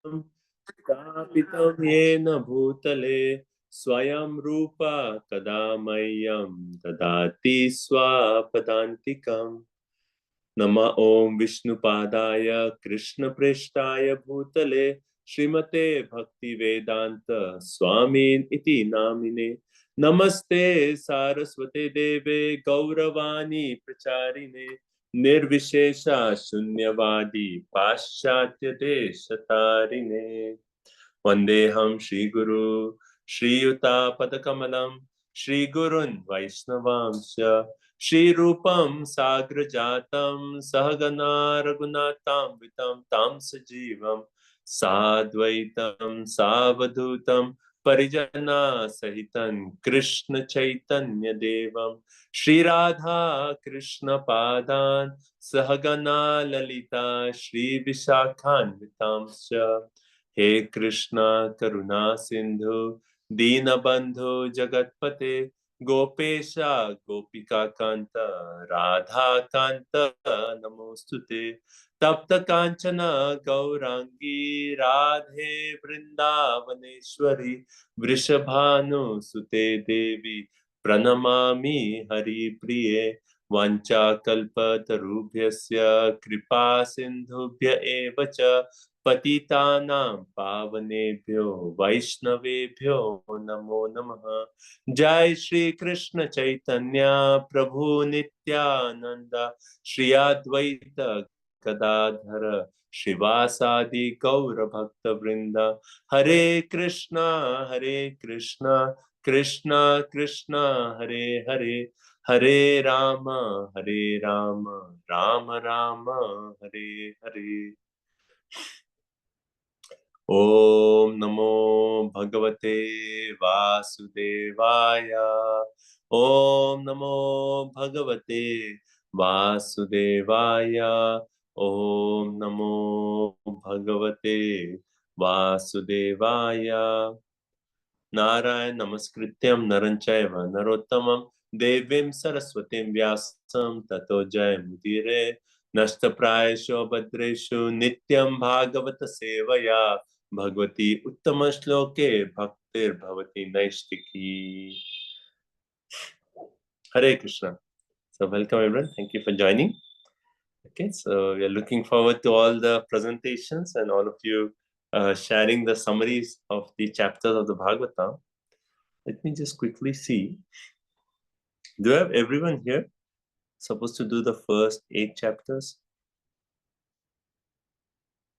स्थापितं येन भूतले स्वयं रूपा कदा मह्यं ददाति स्वापदान्तिकम्। नमः ओं विष्णुपादाय कृष्णप्रेष्ठाय भूतले श्रीमते भक्तिवेदांत स्वामिन् इति नामिने। नमस्ते सारस्वते देवे गौरवाणी प्रचारिणे निर्विशेषा शून्यवादी पाश्चात्य देशतारिणे। वन्देऽहं श्रीगुरु श्रीयुतापदकमलं श्रीगुरुन् वैष्णवांश्च श्रीरूपं साग्रजातं सहगना रघुनाथान्वितं तं सजीवं साद्वैतं सावधूतं परिजना सहितं कृष्ण चैतन्य देवं श्रीराधा कृष्ण पादान् सहगना ललिता श्री विशाखान्वितांश्च। हे कृष्णा करुणा सिंधु दीनबंधु जगतपते गोपेशा गोपिका कांत राधा कांत नमोस्तुते। तप्त कांचन गौरांगी राधे वृंदावनेश्वरी वृषभानुसुते देवी प्रणमामि हरिप्रिये। वाञ्छाकल्पतरुभ्यस्य कृपा सिन्धुभ्य एव च पतितानां पावनेभ्यो वैष्णवेभ्यो नमो नमः। जय श्री कृष्ण चैतन्य प्रभु नित्यानंद श्री अद्वैत गदाधर शिवासादि गौर भक्त वृंद। हरे कृष्णा कृष्णा कृष्णा हरे हरे हरे राम राम राम हरे हरे। ओम नमो भगवते वासुदेवाय। ओम नमो भगवते वासुदेवाय। ओम नमो भगवते वासुदेवाय। नारायण नमस्कृत्यं नरं चैव नरोत्तमं देवीं सरस्वतीं व्यासं ततो जयमुदीरये। नष्टप्रायेषु भद्रेषु नित्यं भागवत सेवया भगवती उत्तम श्लोके भक्तिर्भवति नैष्टिकी। Hare Krishna. So welcome everyone. Thank you for joining. Okay, so we are looking forward to all the presentations and all of you sharing the summaries of the chapters of the Bhagavatam. Let me just quickly see. Do I have everyone here supposed to do the first 8 chapters?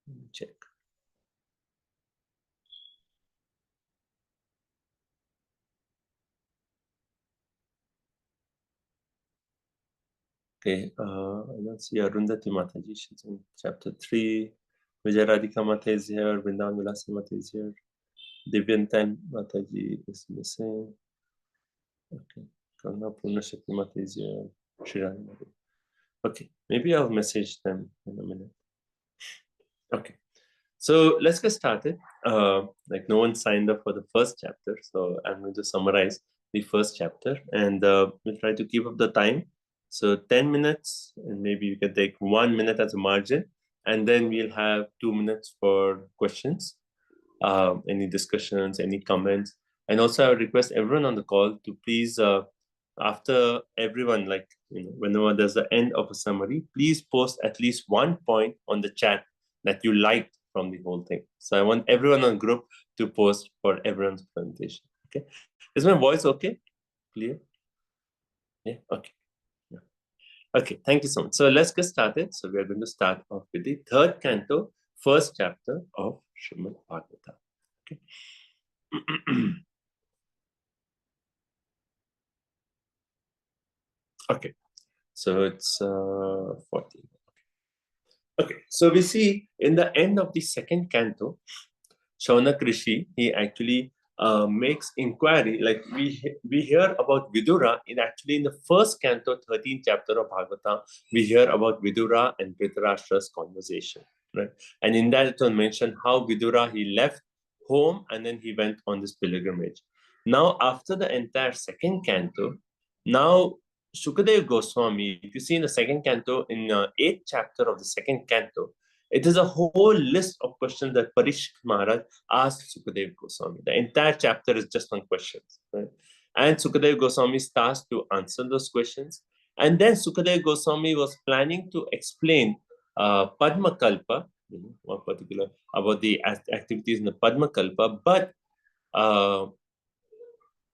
Let me check. Okay, I don't see Arundhati Mataji. She's in chapter 3. Vijay Radhika Mata is here. Vrindavan Vilasi Mata is here. Divyantan Mataji is missing. Okay, Karna Purnashakti Mata is here. Shrirani Mata. Okay, maybe I'll message them in a minute. Okay, so let's get started. Like no one signed up for the first chapter, so I'm going to summarize the first chapter and we'll try to keep up the time. So 10 minutes, and maybe you can take 1 minute as a margin, and then we'll have 2 minutes for questions, any discussions, any comments. And also I would request everyone on the call to please, after everyone, like whenever there's the end of a summary, please post at least one point on the chat that you liked from the whole thing. So I want everyone on the group to post for everyone's presentation. Okay, is my voice okay? Clear? Yeah. Okay. Yeah. Okay. Thank you so much. So let's get started. So we are going to start off with the third canto, first chapter of Srimad Bhagavatam. Okay. Okay. So it's 14. Okay. So we see in the end of the second canto, Shaunak Rishi, he actually makes inquiry. Like we hear about Vidura in the first canto, 13th chapter of Bhagavatam, we hear about Vidura and Dhritarashtra's conversation, right? And in that it was mentioned how Vidura, he left home and then he went on this pilgrimage. Now after the entire second canto, now Shukadev Goswami, if you see in the second canto, in 8th chapter of the second canto, It is a whole list of questions that Parikshit Maharaj asked Sukadev Goswami. The entire chapter is just on questions, right? And Sukadev Goswami is tasked to answer those questions. And then Sukadev Goswami was planning to explain Padma Kalpa, one particular, about the activities in the Padma Kalpa, but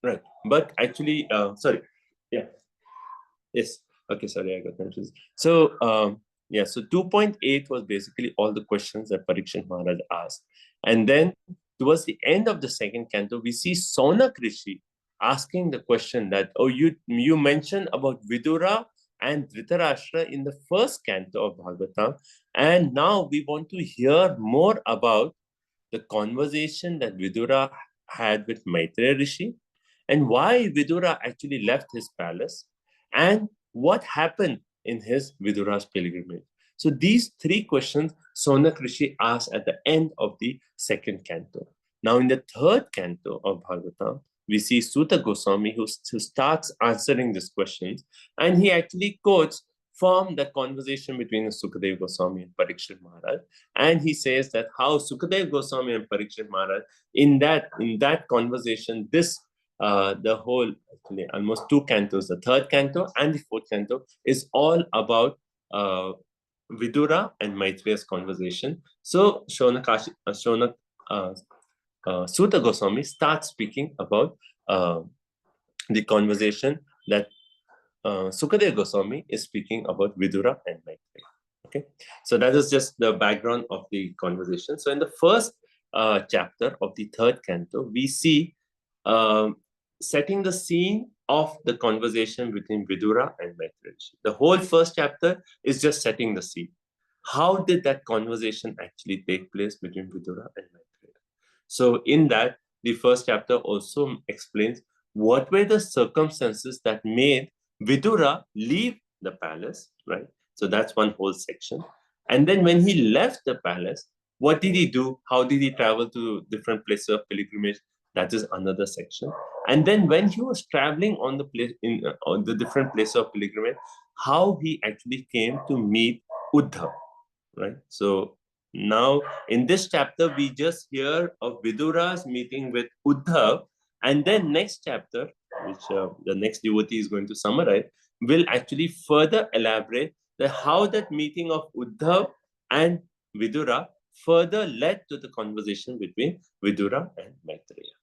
right, but actually, sorry, yeah, yes. Okay, sorry, I got confused. So, yeah, so 2.8 was basically all the questions that Parikshit Maharaj asked. And then towards the end of the second canto, we see Sonak Rishi asking the question that, oh, you mentioned about Vidura and Dhritarashtra in the first canto of Bhagavatam. And now we want to hear more about the conversation that Vidura had with Maitreya Rishi and why Vidura actually left his palace and what happened in his Vidura's pilgrimage. So these three questions Sonak Rishi asked at the end of the second canto. Now in the third canto of Bhagavatam, we see Suta Goswami who starts answering these questions, and he actually quotes from the conversation between Sukadev Goswami and Parikshit Maharaj. And he says that how Sukadev Goswami and Parikshit Maharaj, in that conversation, the whole, actually, almost two cantos, the third canto and the fourth canto, is all about Vidura and Maitreya's conversation. So Suta Goswami starts speaking about the conversation that Sukadev Goswami is speaking about Vidura and Maitreya. Okay, so that is just the background of the conversation. So in the first chapter of the third canto, we see setting the scene of the conversation between Vidura and Maitreya. The whole first chapter is just setting the scene. How did that conversation actually take place between Vidura and Maitreya? So in that, the first chapter also explains what were the circumstances that made Vidura leave the palace, right? So that's one whole section. And then when he left the palace, what did he do? How did he travel to different places of pilgrimage? That is another section. And then when he was traveling on the different places of pilgrimage, how he actually came to meet Uddhav, right? So now in this chapter, we just hear of Vidura's meeting with Uddhav, and then next chapter, which the next devotee is going to summarize, will actually further elaborate how that meeting of Uddhav and Vidura further led to the conversation between Vidura and Maitreya.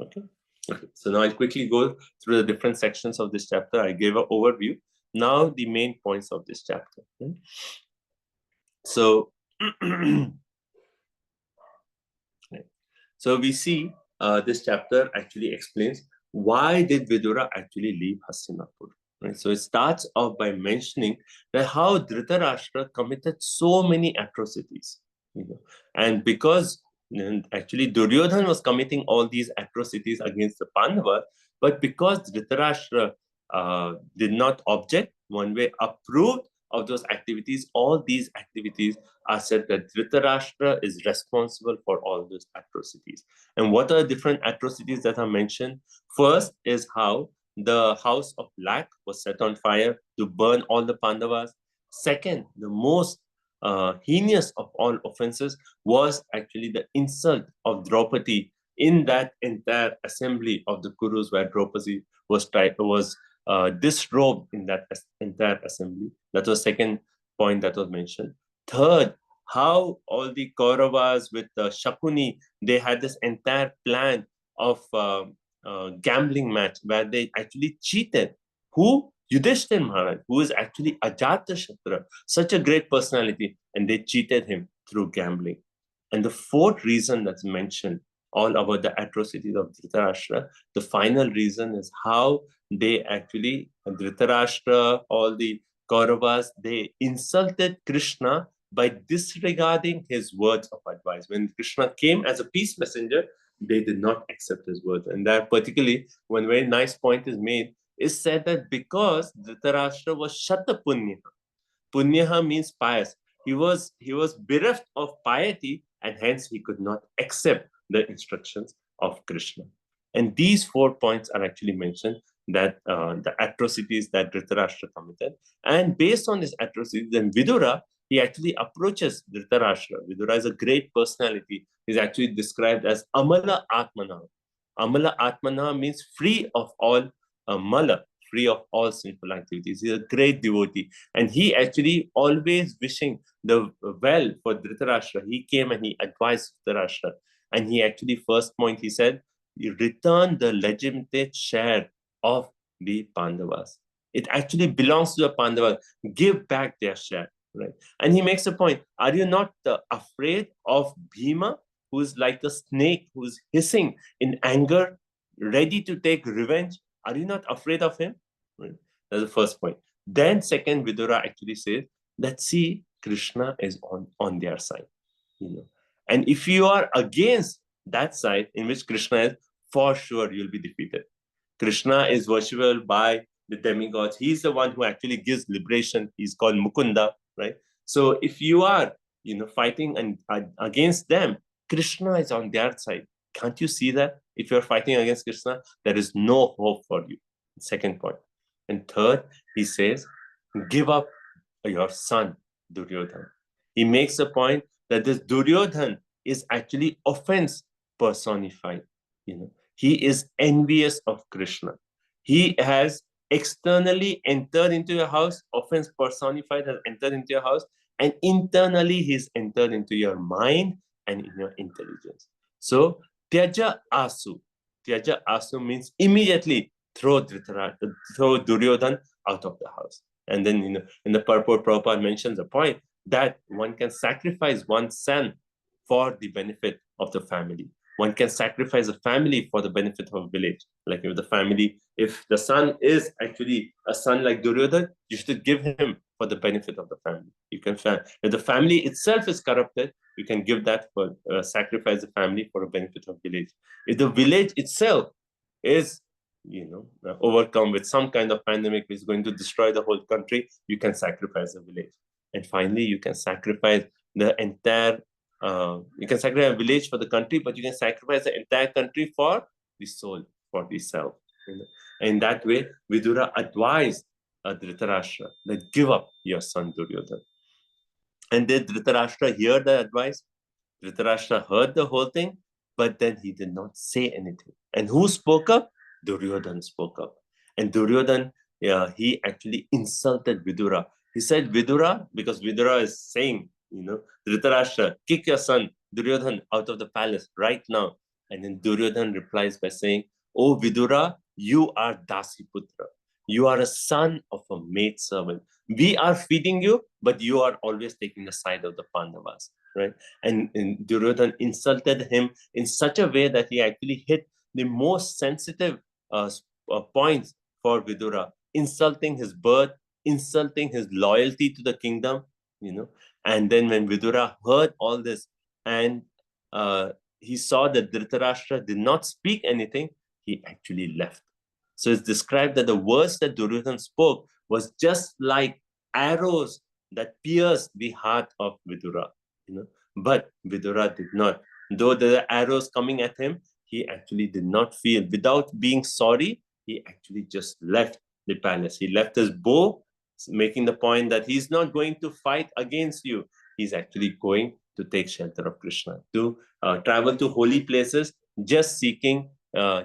Okay. Okay. So now I'll quickly go through the different sections of this chapter. I gave an overview. Now the main points of this chapter. Okay? So, so we see this chapter actually explains why did Vidura actually leave Hastinapur. Right? So it starts off by mentioning that how Dhritarashtra committed so many atrocities, and because actually Duryodhan was committing all these atrocities against the Pandavas, but because Dhritarashtra did not object, one way approved of those activities, all these activities are said that Dhritarashtra is responsible for all those atrocities. And what are the different atrocities that are mentioned? First is how the house of Lak was set on fire to burn all the Pandavas. Second, the most heinous of all offenses was actually the insult of Draupadi in that entire assembly of the Kurus where Draupadi was disrobed in that entire assembly. That was second point that was mentioned. Third, how all the Kauravas with Shakuni, they had this entire plan of gambling match where they actually cheated. Who? Yudhishthir Maharaj, who is actually Ajatashatru, such a great personality, and they cheated him through gambling. And the fourth reason that's mentioned, all about the atrocities of Dhritarashtra, the final reason is how they actually, Dhritarashtra, all the Kauravas, they insulted Krishna by disregarding his words of advice. When Krishna came as a peace messenger, they did not accept his words. And that particularly, one very nice point is made, is said that because Dhritarashtra was Shata Punyaha. Punyaha means pious. He was bereft of piety, and hence he could not accept the instructions of Krishna. And these 4 points are actually mentioned, that the atrocities that Dhritarashtra committed. And based on these atrocities, then Vidura he actually approaches Dhritarashtra. Vidura is a great personality. He's actually described as Amala Atmana. Amala Atmana means free of all mala, free of all sinful activities. He's a great devotee. And he actually always wishing the well for Dhritarashtra. He came and he advised Dhritarashtra. And he actually, first point, he said, you return the legitimate share of the Pandavas. It actually belongs to the Pandavas. Give back their share, right? And he makes a point. Are you not afraid of Bhima, who's like a snake, who's hissing in anger, ready to take revenge? Are you not afraid of him? Right? That's the first point. Then second, Vidura actually says that, see, Krishna is on their side. And if you are against that side in which Krishna is, for sure you'll be defeated. Krishna is worshiped by the demigods. He's the one who actually gives liberation. He's called Mukunda, right? So if you are, fighting against them, Krishna is on their side. Can't you see that? If you're fighting against Krishna, there is no hope for you. Second point. And third, he says, give up your son, Duryodhana. He makes a point that this Duryodhana is actually offense personified. He is envious of Krishna. He has externally entered into your house, offense personified has entered into your house, and internally he's entered into your mind and in your intelligence. So, Tyaja Asu. Tyaja Asu means immediately throw Duryodhana out of the house. And then, in the purport, Prabhupada mentions a point that one can sacrifice one's son for the benefit of the family. One can sacrifice a family for the benefit of a village. Like if the son is actually a son like Duryodhana, you should give him for the benefit of the family. You can, if the family itself is corrupted, you can give that for sacrifice the family for the benefit of village. If the village itself is overcome with some kind of pandemic which is going to destroy the whole country, you can sacrifice the village. And finally, you can sacrifice the entire, you can sacrifice a village for the country, but you can sacrifice the entire country for the soul, for the self. And in that way, Vidura advised Dhritarashtra that give up your son Duryodhana. And did Dhritarashtra hear the advice? Dhritarashtra heard the whole thing, but then he did not say anything. And who spoke up? Duryodhana spoke up. And Duryodhana, he actually insulted Vidura. He said, Vidura, because Vidura is saying, Dhritarashtra, kick your son Duryodhana out of the palace right now. And then Duryodhana replies by saying, oh Vidura, you are Dasiputra. You are a son of a maid servant. We are feeding you, but you are always taking the side of the Pandavas, right? And Duryodhana insulted him in such a way that he actually hit the most sensitive points for Vidura, insulting his birth, insulting his loyalty to the kingdom, And then when Vidura heard all this and he saw that Dhritarashtra did not speak anything, he actually left. So it's described that the words that Duryodhana spoke was just like arrows that pierced the heart of Vidura, But Vidura did not. Though there are arrows coming at him, he actually did not feel. Without being sorry, he actually just left the palace. He left his bow, making the point that he's not going to fight against you. He's actually going to take shelter of Krishna, to travel to holy places, just seeking,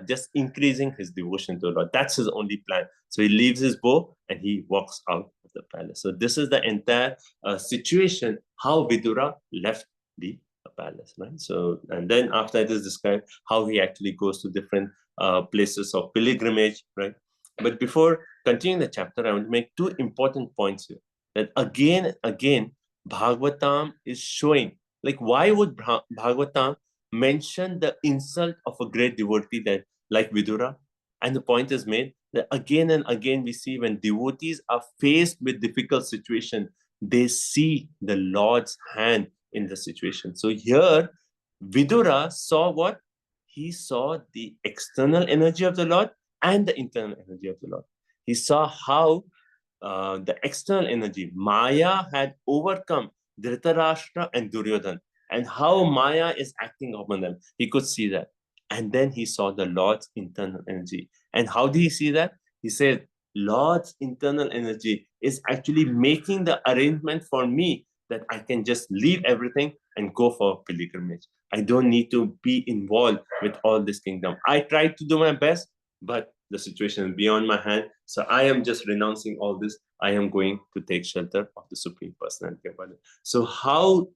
just increasing his devotion to the Lord. That's his only plan. So he leaves his bow and he walks out of the palace. So this is the entire situation, how Vidura left the palace, right? So, and then after it is described how he actually goes to different places of pilgrimage, right? But before continuing the chapter, I want to make two important points here. That again, Bhagavatam is showing, like, why would Bhagavatam mention the insult of a great devotee that, like Vidura? And the point is made that again and again we see when devotees are faced with difficult situation, they see the Lord's hand in the situation. So here, Vidura saw what? He saw the external energy of the Lord and the internal energy of the Lord. He saw how the external energy, Maya, had overcome Dhritarashtra and Duryodhana, and how Maya is acting upon them. He could see that. And then he saw the Lord's internal energy. And how did he see that? He said, Lord's internal energy is actually making the arrangement for me that I can just leave everything and go for a pilgrimage. I don't need to be involved with all this kingdom. I try to do my best, but the situation is beyond my hand. So I am just renouncing all this. I am going to take shelter of the Supreme Personality of Godhead. So how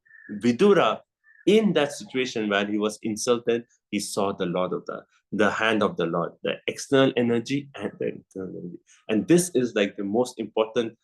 Vidura, in that situation where he was insulted, he saw the Lord of the hand of the Lord, the external energy and the internal energy. And this is like the most important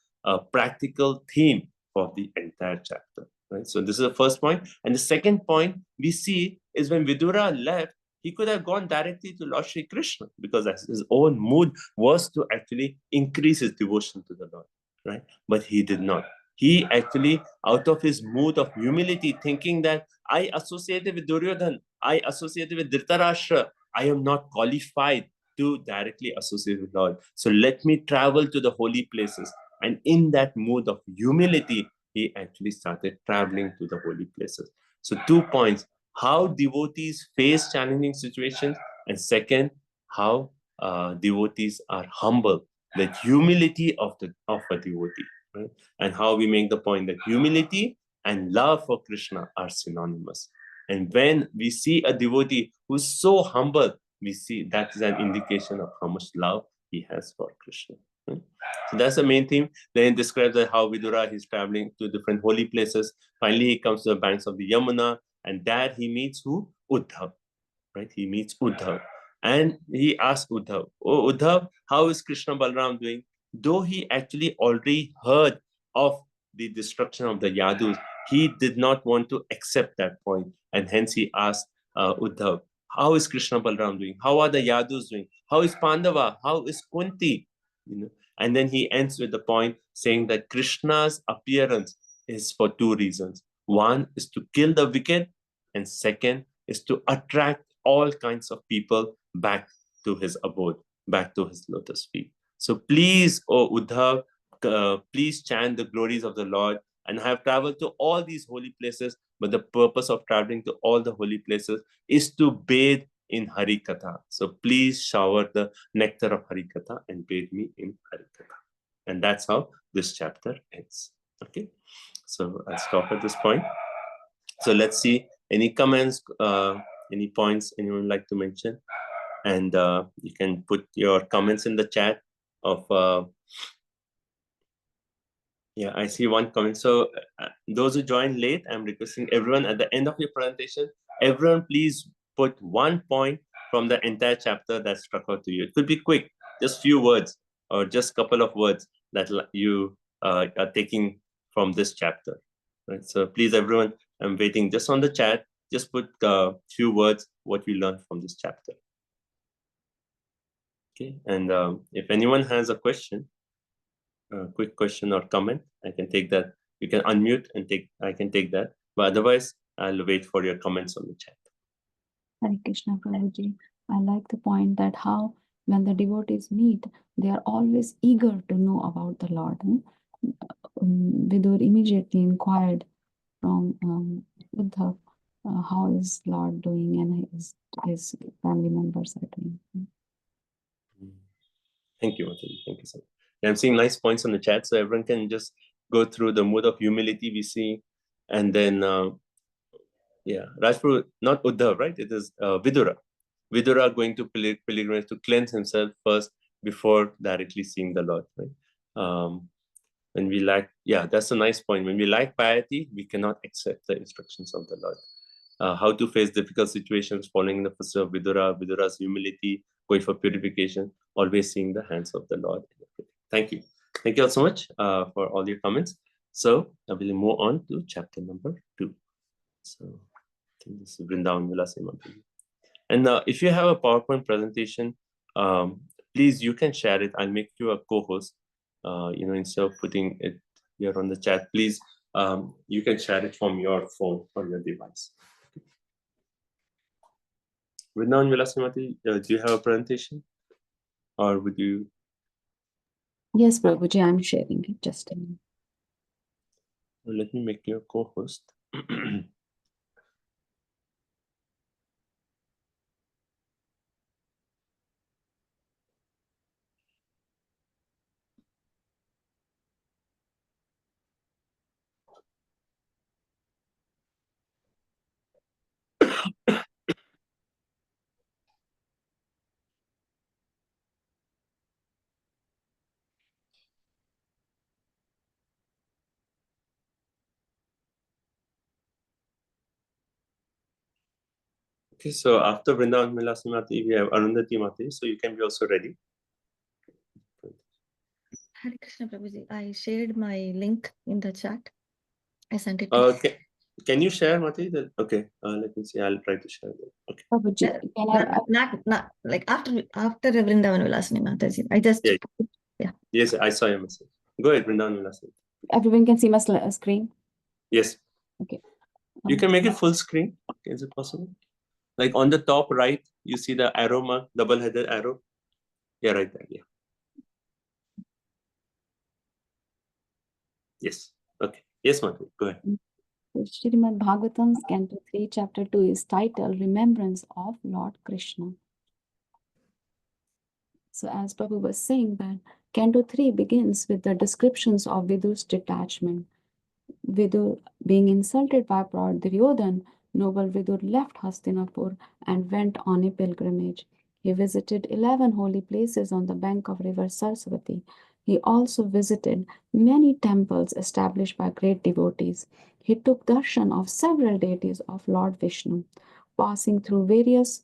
practical theme for the entire chapter. Right? So this is the first point. And the second point we see is when Vidura left, he could have gone directly to Lord Shri Krishna because his own mood was to actually increase his devotion to the Lord, right? But he did not. He actually, out of his mood of humility, thinking that I associated with Duryodhan, I associated with Dhritarashtra, I am not qualified to directly associate with Lord. So let me travel to the holy places. And in that mood of humility, he actually started traveling to the holy places. So 2 points: how devotees face challenging situations, and second, how devotees are humble, the humility of a devotee, right? And how we make the point that humility and love for Krishna are synonymous. And when we see a devotee who's so humble, we see that is an indication of how much love he has for Krishna. Right? So that's the main theme. Then it describes how Vidura is traveling to different holy places. Finally, he comes to the banks of the Yamuna, and there he meets who? Uddhav, right? He meets Uddhav. And he asks Uddhav, oh, Uddhav, how is Krishna Balram doing? Though he actually already heard of the destruction of the Yadus, he did not want to accept that point. And hence he asked Uddhav, how is Krishna Balram doing? How are the Yadus doing? How is Pandava? How is Kunti? You know? And then he ends with the point saying that Krishna's appearance is for two reasons. One is to kill the wicked, and second is to attract all kinds of people back to his abode, back to his lotus feet. So please, O Uddhav, please chant the glories of the Lord. And I have traveled to all these holy places, but the purpose of traveling to all the holy places is to bathe in Harikatha. So please shower the nectar of Harikatha and bathe me in Harikatha. And that's how this chapter ends. Okay, so I'll stop at this point. So let's see any comments, any points anyone would like to mention, and you can put your comments in the chat of. Yeah, I see one comment. So those who joined late, I'm requesting everyone at the end of your presentation, everyone please put 1 point from the entire chapter that struck out to you. It could be quick, just few words or just couple of words that you are taking from this chapter. Right. So please, everyone, I'm waiting just on the chat. Just put a few words what we learned from this chapter. Okay. And if anyone has a question, a quick question or comment, I can take that. You can unmute and I can take that. But otherwise, I'll wait for your comments on the chat. Hare Krishna Prabhuji. I like the point that how when the devotees meet, they are always eager to know about the Lord. Vidur immediately inquired from Uddhav how is Lord doing and his family members are doing. Thank you, Mataji. Thank you so much. I'm seeing nice points on the chat, so everyone can just go through the mood of humility we see, and then yeah, Rajpur, not Uddhav, right? It is Vidura. Vidura going to pilgrimage to cleanse himself first before directly seeing the Lord, right? When we lack, yeah, that's a nice point. When we lack piety, we cannot accept the instructions of the Lord. How to face difficult situations, following in the footsteps of Vidura, Vidura's humility, going for purification, always seeing the hands of the Lord. Thank you. Thank you all so much for all your comments. So I will move on to chapter number 2. So I think this is Vrindavan Vilasima. And if you have a PowerPoint presentation, please, you can share it. I'll make you a co-host. Instead of putting it here on the chat, please, you can share it from your phone or your device. Vrindavan Vilasimati, do you have a presentation? Or would you? Yes, Prabhuji, I'm sharing it. Just a minute. Well, let me make you a co-host. Okay, so after Vrindavan Vilasi Mataji, we have Arundhati Mataji, so you can be also ready. Hare Krishna Prabhuji, I shared my link in the chat. I sent it to Okay. Can you share, Mataji? Okay, let me see. I'll try to share that. Okay. Prabhuji, can not like after Vrindavan Vilasini Mataji. I just Yeah. Yes, I saw your message. Go ahead, Vrindavan Vilasi. everyone can see my screen? Yes. Okay. You can make it full screen. Is it possible? Like on the top right, you see the arrow mark, double-headed arrow. Yeah, right there. Yeah. Yes. Okay. Yes, Mataji. Go ahead. Srimad Bhagavatam's Canto 3, Chapter 2 is titled Remembrance of Lord Krishna. So as Prabhu was saying that Canto 3 begins with the descriptions of Vidur's detachment. Vidur being insulted by Lord Duryodhan, noble Vidur left Hastinapur and went on a pilgrimage. He visited 11 holy places on the bank of river Saraswati. He also visited many temples established by great devotees. He took darshan of several deities of Lord Vishnu. Passing through various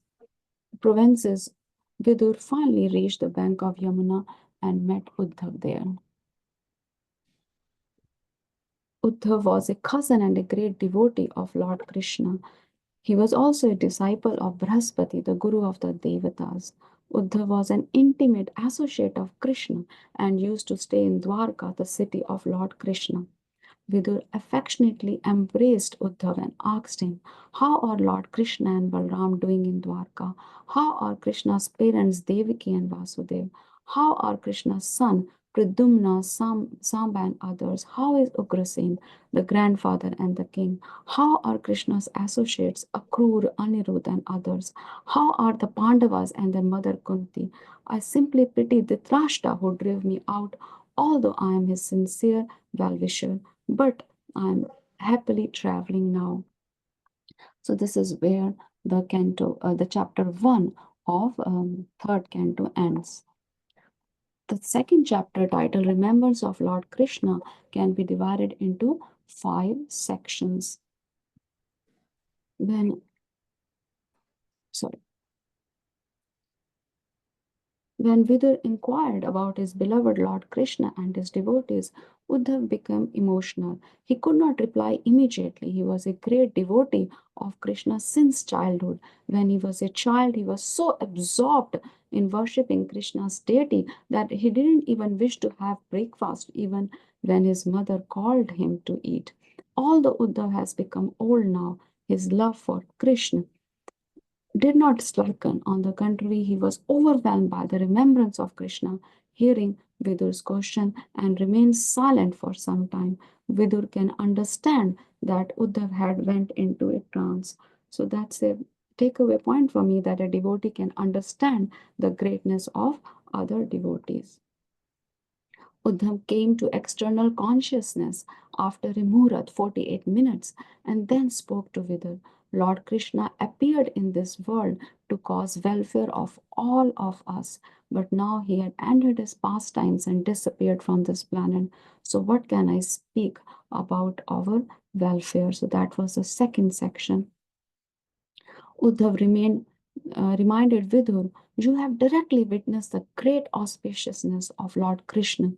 provinces, Vidur finally reached the bank of Yamuna and met Uddhav there. Uddhav was a cousin and a great devotee of Lord Krishna. He was also a disciple of Brahaspati, the guru of the Devatas. Uddhav was an intimate associate of Krishna and used to stay in Dwarka, the city of Lord Krishna. Vidur affectionately embraced Uddhav and asked him, "How are Lord Krishna and Balram doing in Dwarka? How are Krishna's parents Devaki and Vasudev? How are Krishna's son Pradyumna, Samba and others? How is Ugrasen, the grandfather and the king? How are Krishna's associates Akrur, Anirudh and others? How are the Pandavas and their mother Kunti? I simply pity Dhritarashtra who drove me out, although I am his sincere well-wisher. But I'm happily traveling now." So this is where the canto, the chapter 1 of third canto ends. The second chapter, titled Remembrance of Lord Krishna, can be divided into 5 sections. When Vidur inquired about his beloved Lord Krishna and his devotees, Uddhav became emotional. He could not reply immediately. He was a great devotee of Krishna since childhood. When he was a child, he was so absorbed in worshipping Krishna's deity that he didn't even wish to have breakfast, even when his mother called him to eat. Although Uddhav has become old now, his love for Krishna did not slacken. On the contrary, he was overwhelmed by the remembrance of Krishna. Hearing Vidur's question and remained silent for some time, Vidur can understand that Uddhav had went into a trance. So that's a takeaway point for me, that a devotee can understand the greatness of other devotees. Uddhav came to external consciousness after a muhurat, 48 minutes, and then spoke to Vidur. Lord Krishna appeared in this world to cause welfare of all of us, but now he had ended his pastimes and disappeared from this planet. So what can I speak about our welfare? So that was the second section. Uddhav reminded Vidur, "You have directly witnessed the great auspiciousness of Lord Krishna.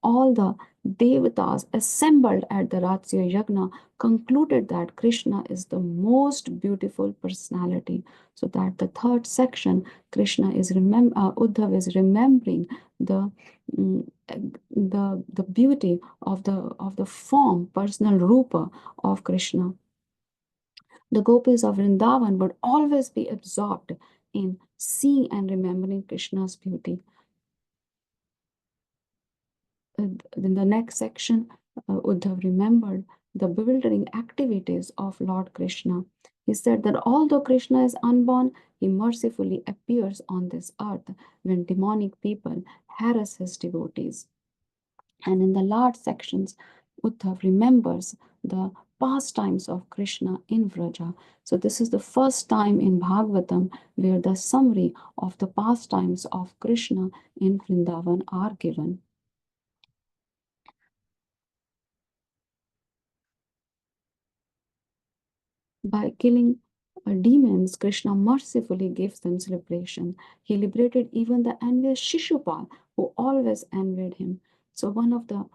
All the Devatas assembled at the Ratsya Yagna concluded that Krishna is the most beautiful personality." So that the third section, Uddhav is remembering the the beauty of the form, personal rupa of Krishna. The gopis of Vrindavan would always be absorbed in seeing and remembering Krishna's beauty. In the next section, Uddhav remembered the bewildering activities of Lord Krishna. He said that although Krishna is unborn, he mercifully appears on this earth when demonic people harass his devotees. And in the last sections, Uddhav remembers the pastimes of Krishna in Vraja. So this is the first time in Bhagavatam where the summary of the pastimes of Krishna in Vrindavan are given. By killing demons, Krishna mercifully gives them liberation. He liberated even the envious Shishupal, who always envied him. So one of the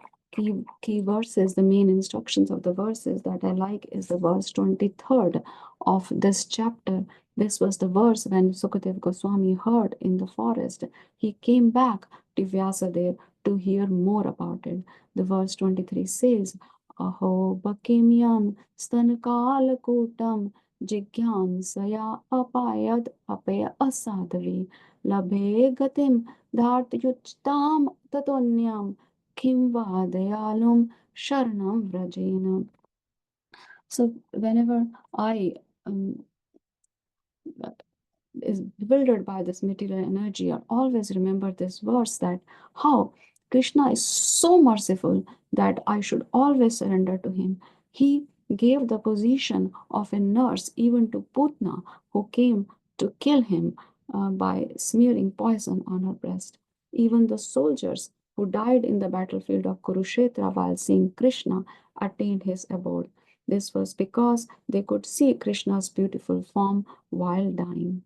key verses, the main instructions of the verses that I like is the verse 23rd of this chapter. This was the verse when Sukadev Goswami heard in the forest. He came back to Vyasadev to hear more about it. The verse 23 says, Aho Bakimyam Stanakalakutam Jigyansaya apayad apaya asadhavi labhe gatim dhartyuchtam tatonyam kim vadayalum sharanam vrajena. So whenever I is bewildered by this material energy, I always remember this verse that how Krishna is so merciful that I should always surrender to him. He gave the position of a nurse even to Putna, who came to kill him by smearing poison on her breast. Even the soldiers who died in the battlefield of Kurukshetra while seeing Krishna attained his abode. This was because they could see Krishna's beautiful form while dying.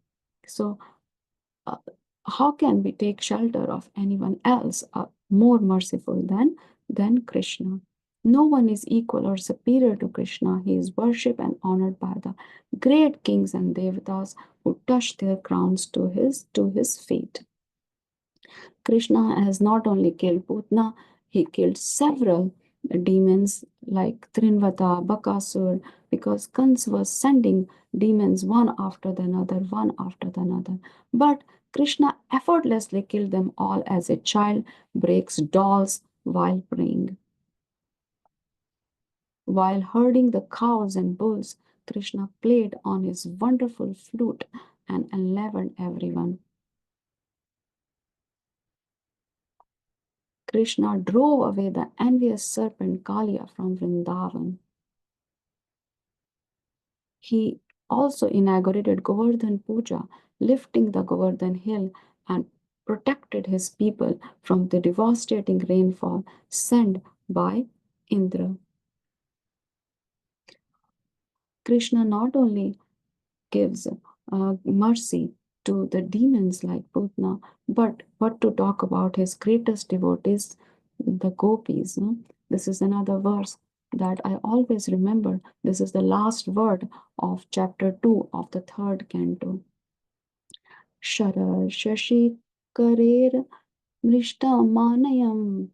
So, uh, how can we take shelter of anyone else more merciful than Krishna? No one is equal or superior to Krishna. He is worshipped and honored by the great kings and devatas who touch their crowns to his feet. Krishna has not only killed Putna, he killed several demons like Trinvata, Bakasur, because Kans was sending demons one after the another, one after the another. But Krishna effortlessly killed them all as a child breaks dolls while praying. While herding the cows and bulls, Krishna played on his wonderful flute and enlivened everyone. Krishna drove away the envious serpent Kaliya from Vrindavan. He also inaugurated Govardhan Puja, lifting the Govardhan hill and protected his people from the devastating rainfall sent by Indra. Krishna not only gives mercy to the demons like Putna, but what to talk about his greatest devotees, the gopis. No? This is another verse that I always remember. This is the last word of chapter 2 of the third canto. Sharar Shashi Karer Mrishta Manayam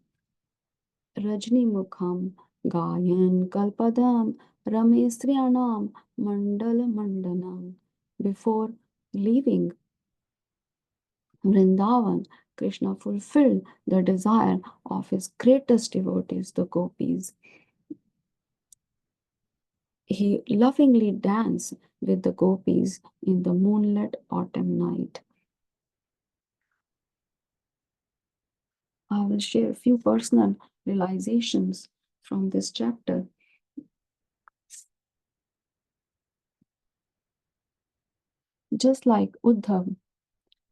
Rajni Mukham Gayan Kalpadam Ramesriyanam Mandala Mandanam. Before leaving Vrindavan, Krishna fulfilled the desire of his greatest devotees, the gopis. He lovingly danced with the gopis in the moonlit autumn night. I will share a few personal realizations from this chapter. Just like Uddhav,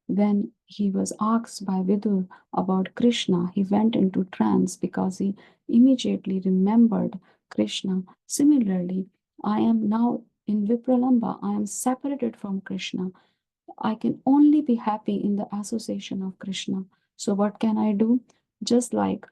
when he was asked by Vidur about Krishna, he went into trance because he immediately remembered Krishna. Similarly, I am now in Vipralamba, I am separated from Krishna. I can only be happy in the association of Krishna. So, what can I do? Just like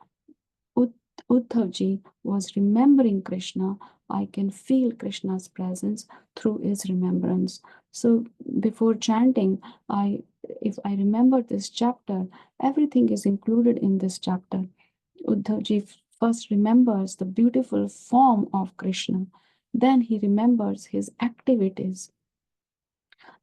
Uddhavji was remembering Krishna, I can feel Krishna's presence through his remembrance. So before chanting, if I remember this chapter, everything is included in this chapter. Uddhavji first remembers the beautiful form of Krishna, then he remembers his activities,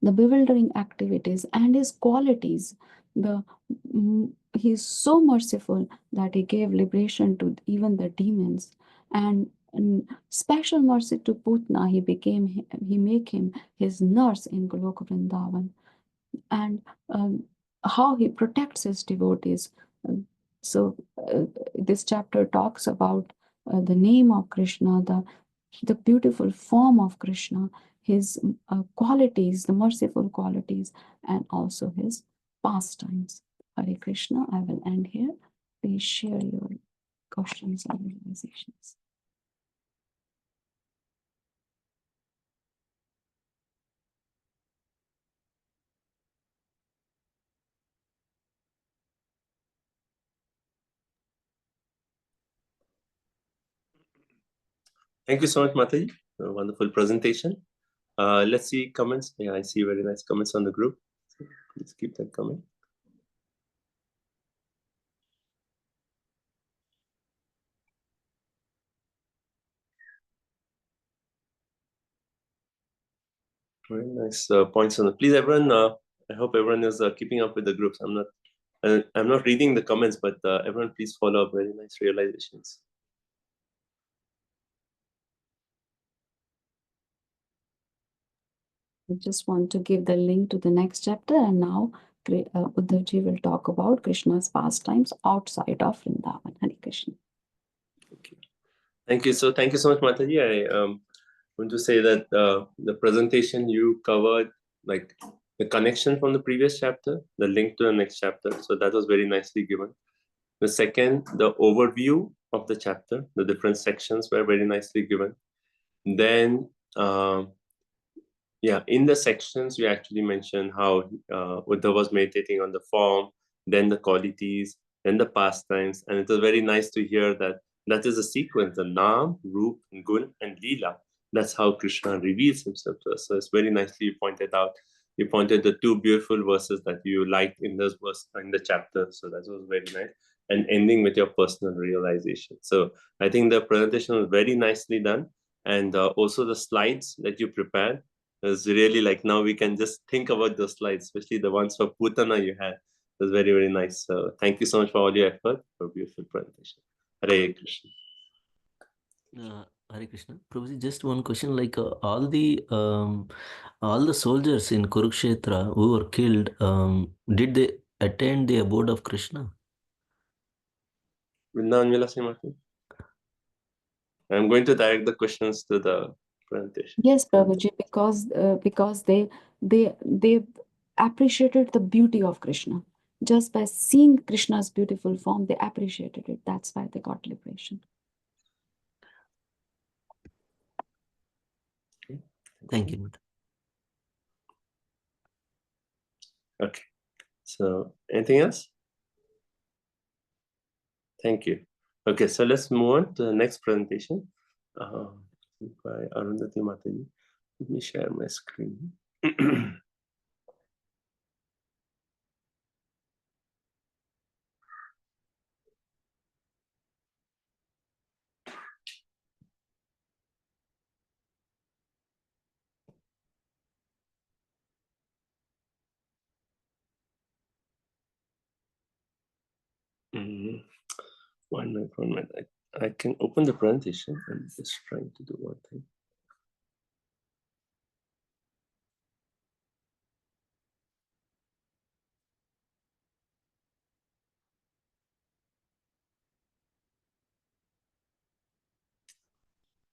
the bewildering activities and his qualities. He is so merciful that he gave liberation to even the demons, and special mercy to Putna. He make him his nurse in Golok Vrindavan, and how he protects his devotees. So this chapter talks about the name of Krishna, the beautiful form of Krishna, his qualities, the merciful qualities, and also his pastimes. Hare Krishna. I will end here. Please share your questions and realizations. Thank you so much, Mataji. A wonderful presentation. Let's see comments. Yeah, I see very nice comments on the group. So please keep that coming. Very nice points on it. Please, everyone. I hope everyone is keeping up with the groups. I'm not reading the comments, but everyone, please follow up. Very nice realizations. I just want to give the link to the next chapter, and now Uddhavji will talk about Krishna's pastimes outside of Vrindavan. Hare Krishna. Okay. Thank you. So thank you so much, Mataji. I want to say that the presentation you covered, like the connection from the previous chapter, the link to the next chapter. So that was very nicely given. The second, the overview of the chapter, the different sections were very nicely given. Then, in the sections, we actually mentioned how Uddhav was meditating on the form, then the qualities, then the pastimes. And it was very nice to hear that that is a sequence, the Naam, Roop, Gun, and Leela. That's how Krishna reveals himself to us. So it's very nicely pointed out. You pointed the two beautiful verses that you liked in this verse in the chapter. So that was very nice. And ending with your personal realization. So I think the presentation was very nicely done. And also the slides that you prepared is really like now we can just think about those slides, especially the ones for Putana you had. It was very, very nice. So thank you so much for all your effort for a beautiful presentation. Hare Krishna. Hare Krishna. Prabhuji, just one question, like all the soldiers in Kurukshetra who were killed, did they attend the abode of Krishna? Vrindavan Vilas Mati. I'm going to direct the questions to the presentation. Yes, Prabhuji, because they appreciated the beauty of Krishna. Just by seeing Krishna's beautiful form, they appreciated it. That's why they got liberation. Okay. Thank you. Okay. So anything else? Thank you. Okay, so let's move on to the next presentation by Arundhati Mataji. Let me share my screen. One minute. I can open the presentation. I'm just trying to do one thing.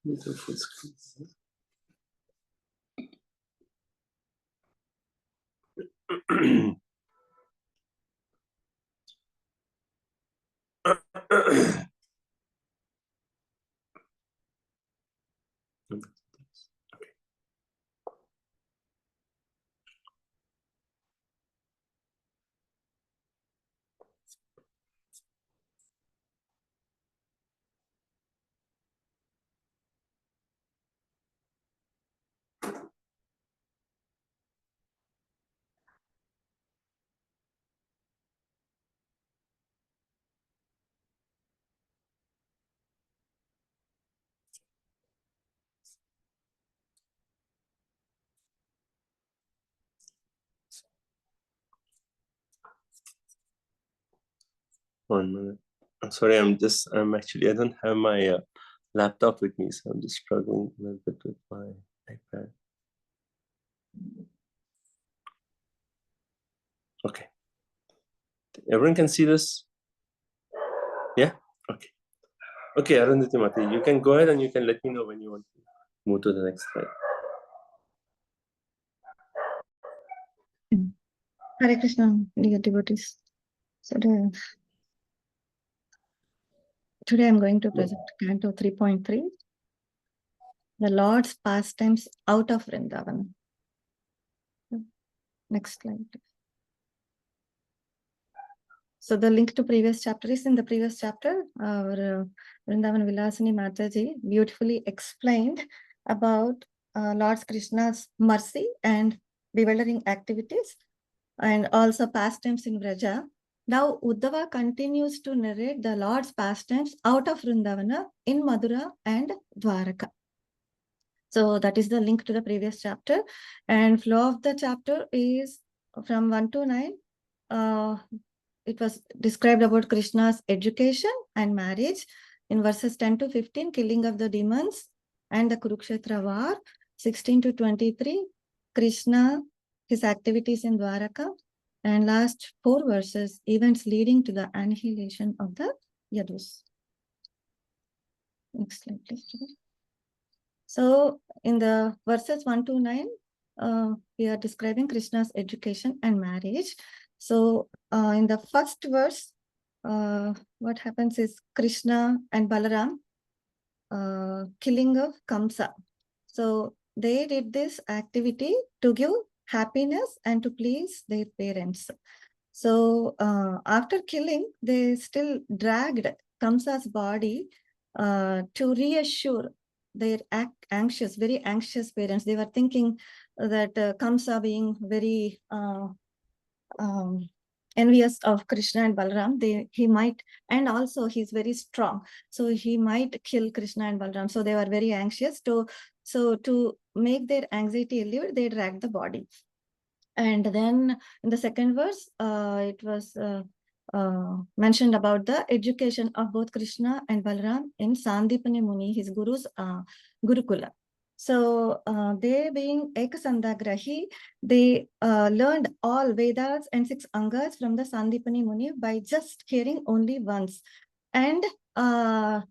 Full screen. One minute. I'm sorry, I don't have my laptop with me, so I'm just struggling a little bit with my iPad. Okay. Everyone can see this? Yeah? Okay. Okay, Arundhati Mati, you can go ahead and you can let me know when you want to move to the next slide. Hare Krishna, dear devotees. So today I'm going to present Canto 3.3, the Lord's pastimes out of Vrindavan. Next slide, please. So the link to previous chapter is in the previous chapter. Our Vrindavan Vilasini Mataji beautifully explained about Lord Krishna's mercy and bewildering activities, and also pastimes in Vraja. Now Uddhava continues to narrate the Lord's pastimes out of Vrindavana in Madura and Dwaraka. So that is the link to the previous chapter, and flow of the chapter is from 1 to 9. It was described about Krishna's education and marriage. In verses 10 to 15, killing of the demons and the Kurukshetra war. 16 to 23, Krishna, his activities in Dwaraka. And last 4 verses, events leading to the annihilation of the Yadus. Next slide, please. So in the verses 1 to 9, we are describing Krishna's education and marriage. So in the first verse, what happens is Krishna and Balaram killing of Kamsa. So they did this activity to give happiness and to please their parents. So after killing, they still dragged Kamsa's body to reassure their very anxious parents. They were thinking that Kamsa, being very envious of Krishna and Balaram, he might, and also he's very strong, so he might kill Krishna and Balaram. So they were very anxious. To make their anxiety alleviate, they dragged the body. And then in the second verse, it was mentioned about the education of both Krishna and Balaram in Sandipani Muni, his guru's Gurukula. So they being Ekasandagrahi, they learned all Vedas and 6 Angas from the Sandipani Muni by just hearing only once. And after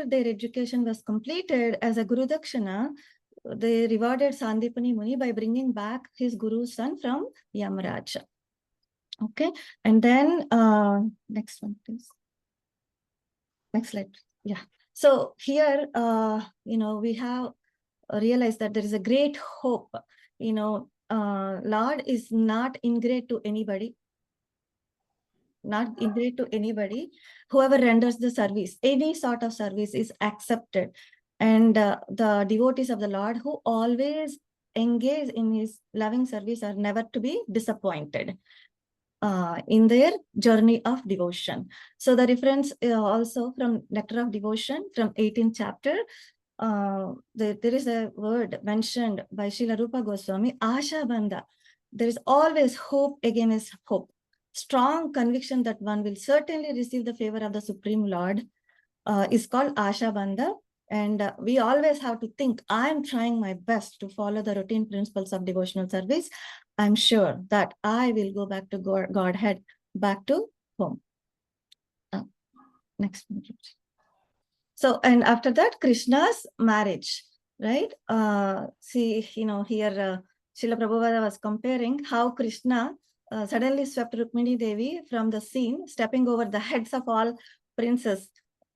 their education was completed as a Guru Dakshana, they rewarded Sandipani Muni by bringing back his guru's son from Yamaraj. Okay, and then next one, please. Next slide. Yeah. So here, we have realized that there is a great hope. Lord is not ingrate to anybody. Not ingrate to anybody. Whoever renders the service, any sort of service is accepted. And the devotees of the Lord who always engage in his loving service are never to be disappointed in their journey of devotion. So the reference also from Nectar of Devotion from 18th chapter, there is a word mentioned by Srila Rupa Goswami, Asha Bandha. There is always hope against hope. Strong conviction that one will certainly receive the favor of the Supreme Lord is called Asha Bandha. And we always have to think, I'm trying my best to follow the routine principles of devotional service. I'm sure that I will go back to Godhead, back to home. Next one. So, and after that, Krishna's marriage, right? See, here Srila Prabhupada was comparing how Krishna suddenly swept Rukmini Devi from the scene, stepping over the heads of all princes.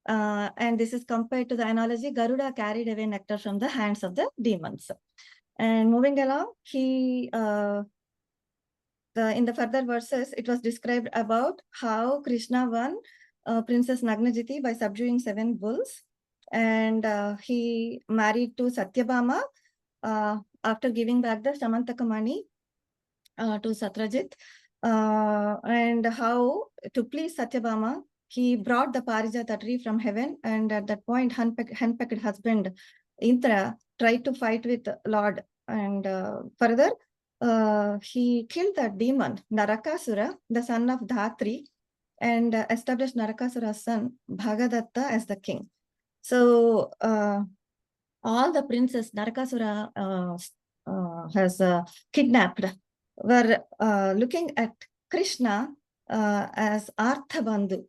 And this is compared to the analogy, Garuda carried away nectar from the hands of the demons. And moving along, in the further verses, it was described about how Krishna won Princess Nagnajiti by subduing 7 bulls. And he married to Satyabhama after giving back the Samantakamani to Satrajit. And how, to please Satyabhama, he brought the Parijata tree from heaven. And at that point, henpecked husband Indra tried to fight with Lord. And further, he killed that demon, Narakasura, the son of Dhatri, and established Narakasura's son, Bhagadatta, as the king. So all the princes Narakasura has kidnapped were looking at Krishna as Arthabandhu.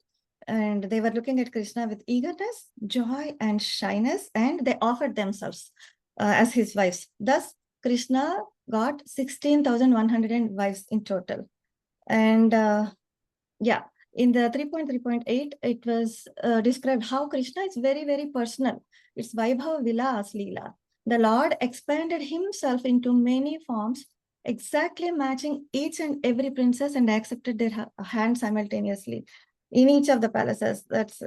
And they were looking at Krishna with eagerness, joy, and shyness, and they offered themselves as his wives. Thus, Krishna got 16,100 wives in total. And in the 3.3.8, it was described how Krishna is very, very personal. It's Vaibhava Vilas Leela. The Lord expanded himself into many forms, exactly matching each and every princess and accepted their hand simultaneously in each of the palaces. That's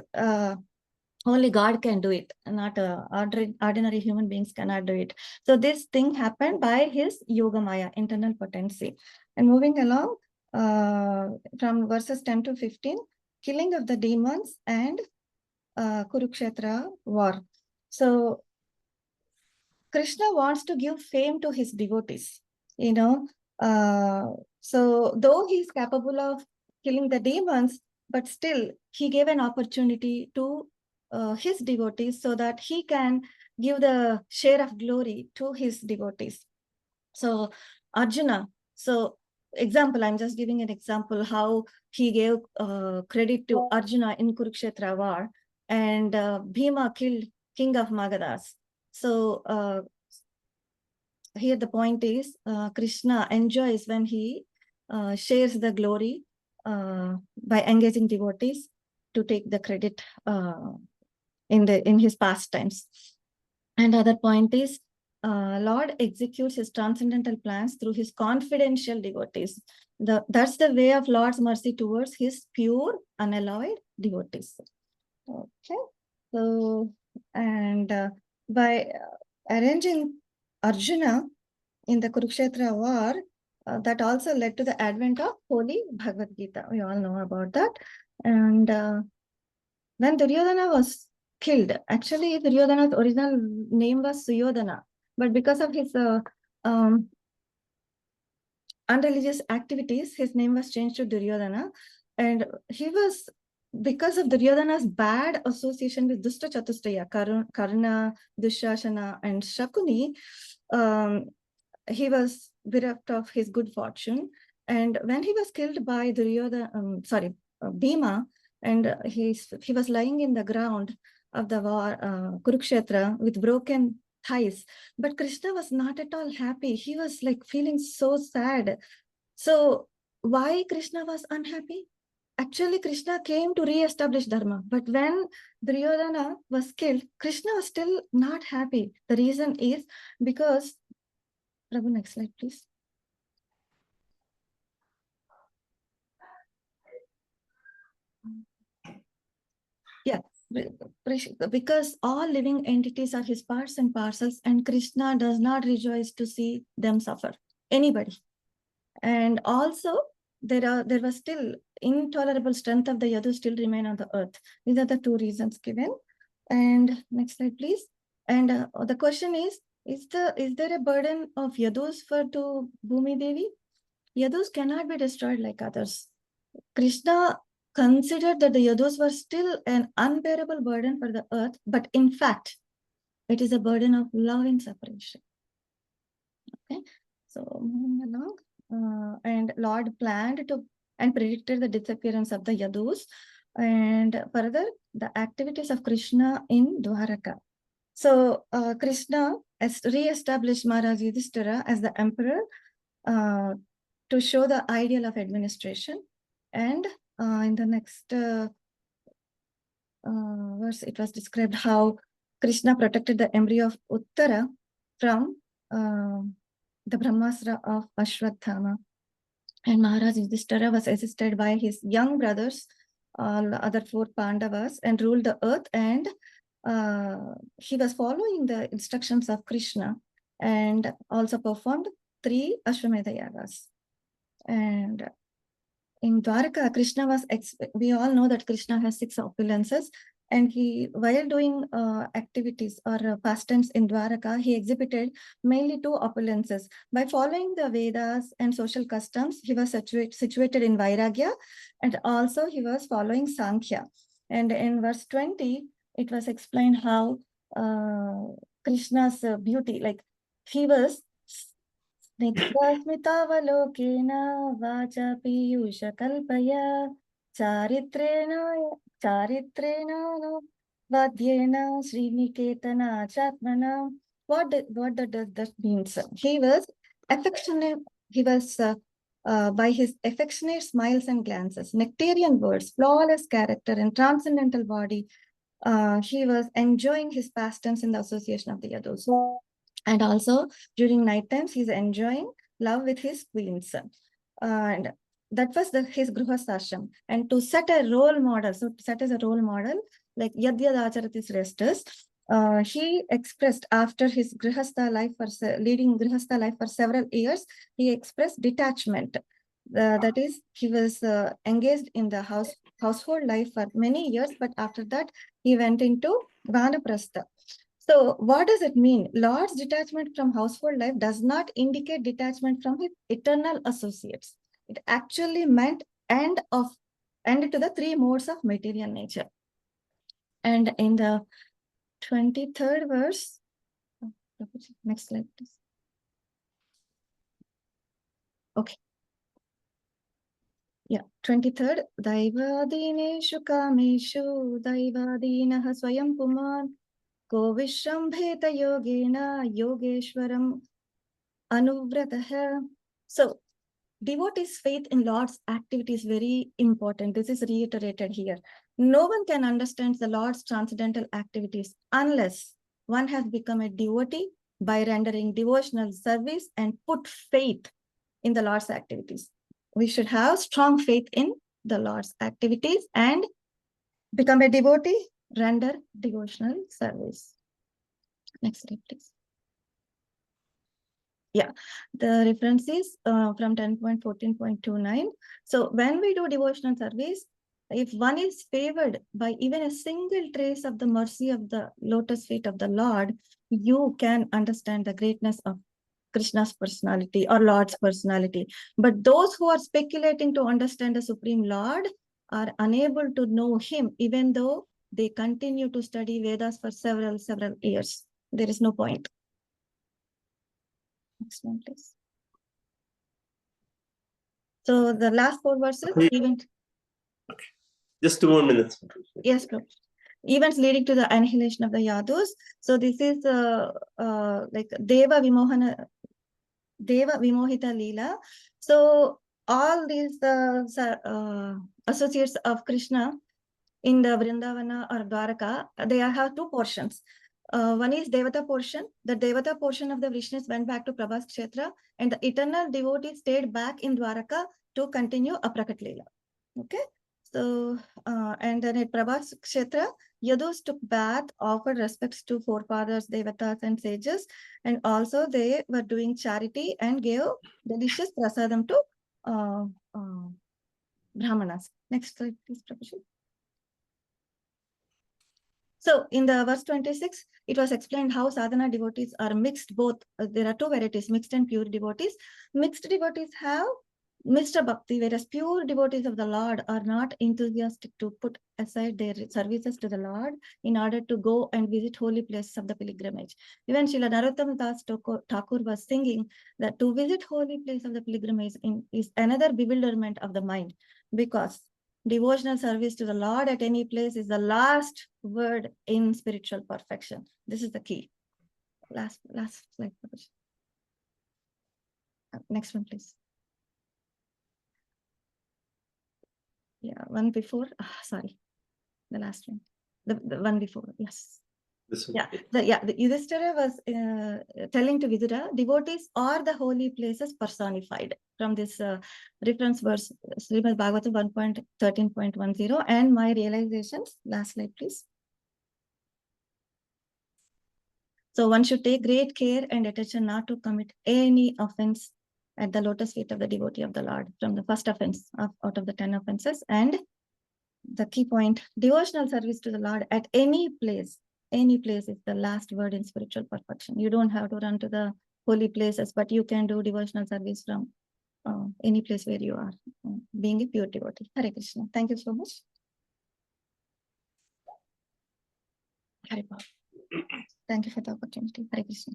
only God can do it, not ordinary human beings cannot do it. So this thing happened by his Yogamaya, internal potency. And moving along from verses 10 to 15, killing of the demons and Kurukshetra war. So Krishna wants to give fame to his devotees, you know. So though he's capable of killing the demons, but still he gave an opportunity to his devotees so that he can give the share of glory to his devotees. So Arjuna, so example, I'm just giving an example how he gave credit to Arjuna in Kurukshetra war, and Bhima killed king of Magadhas. So here the point is Krishna enjoys when he shares the glory by engaging devotees to take the credit in his pastimes. And other point is Lord executes his transcendental plans through his confidential devotees. That's the way of Lord's mercy towards his pure, unalloyed devotees. Okay. So, and by arranging Arjuna in the Kurukshetra war, that also led to the advent of Holy Bhagavad Gita. We all know about that. And when Duryodhana was killed, actually Duryodhana's original name was Suyodhana, but because of his unreligious activities, his name was changed to Duryodhana. And he was, because of Duryodhana's bad association with Dushta Chatushtaya, Karna, Dushashana, and Shakuni, he was bereft of his good fortune. And when he was killed by Bhima, and he was lying in the ground of the war, Kurukshetra, with broken thighs. But Krishna was not at all happy. He was like feeling so sad. So why Krishna was unhappy? Actually, Krishna came to re-establish Dharma. But when Duryodhana was killed, Krishna was still not happy. The reason is because, Prabhu, next slide, please. Yeah, because all living entities are his parts and parcels, and Krishna does not rejoice to see them suffer. Anybody. And also, there was still intolerable strength of the Yadu still remain on the earth. These are the two reasons given. And next slide, please. And the question is there a burden of Yadus to Bhumi Devi? Yadus cannot be destroyed like others. Krishna considered that the Yadus were still an unbearable burden for the earth, but in fact, it is a burden of love and separation. Okay, so moving along. And Lord planned to and predicted the disappearance of the Yadus, and further the activities of Krishna in Dwaraka. So Krishna has re-established Maharaj Yudhishthira as the emperor to show the ideal of administration. And in the next verse, it was described how Krishna protected the embryo of Uttara from the Brahmastra of Ashwatthama. And Maharaj Yudhishthira was assisted by his young brothers, the other 4 Pandavas, and ruled the earth. And he was following the instructions of Krishna and also performed 3 Ashwamedha yagas. And in Dwaraka, Krishna was, we all know that Krishna has 6 opulences. And he, while doing activities or pastimes in Dwaraka, he exhibited mainly 2 opulences. By following the Vedas and social customs, he was situated in Vairagya, and also he was following Sankhya. And in verse 20, it was explained how Krishna's beauty, like he was Snigdasmitavalokeena vacha piyusha kalpaya Charitrena no Vadyena Sriniketana Chatmana. What does that mean? He was affectionate, he was by his affectionate smiles and glances, nectarian words, flawless character, and transcendental body, he was enjoying his pastimes in the association of the Yadus. And also during night times, he's enjoying love with his queens. And that was his Grihasthashram. And to set a role model, so to set as a role model, like Yadyad Acharati Sreshtas, he expressed after his Grihastha life, leading Grihastha life for several years, he expressed detachment. That is, he was engaged in the household life for many years, but after that, he went into Vanaprastha. So what does it mean? Lord's detachment from household life does not indicate detachment from his eternal associates. It actually meant end to the three modes of material nature. And in the 23rd verse, next slide, please. Okay. Yeah, 23rd. Daivadineshu kameshu daivadinah swayam puman ko vishrambheta yogena yogeshwaram anuvratah. So devotees' faith in Lord's activity is very important. This is reiterated here. No one can understand the Lord's transcendental activities unless one has become a devotee by rendering devotional service and put faith in the Lord's activities. We should have strong faith in the Lord's activities and become a devotee, render devotional service. Next slide, please. Yeah, the reference is from 10.14.29. So when we do devotional service, if one is favored by even a single trace of the mercy of the lotus feet of the Lord, you can understand the greatness of Krishna's personality or Lord's personality. But those who are speculating to understand the Supreme Lord are unable to know him, even though they continue to study Vedas for several years. There is no point. Next one, please. So the last four verses, event. Okay. Just 2 more minutes. Yes, bro. Events leading to the annihilation of the Yadus. So this is like Deva Vimohita Leela. So all these associates of Krishna in the Vrindavana or Dwaraka, they have two portions. One is Devata portion. The Devata portion of the Vishnus went back to Prabhas Kshetra, and the eternal devotee stayed back in Dwaraka to continue Aprakat Leela. Okay. So, and then at Prabhas Kshetra, Yadus took bath, offered respects to forefathers, devatas, and sages, and also they were doing charity and gave delicious prasadam to Brahmanas. Next slide, please, Prabhuji. So in the verse 26, it was explained how sadhana devotees are mixed both. There are two varieties, mixed and pure devotees. Mixed devotees have Mr. Bhakti, whereas pure devotees of the Lord are not enthusiastic to put aside their services to the Lord in order to go and visit holy places of the pilgrimage. Even Srila Narottam Das Thakur was singing that to visit holy place of the pilgrimage is another bewilderment of the mind, because devotional service to the Lord at any place is the last word in spiritual perfection. This is the key. Last slide. Next one, please. Yeah, one before. Sorry, the last one. The one before. Yes. This one. Yeah. The Yudhishthira was telling to Vidura, devotees are the holy places personified. From this reference verse, Srimad Bhagavatam 1.13.10, and my realizations. Last slide, please. So one should take great care and attention not to commit any offense at the lotus feet of the devotee of the Lord, from the first offense out of the 10 offenses. And the key point, devotional service to the Lord at any place is the last word in spiritual perfection. You don't have to run to the holy places, but you can do devotional service from any place where you are, being a pure devotee. Hare Krishna. Thank you so much. Hare Baba. Thank you for the opportunity. Hare Krishna.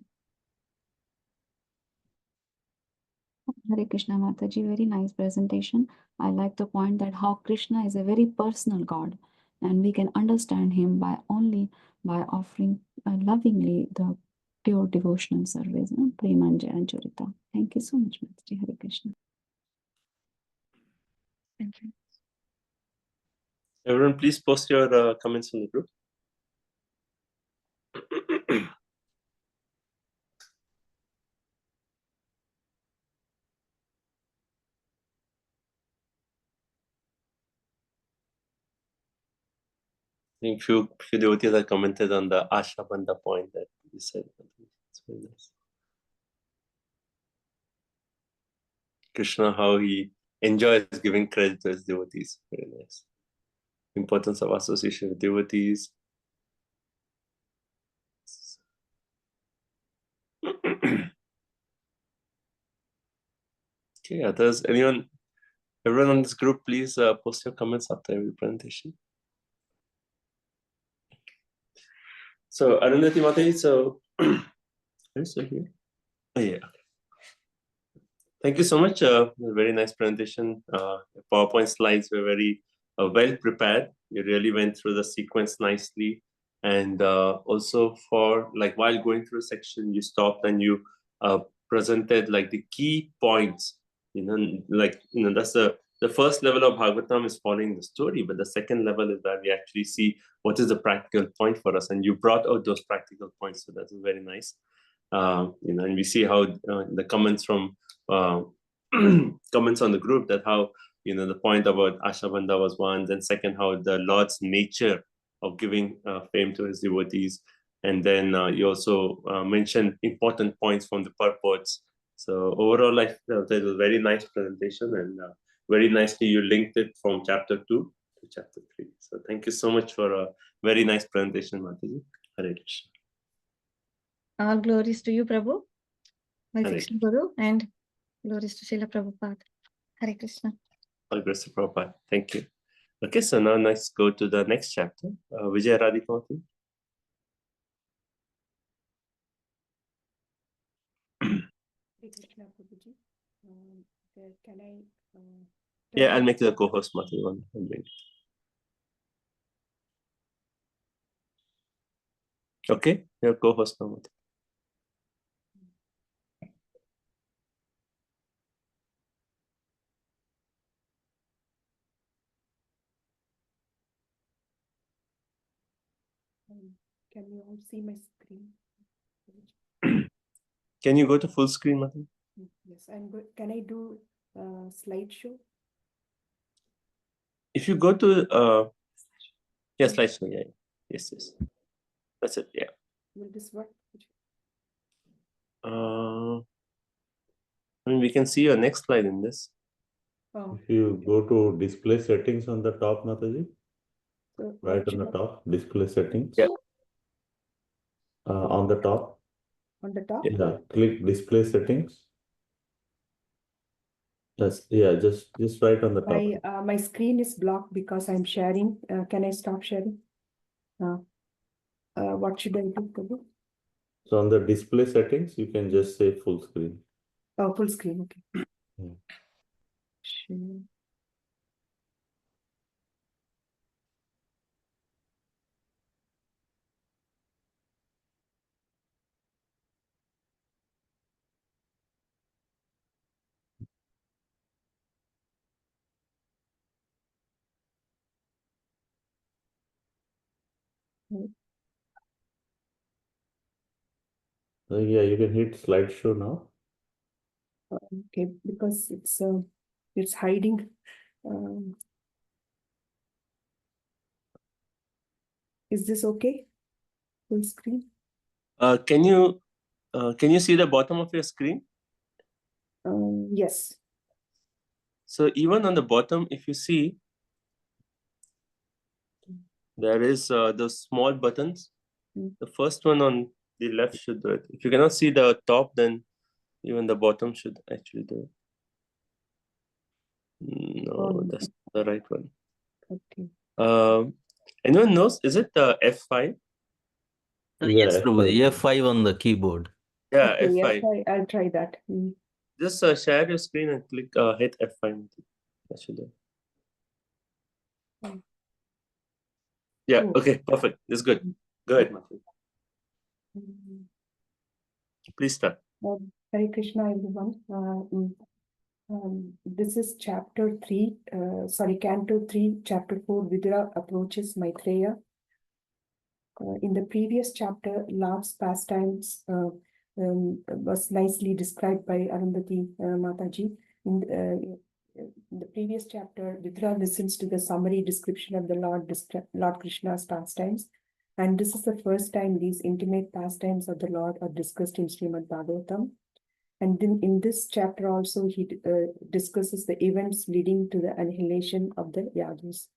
Hare Krishna Mataji, very nice presentation. I like the point that how Krishna is a very personal God, and we can understand him only by offering lovingly the pure devotional service, Premanja and Charita. Thank you so much, Mataji. Hare Krishna. Thank you. Everyone, please post your comments in the group. think few devotees have commented on the Ashabandha point that you said. It's very nice. Krishna, how he enjoys giving credit to his devotees. Very nice. Importance of association with devotees. Okay, others, everyone on this group, please post your comments after every presentation. So, Arundhati Mataji, so, where's her here? Oh, yeah. Thank you so much. Very nice presentation. PowerPoint slides were very well prepared. You really went through the sequence nicely. And also for like while going through a section, you stopped and you presented like the key points. That's the first level of Bhagavatam is following the story, but the second level is that we actually see what is the practical point for us. And you brought out those practical points. So that's very nice. And we see how the comments from comments on the group that how the point about Ashabandha was one, then second how the Lord's nature of giving fame to his devotees, and then you also mentioned important points from the purports. So overall, I felt it was a very nice presentation, and very nicely you linked it from chapter 2 to chapter 3. So thank you so much for a very nice presentation, Mataji. Hare Krishna. All glories to you, Prabhu, my Hare section Guru, and glories to Srila Prabhupada. Hare Krishna. All glories to Prabhupada. Thank you. Okay, so now let's go to the next chapter. Vijay Radhika. Can I? Yeah, I'll make the co-host, Mati. Okay, your co-host now. Can you all see my screen? Can you go to full screen, Mati? Yes, I'm good. Can I do slideshow? If you go to yeah, slideshow, yeah. Yes. That's it, yeah. Will this work? I mean, we can see your next slide in this. Oh, If you go to display settings on the top, Mataji, so right on the top, display settings. Yeah. On the top. On the top? Yeah, click display settings. Yes, yeah, just right on the top. My screen is blocked because I'm sharing. Can I stop sharing? What should I do, Prabhu? So on the display settings, you can just say full screen. Oh, full screen, okay. Yeah. Sure. Yeah, you can hit slideshow now. Okay, because it's hiding. Is this okay? Full screen? Can you see the bottom of your screen? Yes. So even on the bottom, if you see, there is those small buttons. The first one on the left should do it. If you cannot see the top, then even the bottom should actually do it. No, that's the right one. Okay. Anyone knows? Is it F5? Yes, Yeah, Prabhu. F5. F5 on the keyboard. Yeah, Okay, F5. yes, I'll try that. Just share your screen and click hit F5. That should do it. Yeah, Oh. okay, perfect. That's good. Go ahead, Matthew. Please start. Hare Krishna, everyone. This is chapter 3, Canto 3, chapter 4, Vidura approaches Maitreya. In the previous chapter, Lord's pastimes was nicely described by Arundhati Mataji. in the previous chapter, Vidura listens to the summary description of the Lord Krishna's pastimes. And this is the first time these intimate pastimes of the Lord are discussed in Srimad Bhagavatam. And then in this chapter also, he discusses the events leading to the annihilation of the Yadus.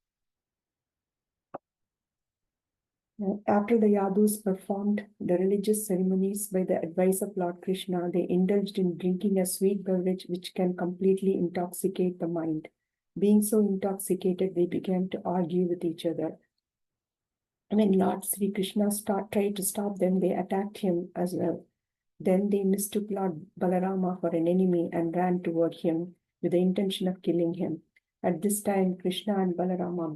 After the Yadus performed the religious ceremonies by the advice of Lord Krishna, they indulged in drinking a sweet beverage which can completely intoxicate the mind. Being so intoxicated, they began to argue with each other. When Lord Sri Krishna tried to stop them, they attacked him as well. Then they mistook Lord Balarama for an enemy and ran toward him with the intention of killing him. At this time, Krishna and Balarama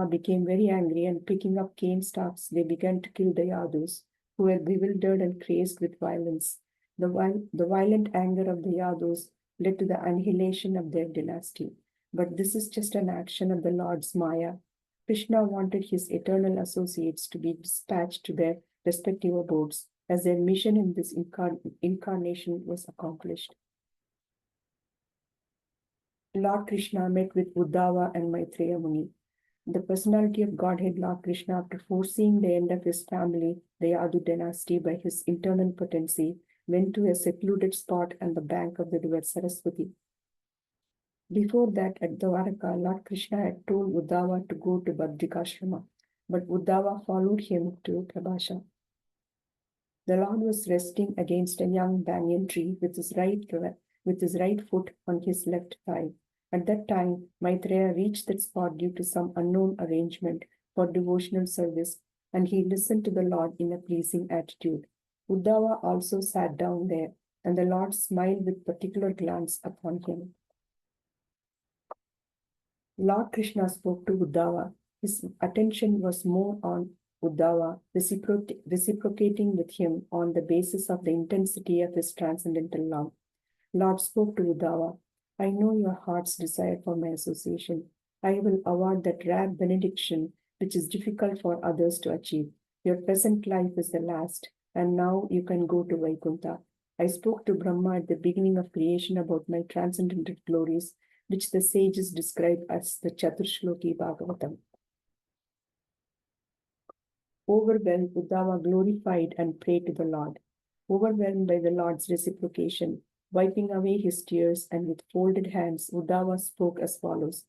became very angry, and picking up cane stalks, they began to kill the Yadus, who were bewildered and crazed with violence. The violent anger of the Yadus led to the annihilation of their dynasty. But this is just an action of the Lord's Maya. Krishna wanted his eternal associates to be dispatched to their respective abodes, as their mission in this incarnation was accomplished. Lord Krishna met with Uddhava and Maitreya Muni. The personality of Godhead Lord Krishna, after foreseeing the end of his family, the Yadu dynasty, by his internal potency, went to a secluded spot on the bank of the river Saraswati. Before that, at Dwaraka, Lord Krishna had told Uddhava to go to Badrikashrama, but Uddhava followed him to Prabhasha. The Lord was resting against a young banyan tree with his right foot on his left thigh. At that time, Maitreya reached that spot due to some unknown arrangement for devotional service, and he listened to the Lord in a pleasing attitude. Uddhava also sat down there, and the Lord smiled with particular glance upon him. Lord Krishna spoke to Uddhava. His attention was more on Uddhava, reciprocating with him on the basis of the intensity of his transcendental love. Lord spoke to Uddhava. I know your heart's desire for my association. I will award that rare benediction which is difficult for others to achieve. Your present life is the last, and now you can go to Vaikuntha. I spoke to Brahma at the beginning of creation about my transcendental glories, which the sages describe as the Chaturshloki Bhagavatam. Overwhelmed, Uddhava glorified and prayed to the Lord. Overwhelmed by the Lord's reciprocation, wiping away his tears, and with folded hands, Uddhava spoke as follows.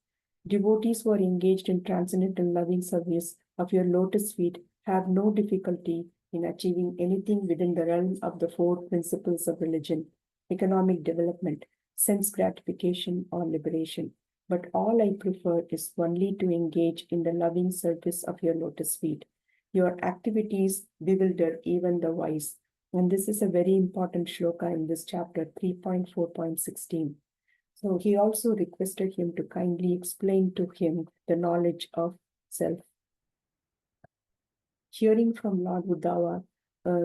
Devotees who are engaged in transcendental loving service of your lotus feet have no difficulty in achieving anything within the realm of the four principles of religion: economic development, sense gratification, or liberation. But all I prefer is only to engage in the loving service of your lotus feet. Your activities bewilder even the wise. And this is a very important shloka in this chapter 3.4.16. So he also requested him to kindly explain to him the knowledge of self. Hearing from Lord Uddhava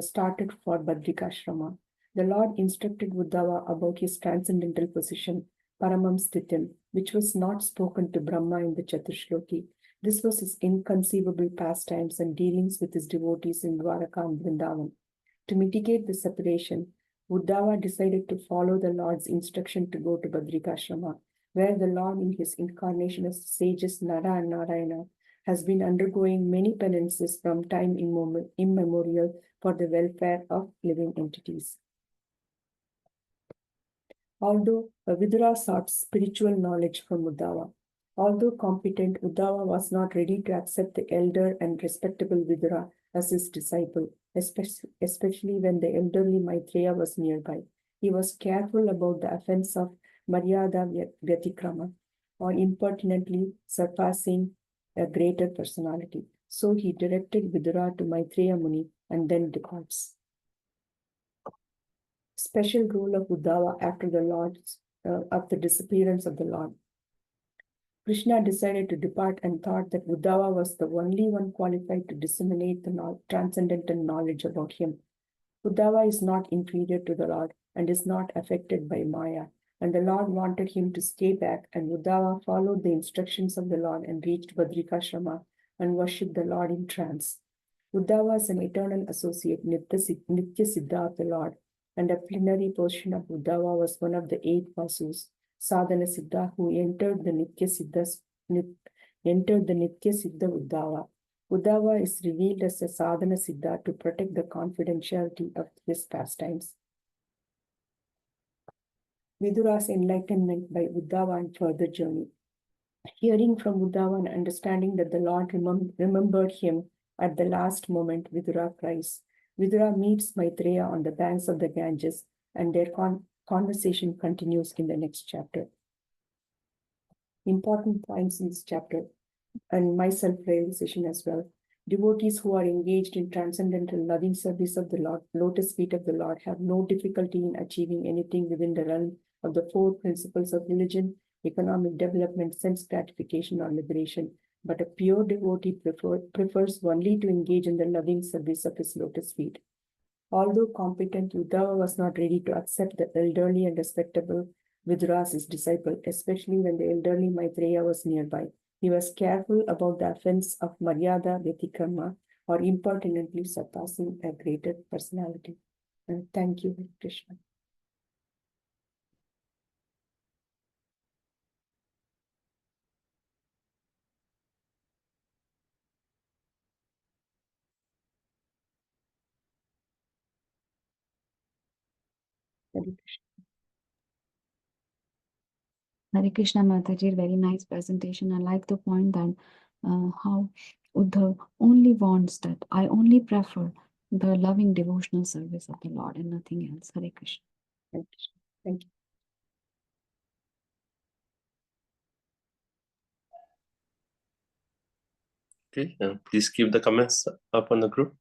started for Badrikashrama. The Lord instructed Uddhava about his transcendental position, Paramam Sthitim, which was not spoken to Brahma in the Chaturshloki. This was his inconceivable pastimes and dealings with his devotees in Dwaraka and Vrindavan. To mitigate the separation, Uddhava decided to follow the Lord's instruction to go to Badrikashrama, where the Lord, in his incarnation as sages Nara and Narayana, has been undergoing many penances from time immemorial for the welfare of living entities. Although Vidura sought spiritual knowledge from Uddhava, although competent, Uddhava was not ready to accept the elder and respectable Vidura as his disciple, especially when the elderly Maitreya was nearby. He was careful about the offense of Maryada Vyatikrama, or impertinently surpassing a greater personality. So he directed Vidura to Maitreya Muni and then departs. Special role of Uddhava after the disappearance of the Lord. Krishna decided to depart and thought that Uddhava was the only one qualified to disseminate the transcendental knowledge about him. Uddhava is not inferior to the Lord and is not affected by Maya, and the Lord wanted him to stay back, and Uddhava followed the instructions of the Lord and reached Badrikashrama and worshipped the Lord in trance. Uddhava is an eternal associate, Nitya Siddha of the Lord, and a plenary portion of Uddhava was one of the 8 Vasus. Sadhana Siddha, who entered the Nitya Siddha Uddhava. Uddhava is revealed as a Sadhana Siddha to protect the confidentiality of his pastimes. Vidura's enlightenment by Uddhava and further journey. Hearing from Uddhava and understanding that the Lord remembered him at the last moment, Vidura cries. Vidura meets Maitreya on the banks of the Ganges, and their conversation continues in the next chapter. Important points in this chapter, and my self-realization as well. Devotees who are engaged in transcendental loving service of the Lord, lotus feet of the Lord, have no difficulty in achieving anything within the realm of the four principles of religion, economic development, sense gratification, or liberation. But a pure devotee prefers only to engage in the loving service of his lotus feet. Although competent, Uddhava was not ready to accept the elderly and respectable Vidura as his disciple, especially when the elderly Maitreya was nearby. He was careful about the offense of Maryada Vyatikrama, or impertinently surpassing a greater personality. And thank you, Krishna. Hare Krishna Mataji, very nice presentation. I like the point that how Uddhav only wants that. I only prefer the loving devotional service of the Lord and nothing else. Hare Krishna. Thank you. Thank you. Okay, please keep the comments up on the group.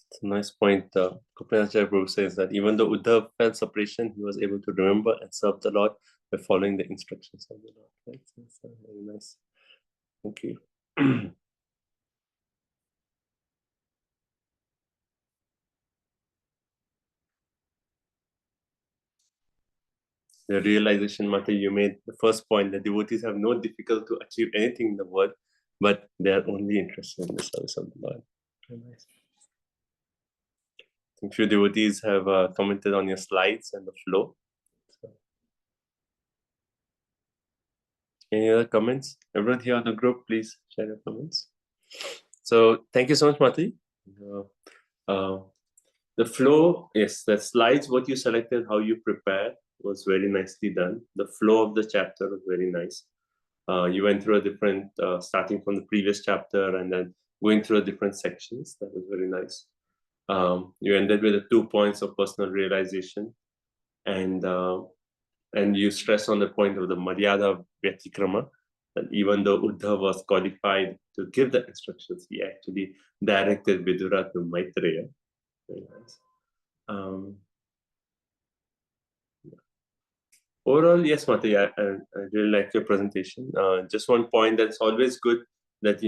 It's a nice point. Gopinath Prabhu says that even though Uddhav felt separation, he was able to remember and serve the Lord by following the instructions of the Lord. Right? So it's very nice. Thank you. The realization, Mata, you made the first point that devotees have no difficulty to achieve anything in the world, but they are only interested in the service of the Lord. Very nice. I think few devotees have commented on your slides and the flow. So, any other comments? Everyone here on the group, please share your comments. So thank you so much, Mati. The flow, yes, the slides, what you selected, how you prepared was very nicely done. The flow of the chapter was very nice. You went through a different, starting from the previous chapter and then going through different sections. That was very nice. You ended with the 2 points of personal realization, and you stress on the point of the Maryada Vyatikrama, that even though Uddhav was qualified to give the instructions, he actually directed Vidura to Maitreya. Very nice. Overall, yes, Mati, I really like your presentation. Just one point that's always good that,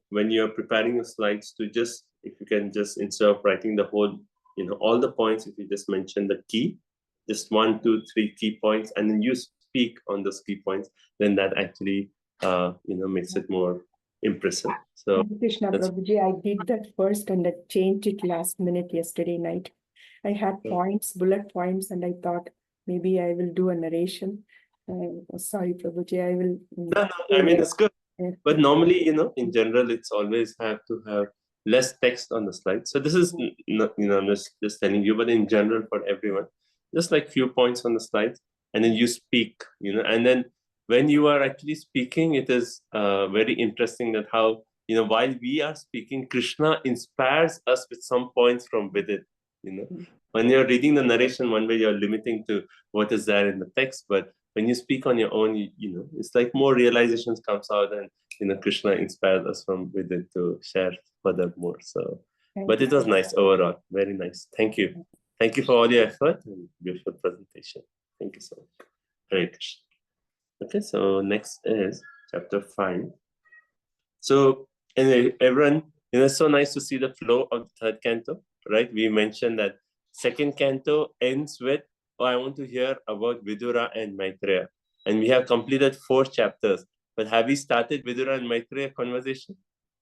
when you're preparing your slides to just, if you can just, instead of writing the whole, all the points, if you just mention the key, just 1, 2, 3 key points, and then you speak on those key points, then that actually, makes it more impressive. So, Krishna Prabhuji, I did that first and I changed it last minute yesterday night. I had points, bullet points, and I thought maybe I will do a narration. Sorry, Prabhuji, I will. No, I mean, it's good. But normally, in general, it's always have to have less text on the slide. So this is, I'm just telling you, but in general for everyone, just like few points on the slides, and then you speak, and then when you are actually speaking, it is very interesting that how, while we are speaking, Krishna inspires us with some points from within, When you're reading the narration, one way you're limiting to what is there in the text, but when you speak on your own, it's like more realizations comes out, and Krishna inspires us from within to share further more. So, but it was nice overall, very nice. Thank you for all your effort and beautiful presentation. Thank you so much. Hare Krishna. Okay, so next is chapter 5. So, anyway, everyone, it's so nice to see the flow of the third canto, right? We mentioned that second canto ends with, I want to hear about Vidura and Maitreya. And we have completed 4 chapters. But have we started Vidura and Maitreya conversation?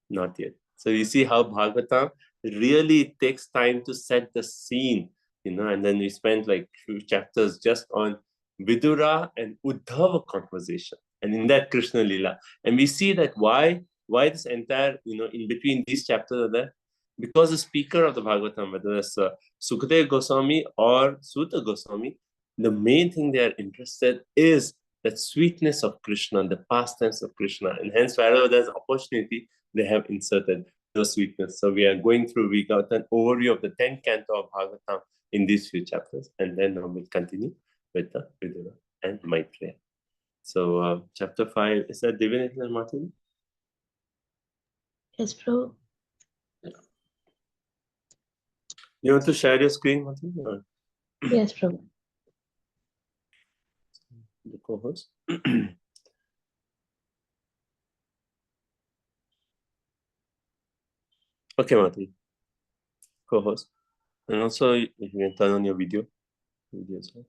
Not yet. So you see how Bhagavatam really takes time to set the scene, and then we spent like few chapters just on Vidura and Uddhava conversation, and in that Krishna Lila. And we see that why this entire, in between these chapters are there, because the speaker of the Bhagavatam, whether it's Sukadeva Goswami or Suta Goswami, the main thing they are interested is that sweetness of Krishna, the pastimes of Krishna, and hence wherever there's opportunity, they have inserted the sweetness. So we got an overview of the 10th canto of Bhagavatam in these few chapters, and then we'll continue with the Vidura and Maitreya. So chapter 5, is that Divinity and Martin? Yes, Prabhu. You want to share your screen, Martin? Or Yes, Prabhu. the co-host? Okay, Martin. Co-host. And also, if you can turn on your video as well.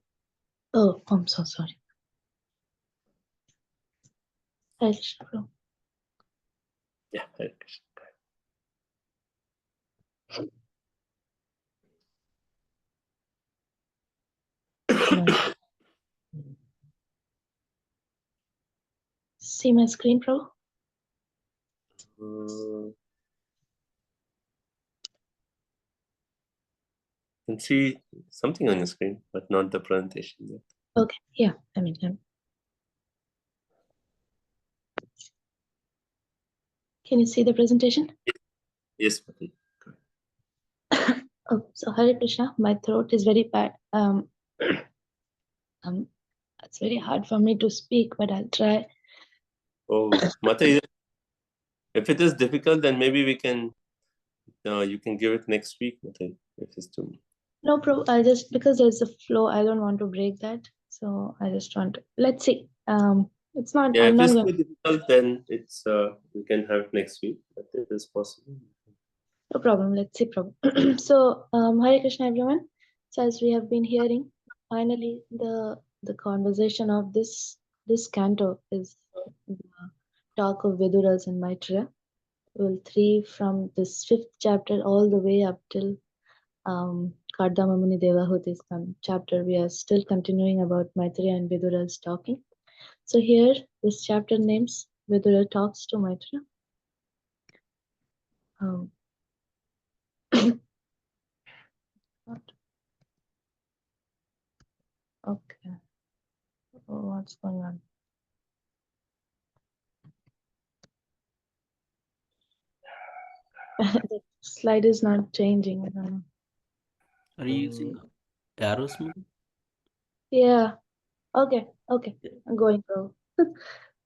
Oh, I'm so sorry. Hare Krishna, Prabhu. Yeah, Hare Krishna. See my screen, Prabhu? Can see something on your screen, but not the presentation yet. Okay, yeah, can you see the presentation? Yes, Martin. Oh, so Hare Krishna, my throat is very bad. It's very hard for me to speak, but I'll try. Oh, Mata, if it is difficult, then maybe we can, you can give it next week, Mata, if it's too much. No, Prabhu, because there's a flow, I don't want to break that. So I just want to, let's see. It's not, Yeah, I'm if not it's going. too difficult, then it's we can have it next week, but it is possible. No problem. Let's see, Prabhu. So, Hare Krishna, everyone. So, as we have been hearing, finally, the conversation of this canto is the talk of Viduras and Maitreya. Well, 3 from this 5th chapter all the way up till Kardama Muni Devahuti's chapter. We are still continuing about Maitreya and Viduras talking. So here, this chapter names Vidura talks to Maitreya. Okay. Oh, what's going on? The slide is not changing. I don't know. Are you using arrows mode? Yeah. Okay. I'm going through.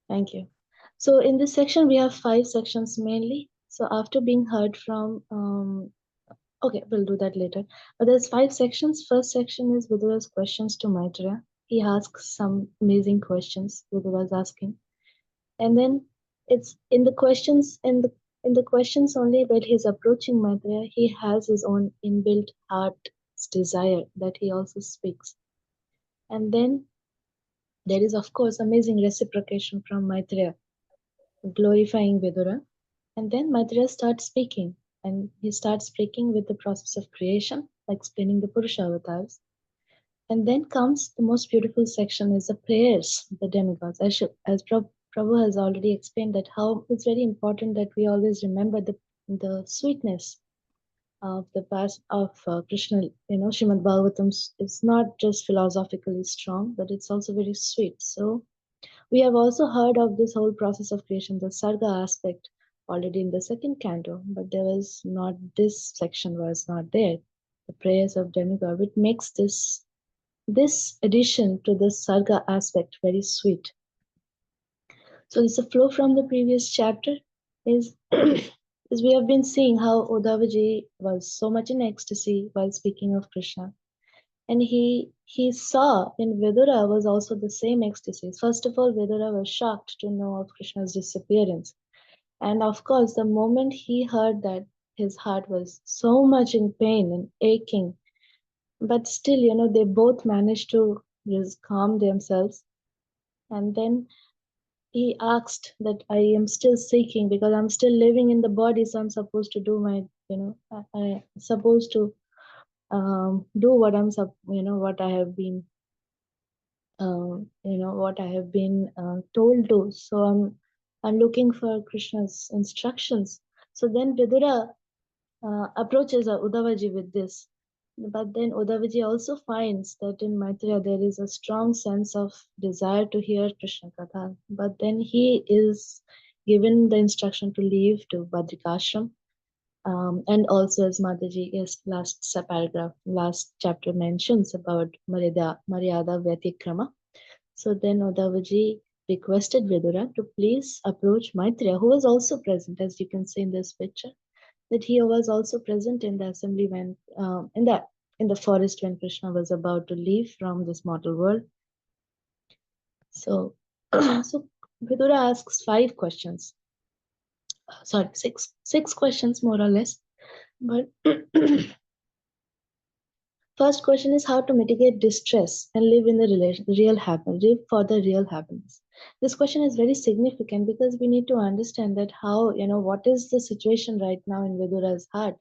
Thank you. So in this section, we have 5 sections mainly. So after being heard from, okay, we'll do that later. But there's 5 sections. First section is Vidura's questions to Maitreya. He asks some amazing questions Vidura's asking. And then it's in the questions only when he's approaching Maitreya, he has his own inbuilt heart's desire that he also speaks. And then there is, of course, amazing reciprocation from Maitreya, glorifying Vidura. And then Maitreya starts speaking, and he starts speaking with the process of creation, explaining the Purusha avatars. And then comes the most beautiful section is the prayers of the demigods. As Prabhu has already explained that how it's very important that we always remember the sweetness of the past of Krishna. Srimad Bhagavatam is not just philosophically strong, but it's also very sweet. So we have also heard of this whole process of creation, the Sarga aspect, already in the 2nd canto, but this section was not there. The prayers of demigod, which makes this addition to the Sarga aspect very sweet. So it's a flow from the previous chapter is is we have been seeing how Uddhavaji was so much in ecstasy while speaking of Krishna. And he saw in Vidura was also the same ecstasy. First of all, Vidura was shocked to know of Krishna's disappearance. And of course, the moment he heard that, his heart was so much in pain and aching. But still, they both managed to just calm themselves. And then he asked that I am still seeking because I'm still living in the body, so I'm supposed to do my, I supposed to do what what I have been, what I have been told to. So I'm looking for Krishna's instructions. So then Vidura approaches Uddhavaji with this. But then Uddhavaji also finds that in Maitreya there is a strong sense of desire to hear Krishna Katha. But then he is given the instruction to leave to Badrikashram. And also, as Mataji, yes, last chapter mentions about Maryada Vyatikrama. So then Uddhavaji requested Vidura to please approach Maitreya, who was also present, as you can see in this picture, that he was also present in the assembly when in the forest when Krishna was about to leave from this mortal world. So, so Vidura asks 5 questions. Sorry, six questions more or less. But first question is how to mitigate distress and live in the real happiness, live for the real happiness. This question is very significant because we need to understand that how, what is the situation right now in Vidura's heart.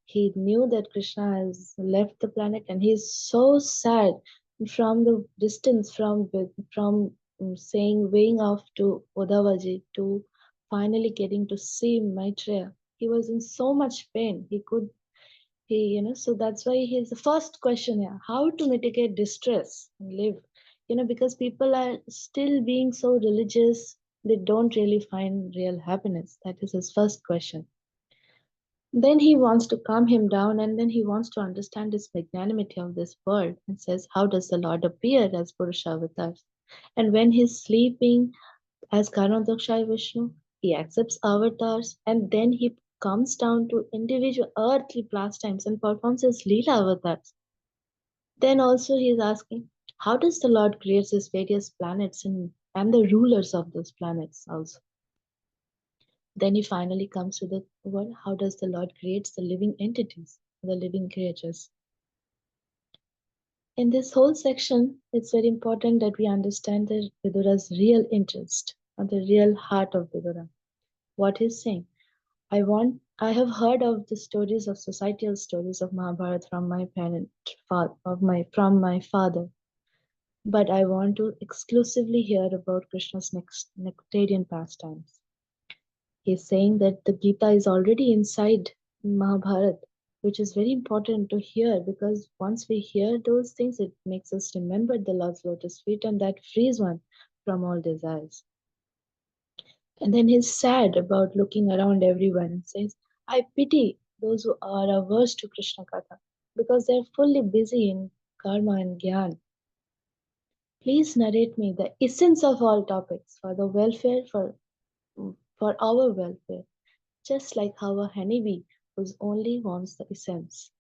He knew that Krishna has left the planet and he's so sad from the distance from saying weighing off to Uddhavaji to finally getting to see Maitreya. He was in so much pain. So that's why here's the first question here: how to mitigate distress and live. Because people are still being so religious, they don't really find real happiness. That is his first question. Then he wants to calm him down, and then he wants to understand this magnanimity of this world and says, how does the Lord appear as Purushavatars? And when he's sleeping as Karnadakshay Vishnu, he accepts avatars and then he comes down to individual earthly pastimes and performs his Leela avatars. Then also he is asking, how does the Lord create his various planets and the rulers of those planets also? Then he finally comes to the word, how does the Lord creates the living entities, the living creatures? In this whole section, it's very important that we understand the Vidura's real interest or the real heart of Vidura. What he's saying, I have heard of the stories of societal stories of Mahabharata from my from my father, but I want to exclusively hear about Krishna's nectarian pastimes. He's saying that the Gita is already inside Mahabharata, which is very important to hear because once we hear those things, it makes us remember the Lord's lotus feet and that frees one from all desires. And then he's sad about looking around everyone and says, I pity those who are averse to Krishna Katha because they're fully busy in karma and gyan. Please narrate me the essence of all topics for the welfare, for our welfare, just like how a honeybee who's only wants the essence.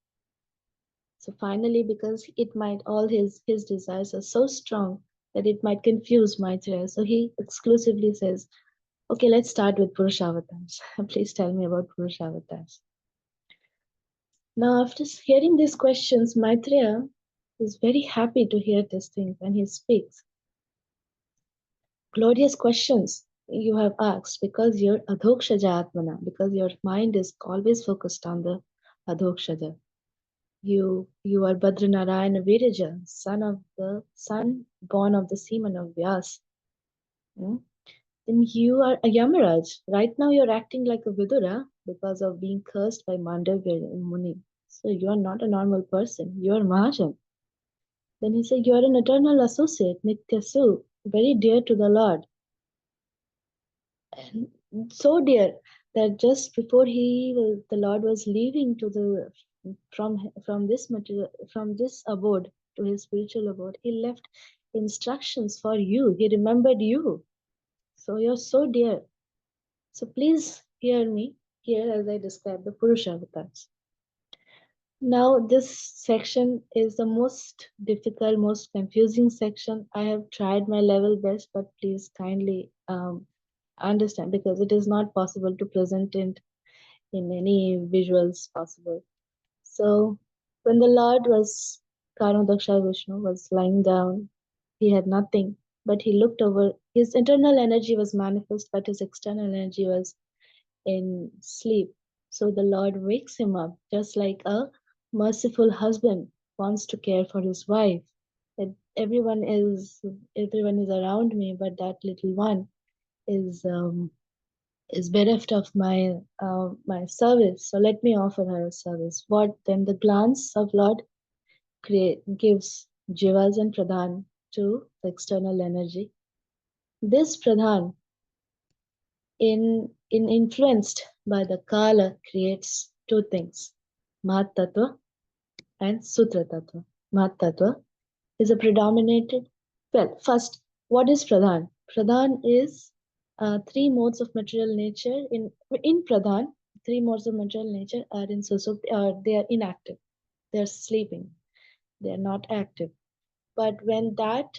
So finally, because it might all his desires are so strong that it might confuse Maitreya, so he exclusively says, okay, let's start with Purushavatars. Please tell me about Purushavatars. Now, after hearing these questions, Maitreya is very happy to hear these things and he speaks. Glorious questions you have asked because you're Adhokshaja Atmana, because your mind is always focused on the Adhokshaja. You are Badrinarayana Viraja, son born of the semen of Vyas. Then you are a Yamaraj. Right now you're acting like a Vidura because of being cursed by Mandavya Muni. So you are not a normal person. You are Mahajan. Then he said, you are an eternal associate, Nityasu, very dear to the Lord. And so dear that just before the Lord was leaving to the from this abode to his spiritual abode, he left instructions for you. He remembered you. So you're so dear. So please hear me here as I describe the Purushavatars. Now this section is the most difficult, most confusing section. I have tried my level best, but please kindly understand because it is not possible to present it in any visuals possible. So when the Lord was Karnadakshay Vishnu was lying down, he had nothing but he looked over. His internal energy was manifest, but his external energy was in sleep. So the Lord wakes him up, just like a merciful husband wants to care for his wife. That everyone is around me, but that little one is bereft of my service. So let me offer her a service. What then? The glance of Lord gives jivas and pradhan to the external energy. This pradhan, in influenced by the kala, creates two things: Mahat Tattva and Sutra Tattva. Mahat Tattva is a predominated. Well, first, what is pradhan? Pradhan is three modes of material nature. In pradhan, three modes of material nature are in susupti, they are inactive. They are sleeping. They are not active. But when that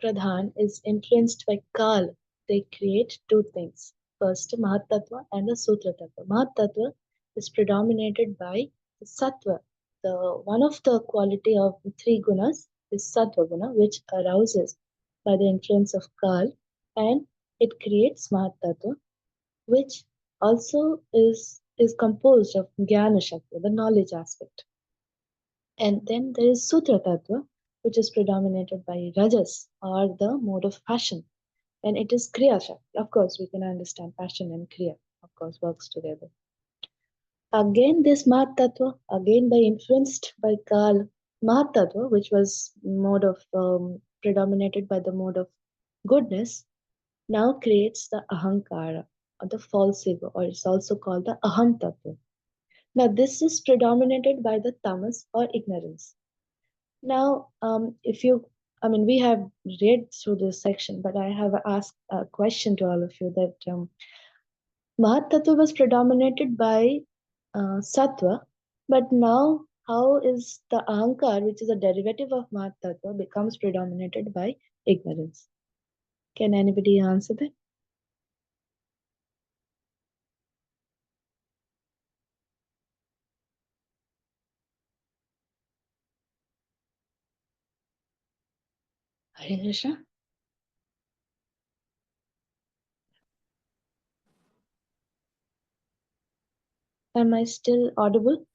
pradhan is influenced by kal, they create two things. First, Mahat Tattva and the Sutra Tattva. Mahat Tattva is predominated by the Sattva. The one of the quality of the three gunas is Sattva guna, which arouses by the influence of kal, and it creates Mahat Tattva, which also is composed of Jnana Shakti, the knowledge aspect. And then there is Sutra Tattva, which is predominated by Rajas, or the mode of passion. And it is Kriya Shakti. Of course, we can understand passion and Kriya, of course, works together. Again, this Mahat Tattva, again by influenced by Kal, Mahat Tattva, which was mode of predominated by the mode of goodness, now creates the Ahankara, or the false ego, or it's also called the Aham Tattva. Now, this is predominated by the tamas or ignorance. Now, we have read through this section, but I have asked a question to all of you that Mahat Tattva was predominated by Sattva, but now how is the Ahankar, which is a derivative of Mahat Tattva, becomes predominated by ignorance? Can anybody answer that? Hare Krishna? Am I still audible?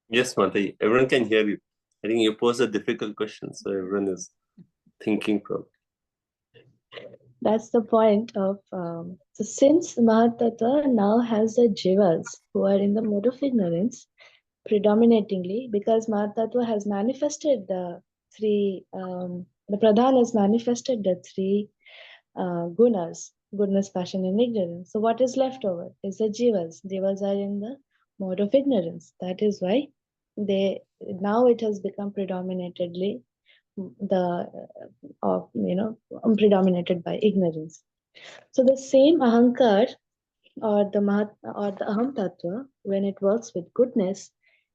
Yes, Mataji. Everyone can hear you. I think you pose a difficult question, so everyone is thinking probably. That's the point of so since Mahat Tattva now has the jivas who are in the mode of ignorance predominatingly, because Mahat Tattva has manifested the Pradhan has manifested the three gunas: goodness, passion, and ignorance. So what is left over is the jivas. Jivas are in the mode of ignorance. That is why now it has become predominantly predominated by ignorance. So the same ahankar or the aham tattva, when it works with goodness,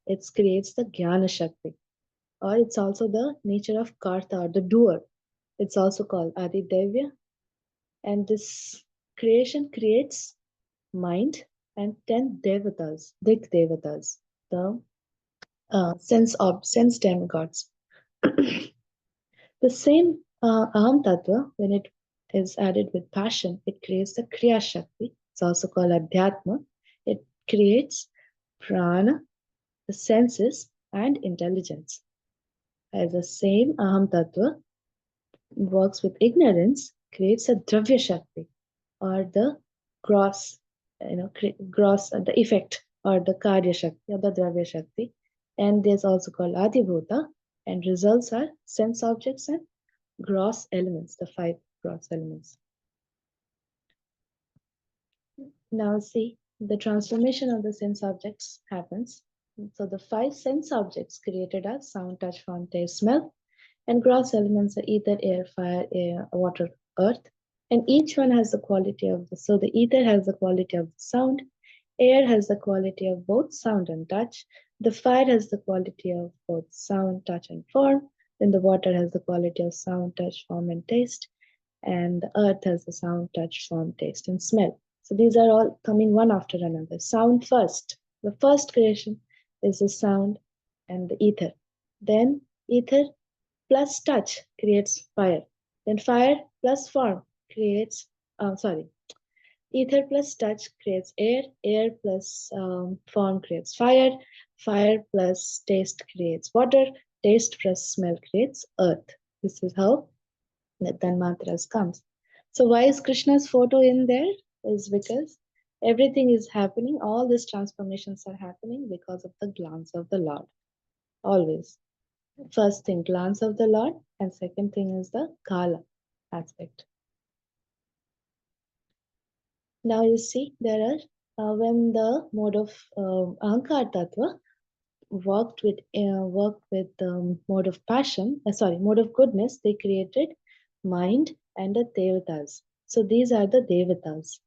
it creates the jnana shakti, or it's also the nature of karta, or the doer. It's also called adidevya, and this creation creates mind and 10 devatas, dik devatas, the sense demigods. The same aham tattva, when it is added with passion, it creates the kriya shakti. It's also called adhyatma. It creates prana, the senses, and intelligence. As the same aham tattva works with ignorance, creates a dravya shakti, or the gross, the effect, or the karya shakti, or the dravya shakti. And there's also called adhibhuta, and results are sense objects and gross elements, the 5 gross elements. Now see, the transformation of the sense objects happens. So the 5 sense objects created are sound, touch, form, taste, smell, and gross elements are ether, air, fire, water, earth, and each one has the quality of so the ether has the quality of sound, air has the quality of both sound and touch, the fire has the quality of both sound, touch, and form, then the water has the quality of sound, touch, form, and taste, and the earth has the sound, touch, form, taste, and smell. So these are all coming one after another. Sound first. The first creation is the sound and the ether. Then ether plus touch creates fire. Then fire plus form creates, ether plus touch creates air, air plus form creates fire, fire plus taste creates water, taste plus smell creates earth. This is how the Tanmatras comes. So why is Krishna's photo in there? Is because everything is happening, all these transformations are happening because of the glance of the Lord. Always. First thing, glance of the Lord, and second thing is the Kala aspect. Now you see there are when the mode of Ahankar Tattva worked with mode of passion, mode of goodness, they created mind and the devatas. So these are the devatas,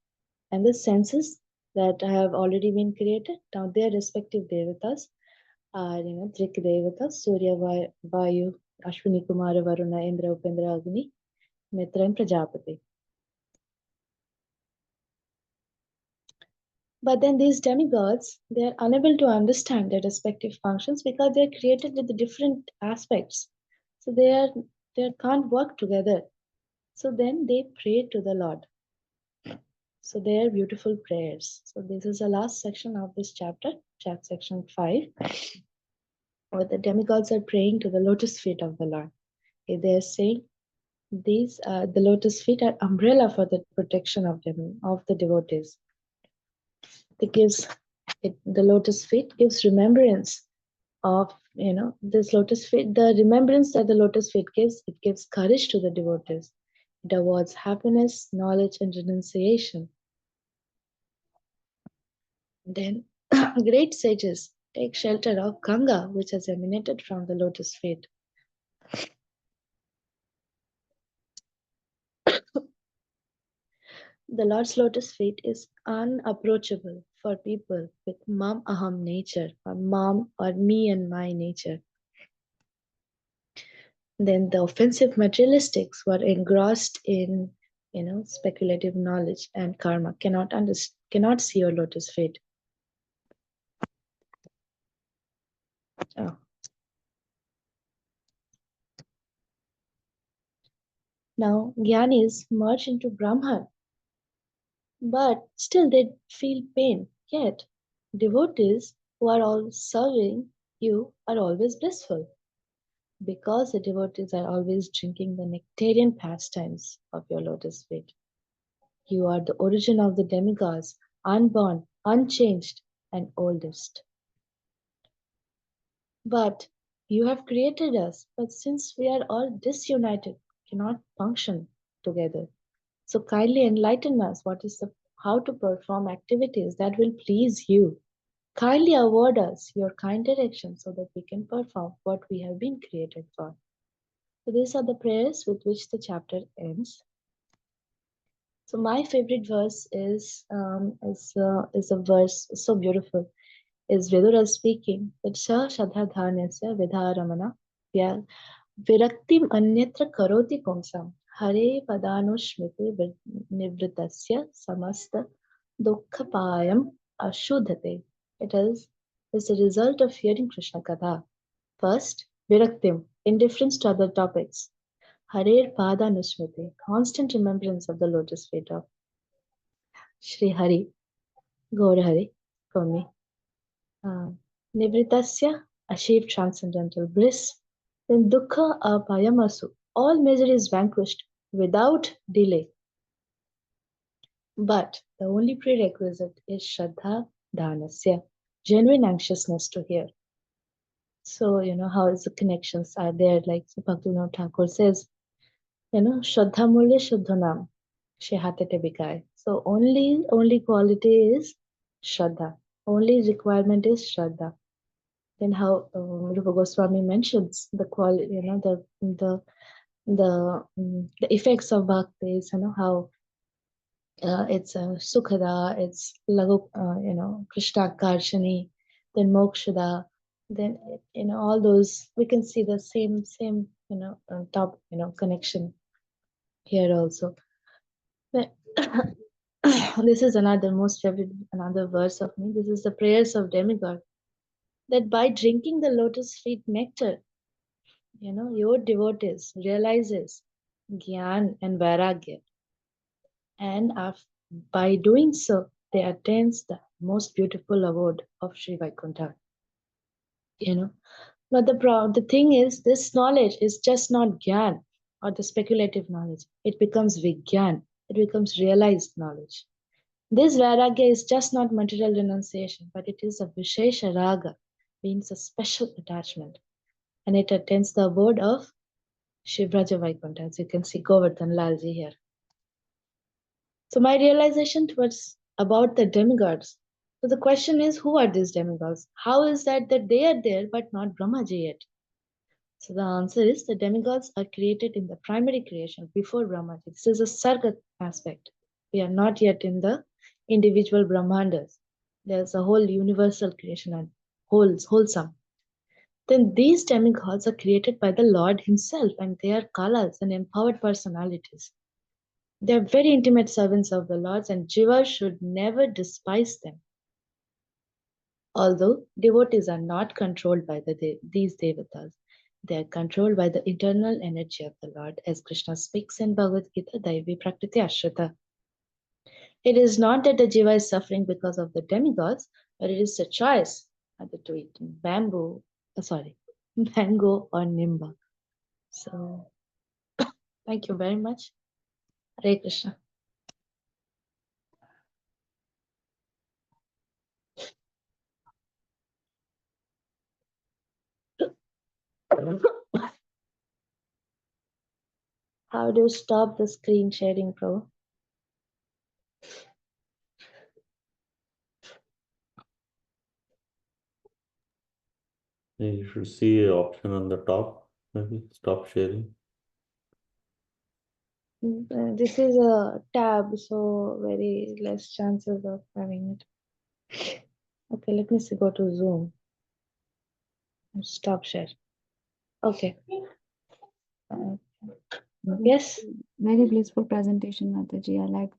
and the senses that have already been created. Now their respective devatas are Drik Devata, Surya, Vayu, Ashwini, Kumara, Varuna, Indra, Upendra, Agni, Mitra, and Prajapati. But then these demigods, they are unable to understand their respective functions because they are created with the different aspects. So they can't work together. So then they pray to the Lord. So they are beautiful prayers. So this is the last section of this chapter, section 5, where the demigods are praying to the lotus feet of the Lord. Okay, they are saying these the lotus feet are umbrella for the protection of the devotees. The lotus feet gives remembrance of this lotus feet. The remembrance that the lotus feet gives, it gives courage to the devotees. It awards happiness, knowledge, and renunciation. Then great sages take shelter of Ganga, which has emanated from the lotus feet. The Lord's lotus feet is unapproachable for people with mam aham nature, or mam or me and my nature. Then the offensive materialistics were engrossed in speculative knowledge and karma, cannot see your lotus feet. Oh. Now Gyanis merge into Brahman, but still they feel pain. Yet devotees who are all serving you are always blissful, because the devotees are always drinking the nectarian pastimes of your lotus feet. You are the origin of the demigods, unborn, unchanged, and oldest. But you have created us, but since we are all disunited, cannot function together. So kindly enlighten us how to perform activities that will please you. Kindly award us your kind direction so that we can perform what we have been created for. So these are the prayers with which the chapter ends. So my favorite verse is a verse so beautiful. Is Vidura speaking that Sa Shadhadhanasya Vidharamana Viraktim Anyatra Karoti Pumsam Hare Padanushmiti Nivritasya Samasta Dukkapayam Ashuddhate. It is the result of hearing Krishna Katha. First, Viraktim, indifference to other topics. Harer Padanusmriti, constant remembrance of the lotus feet of Shri Hari, Gaur Hari, for me. Nivritasya, achieved transcendental bliss. Then Dukkha Apayamasu, all misery is vanquished without delay. But the only prerequisite is Shraddha Dhanasya, genuine anxiousness to hear. So, how is the connections are there, like Bhaktivinoda Thakur says, Shraddha Mulya Shuddhanam, Shehatete Bikai. So only quality is Shraddha. Only requirement is Shraddha. Then how Rupa Goswami mentions the quality, the effects of bhakti is, how it's Sukhada, it's Lagu, Krishna Karshani, then Mokshada, then all those we can see the same top connection here also. But this is another verse of me. This is the prayers of demigod. That by drinking the lotus feet nectar, your devotees realizes Gyan, and Vairagya. And by doing so, they attain the most beautiful abode of Sri Vaikuntha. You know, but the thing is, this knowledge is just not Gyan or the speculative knowledge. It becomes Vigyan. It becomes realized knowledge. This Vairagya is just not material renunciation, but it is a Vishesha Raga, means a special attachment. And it attains the abode of Shivraja Vaikuntha, as you can see Govardhan Lalji here. So my realization was about the demigods. So the question is, who are these demigods? How is that they are there but not Brahmaji yet? So the answer is the demigods are created in the primary creation before Brahmaji. This is a Sargat aspect. We are not yet in the individual Brahmandas. There's a whole universal creation and wholesome. Then these demigods are created by the Lord himself, and they are kalas and empowered personalities. They are very intimate servants of the Lord, and Jiva should never despise them. Although devotees are not controlled by these devatas, they are controlled by the internal energy of the Lord, as Krishna speaks in Bhagavad Gita, Daivi Prakriti Ashrita. It is not that the Jiva is suffering because of the demigods, but it is a choice either to eat mango or nimba. So, thank you very much. Hare Krishna. How do you stop the screen sharing, bro? You should see an option on the top, maybe stop sharing. This is a tab, so very less chances of having it. Okay, let me see, go to Zoom. Stop share. Okay. Yes. Very blissful presentation, Mataji. I like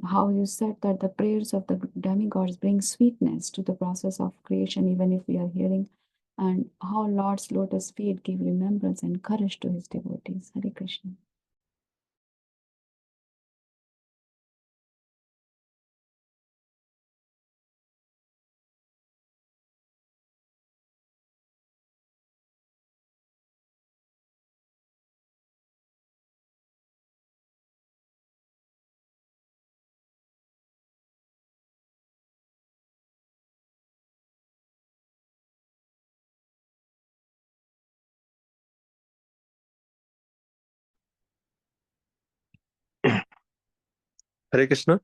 how you said that the prayers of the demigods bring sweetness to the process of creation, even if we are hearing, and how Lord's lotus feet give remembrance and courage to his devotees. Hare Krishna. Hare Krishna.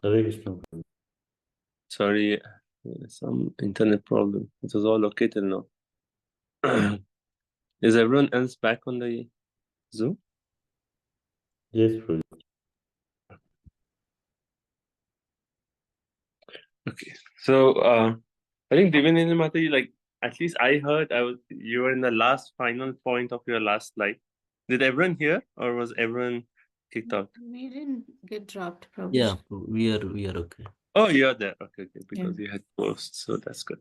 Hare Krishna. Sorry, some internet problem. It was all okay till now. Is everyone else back on the Zoom? Yes, Prabhu. Okay. So I think Divinendra Mataji, like at least I heard you were in the last final point of your last slide. Did everyone hear or was everyone kicked out? We didn't get dropped, Prabhu. Yeah, we are okay. Oh, you're there. Okay, because you had posts, so that's good.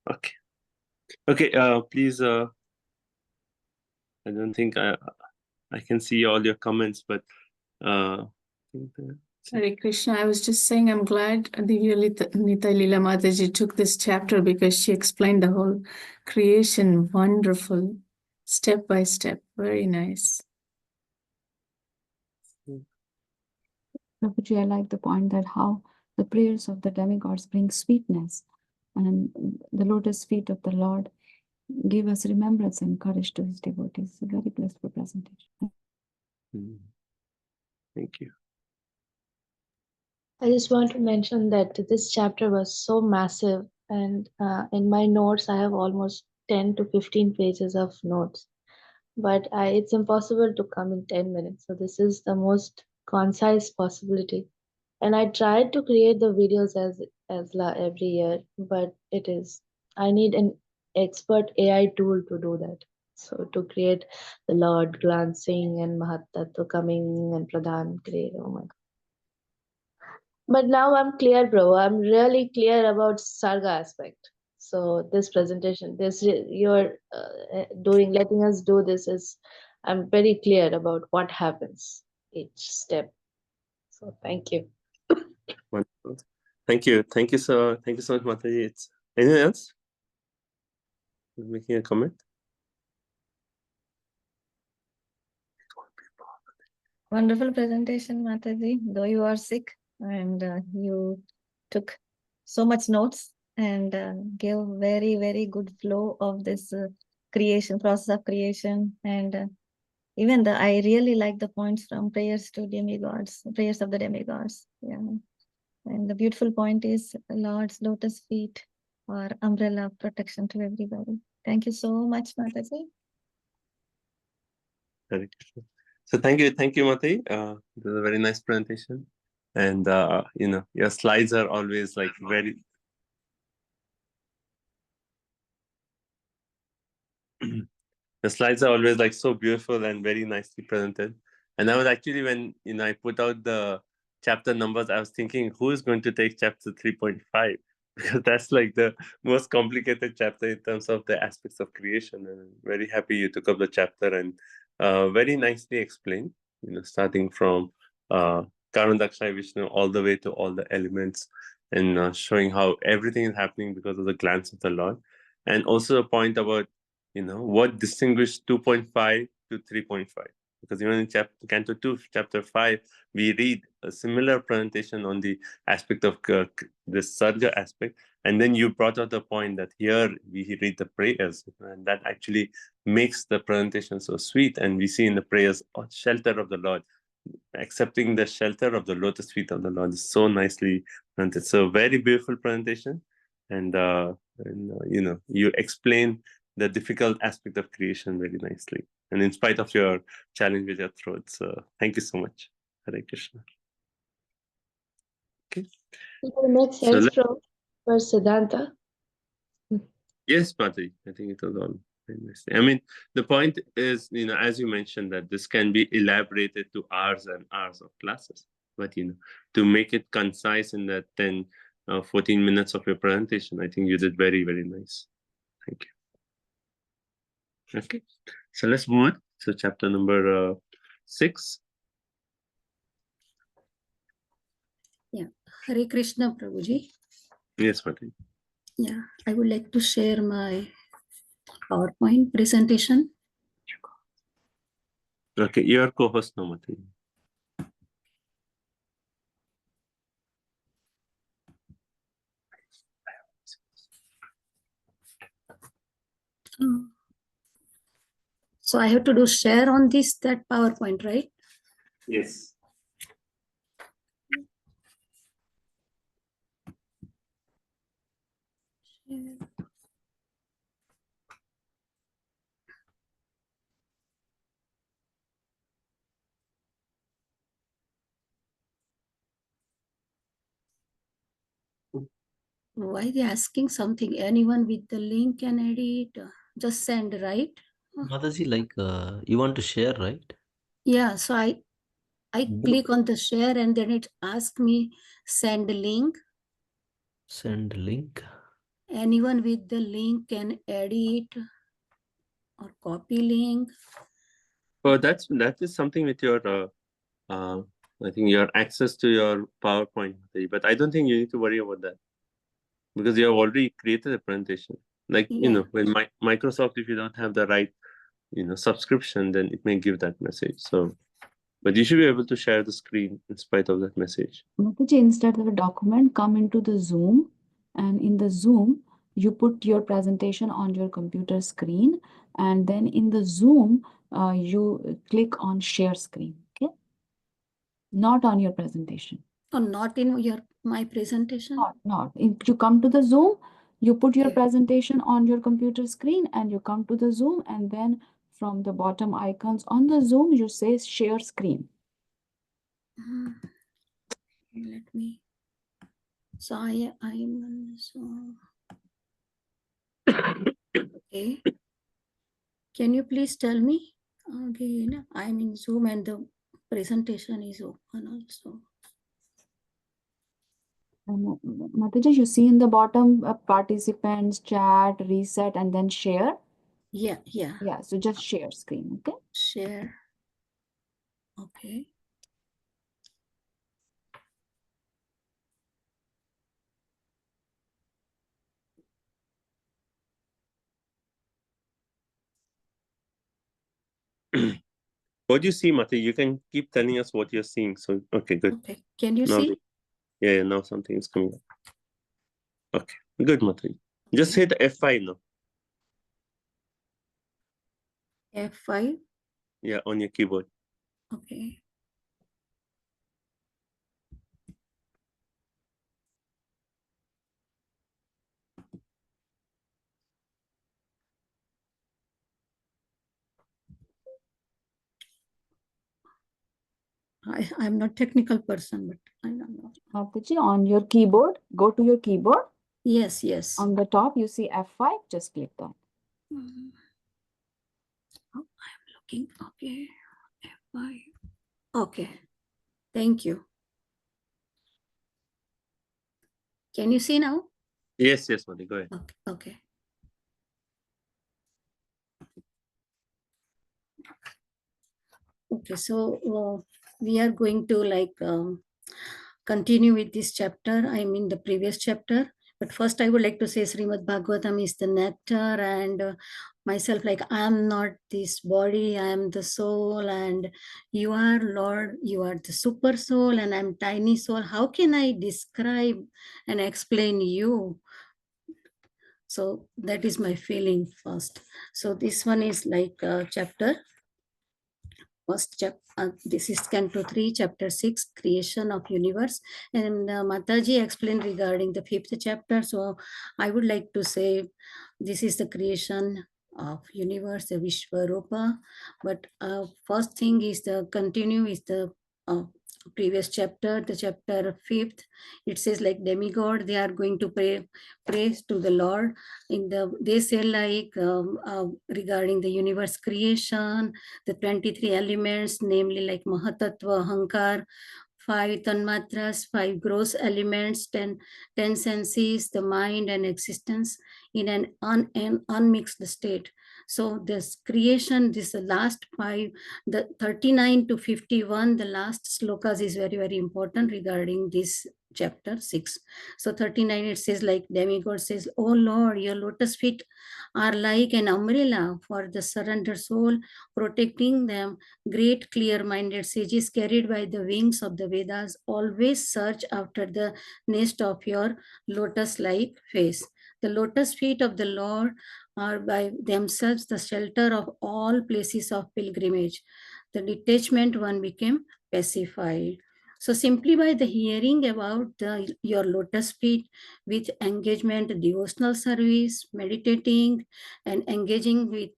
Okay. Okay, please I don't think I can see all your comments, but Hare Krishna, I was just saying I'm glad Divya Nita Lila Mataji took this chapter because she explained the whole creation wonderful, step by step. Very nice. Prabhuji, I like the point that how the prayers of the demigods bring sweetness, and the lotus feet of the Lord give us remembrance and courage to his devotees. A very blissful presentation. Thank you. I just want to mention that this chapter was so massive, and in my notes, I have almost 10 to 15 pages of notes. But it's impossible to come in 10 minutes. So this is the most concise possibility. And I tried to create the videos as every year, but I need an expert AI tool to do that. So to create the Lord glancing and Mahatattva coming and Pradhan create, oh my God. But now I'm clear, bro. I'm really clear about Sarga aspect. So this presentation, this you're letting us do this is, I'm very clear about what happens each step. So thank you. Wonderful. Thank you. Thank you so much, Mataji. It's anything else? Making a comment? Wonderful presentation, Mataji. Though you are sick and you took so much notes and gave very, very good flow of this process of creation. And even I really like the points from prayers to demigods, prayers of the demigods. Yeah. And the beautiful point is Lord's lotus feet or umbrella of protection to everybody. Thank you so much, Mataji. Hare Krishna. So thank you, Mataji. It was a very nice presentation. And your slides are always like very the slides are always like so beautiful and very nicely presented. And I was actually, when I put out the chapter numbers, I was thinking who is going to take chapter 3.5, because that's like the most complicated chapter in terms of the aspects of creation. And I'm very happy you took up the chapter and very nicely explained, starting from Karandakshay Vishnu all the way to all the elements, and showing how everything is happening because of the glance of the Lord. And also a point about what distinguished 2.5 to 3.5, because even in Canto 2, chapter 5, we read a similar presentation on the aspect of the Sarga aspect, and then you brought out the point that here we read the prayers, and that actually makes the presentation so sweet. And we see in the prayers, shelter of the Lord, accepting the shelter of the lotus feet of the Lord is so nicely presented. So very beautiful presentation, and you explain the difficult aspect of creation very nicely, and in spite of your challenge with your throat. So thank you so much. Hare Krishna. Okay. It will make sense for Siddhanta. Yes, Mati, I think it was all very nice. I mean, the point is, as you mentioned, that this can be elaborated to hours and hours of classes, but to make it concise in that 10, 14 minutes of your presentation, I think you did very, very nice. Thank you. Okay, so let's move on. So chapter number 6. Yeah, Hare Krishna, Prabhuji. Yes, Mati. Yeah, I would like to share my PowerPoint presentation. Okay, your co-host now, Mati. So I have to do share on that PowerPoint, right? Yes. Why they asking something? Anyone with the link can edit? Just send, right? Mataji, like you want to share, right? Yeah, so I click on the share and then it asks me send link. Send link. Anyone with the link can edit or copy link. Oh, that is something with your I think your access to your PowerPoint, but I don't think you need to worry about that, because you have already created a presentation. Like, when Microsoft, if you don't have the right, subscription, then it may give that message. So, but you should be able to share the screen in spite of that message. Mataji, instead of a document, come into the Zoom, and in the Zoom, you put your presentation on your computer screen, and then in the Zoom, you click on share screen, okay? Not on your presentation. Or not in my presentation? Not. You come to the Zoom, you put your presentation on your computer screen, and you come to the Zoom, and then from the bottom icons on the Zoom, you say share screen. Let me. So I'm so. Okay. Can you please tell me again? I'm in Zoom and the presentation is open also. Mataji, you see in the bottom participants, chat, reset, and then share. Yeah, yeah. Yeah, so just share screen, okay? Share. Okay. What do you see, Mate? You can keep telling us what you're seeing. So, okay, good. Okay. Can you Now, see? yeah, now something is coming up. Okay, good, Mate. Just hit F5 now. F5. Yeah, on your keyboard. Okay. I'm not technical person, but I don't know. Mataji, on your keyboard, go to your keyboard. Yes, yes. On the top, you see F5, just click that. Oh, I'm looking. Okay. F5. Okay. Thank you. Can you see now? Yes, Mate, go ahead. Okay. Okay. Okay, so we are going to continue with this chapter. I mean the previous chapter. But first I would like to say Srimad Bhagavatam is the nectar, and myself, like, I am not this body, I am the soul, and you are Lord, you are the super soul, and I'm tiny soul. How can I describe and explain you? So that is my feeling first. So this one is like chapter. First chapter, this is Canto 3, Chapter 6, Creation of Universe. And Mataji explained regarding the 5th chapter. So I would like to say this is the creation of universe, the Vishwarupa. But first thing is the continue is the previous chapter, the chapter 5th. It says like demigod, they are going to praise to the Lord. They say like regarding the universe creation, the 23 elements, namely like Mahatattva, Ahankar, 5 tanmatras, 5 gross elements, 10 senses, the mind and existence in an unmixed state. So this creation, this last 5, the 39 to 51, the last slokas is very, very important regarding this chapter 6. So 39, it says like demigod says, "Oh Lord, your lotus feet are like an umbrella for the surrendered soul, protecting them. Great clear-minded sages carried by the wings of the Vedas always search after the nest of your lotus-like face. The lotus feet of the Lord are by themselves the shelter of all places of pilgrimage. The detachment one became pacified." So simply by the hearing about your lotus feet with engagement, devotional service, meditating and engaging with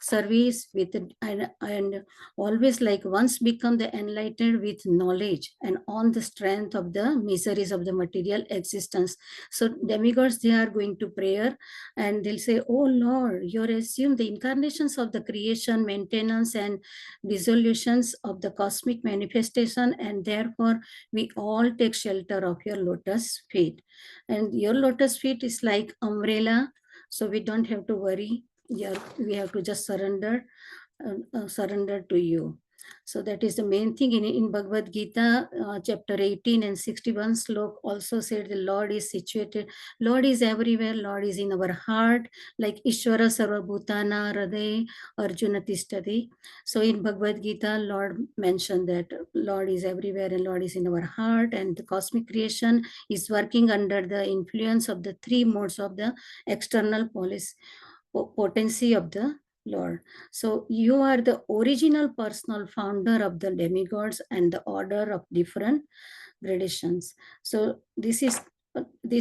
service with and always like once become the enlightened with knowledge and on the strength of the miseries of the material existence. So demigods, they are going to prayer and they'll say, "Oh Lord, you assume the incarnations of the creation, maintenance and dissolutions of the cosmic manifestation, and therefore we all take shelter of your lotus feet. And your lotus feet is like umbrella, so we don't have to worry. We have to just surrender to you." So that is the main thing in Bhagavad Gita, chapter 18 and 61 slok also said the Lord is situated, Lord is everywhere, Lord is in our heart, like Ishvara Sarvabhutana Hriday Arjuna Tishtati. So in Bhagavad Gita, Lord mentioned that Lord is everywhere and Lord is in our heart, and the cosmic creation is working under the influence of the 3 modes of the external potency of the Lord. So you are the original personal founder of the demigods and the order of different gradations. So this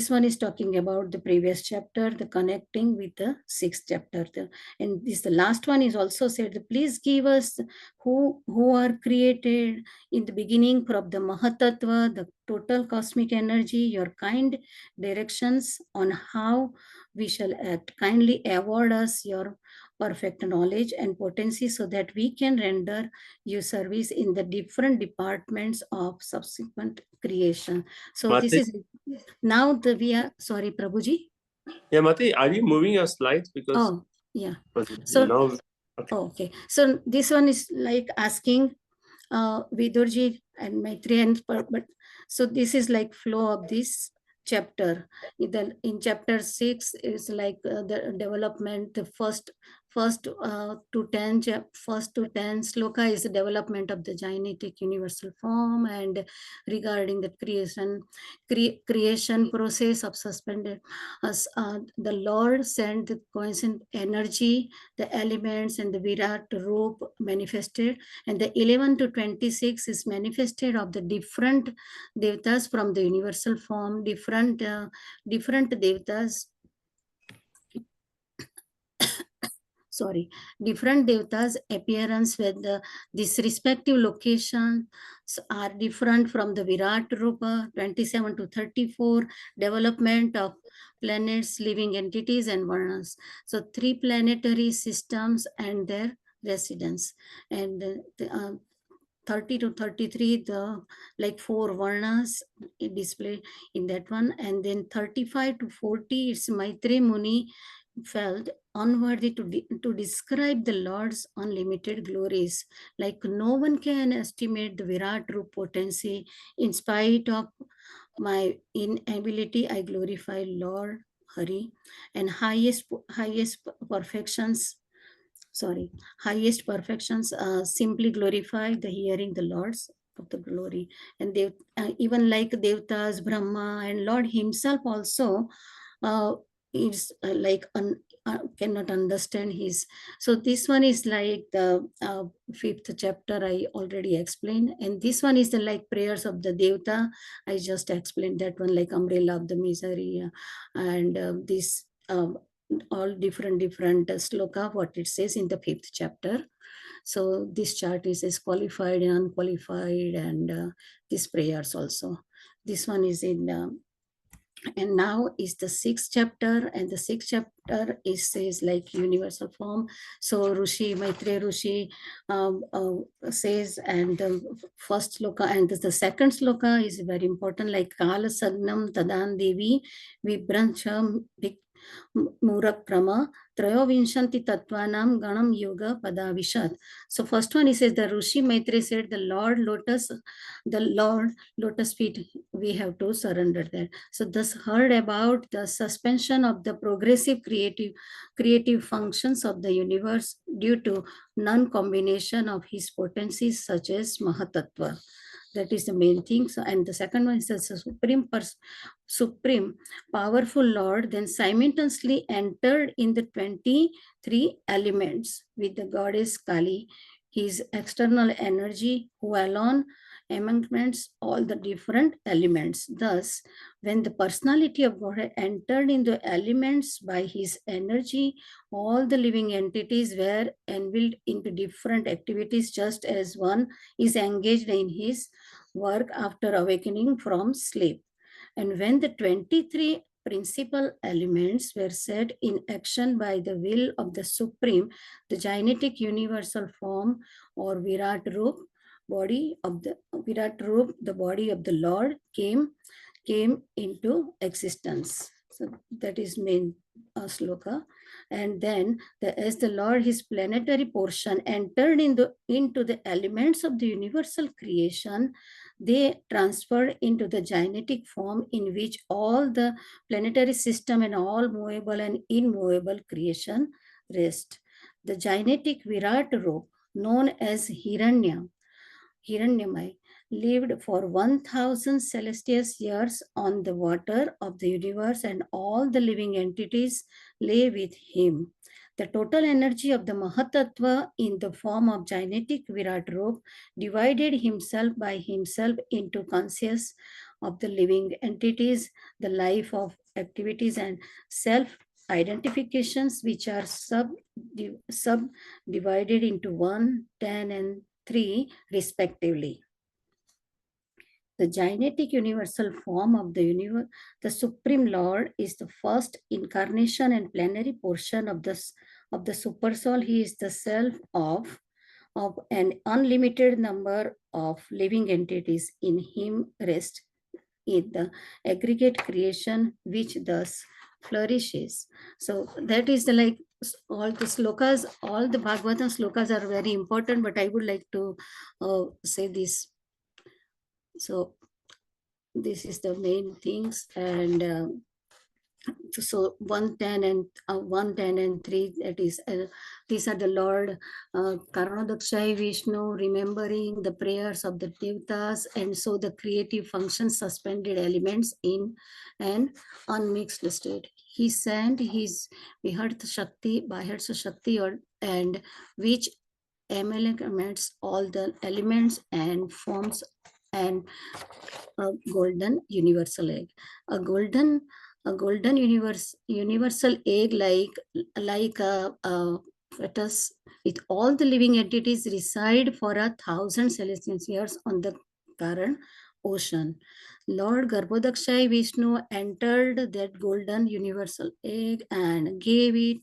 one is talking about the previous chapter, the connecting with the 6th chapter. And this the last one is also said, please give us who are created in the beginning from the Mahatattva, the total cosmic energy, your kind directions on how we shall act. Kindly award us your perfect knowledge and potency so that we can render you service in the different departments of subsequent creation. So this is, Now we are, sorry, Prabhuji. Yeah, Mati, are you moving your slides? Because Oh, yeah. So, now, okay. Okay. So this one is like asking Vidurji and Maitreya, but so this is like flow of this chapter. In chapter 6 is like the development. The first first to 10 sloka is the development of the Jainetic universal form, and regarding the creation process of suspended as the Lord sent the coincident energy, the elements, and the Virat Roop manifested, and the 11 to 26 is manifested of the different devatas from the universal form, different devatas, sorry, different devatas appearance with this respective locations are different from the Virat Rupa 27 to 34, development of planets, living entities, and varnas. So 3 planetary systems and their residents. And 30 to 33, the like 4 varnas displayed in that one. And then 35 to 40, it's Maitreya Muni felt unworthy to describe the Lord's unlimited glories. Like no one can estimate the Virat Roop potency. In spite of my inability, I glorify Lord Hari, and highest perfections, sorry, highest perfections simply glorify the hearing the Lord's of the glory. And they even like Devtas, Brahma, and Lord himself also is cannot understand his. So this one is like the 5th chapter I already explained, and this one is the like prayers of the Devta. I just explained that one, like umbrella of the misery, and this all different sloka what it says in the 5th chapter. So this chart is qualified and unqualified, and these prayers also. This one is in and now is the 6th chapter, and the 6th chapter says like universal form. So Maitreya Rishi says, and the first sloka and the second sloka is very important, like Kala Sagnam Tadan Devi Vibrancham Murakrama Trayovinshanti Tatvanam Ganam Yoga Padavishad. So first one, he says the Rishi Maitreya said the Lord lotus feet, we have to surrender that. So thus heard about the suspension of the progressive creative functions of the universe due to non-combination of his potencies such as Mahatattva. That is the main thing. So, and the second one is the supreme powerful Lord then simultaneously entered in the 23 elements with the goddess Kali, his external energy, who alone amongst all the different elements. Thus, when the personality of God entered into elements by his energy, all the living entities were enveloped into different activities, just as one is engaged in his work after awakening from sleep. And when the 23 principal elements were set in action by the will of the Supreme, the Jainetic universal form, or Virat Roop, the body of the Lord came into existence. So that is main sloka. And then as the Lord, his planetary portion, entered into the elements of the universal creation, they transferred into the Jainetic form in which all the planetary system and all movable and immovable creation rest. The Jainetic Virat Roop, known as Hiranyamai, lived for 1000 celestial years on the water of the universe, and all the living entities lay with him. The total energy of the Mahatattva in the form of Jainetic Virat Roop divided himself by himself into conscious of the living entities, the life of activities, and self identifications, which are subdivided into 1, 10, and 3 respectively. The Jainetic universal form of the universe, the Supreme Lord, is the first incarnation and plenary portion of the Supersoul. He is the self of an unlimited number of living entities. In him rest is the aggregate creation which thus flourishes. So that is the like all the slokas, all the Bhagavatam slokas are very important, but I would like to say this. So this is the main things, and so 110 and 110 and 3, that is these are the Lord Karanodakshai Vishnu remembering the prayers of the Devtas, and so the creative functions suspended elements in an unmixed state. He sent his Vihartha Shakti, Bahyarsa Shakti, and which amalgamates all the elements and forms and a golden universal egg. A golden universal egg like a fetus with all the living entities reside for 1,000 celestial years on the Karan ocean. Lord Garbhodakshai Vishnu entered that golden universal egg and gave it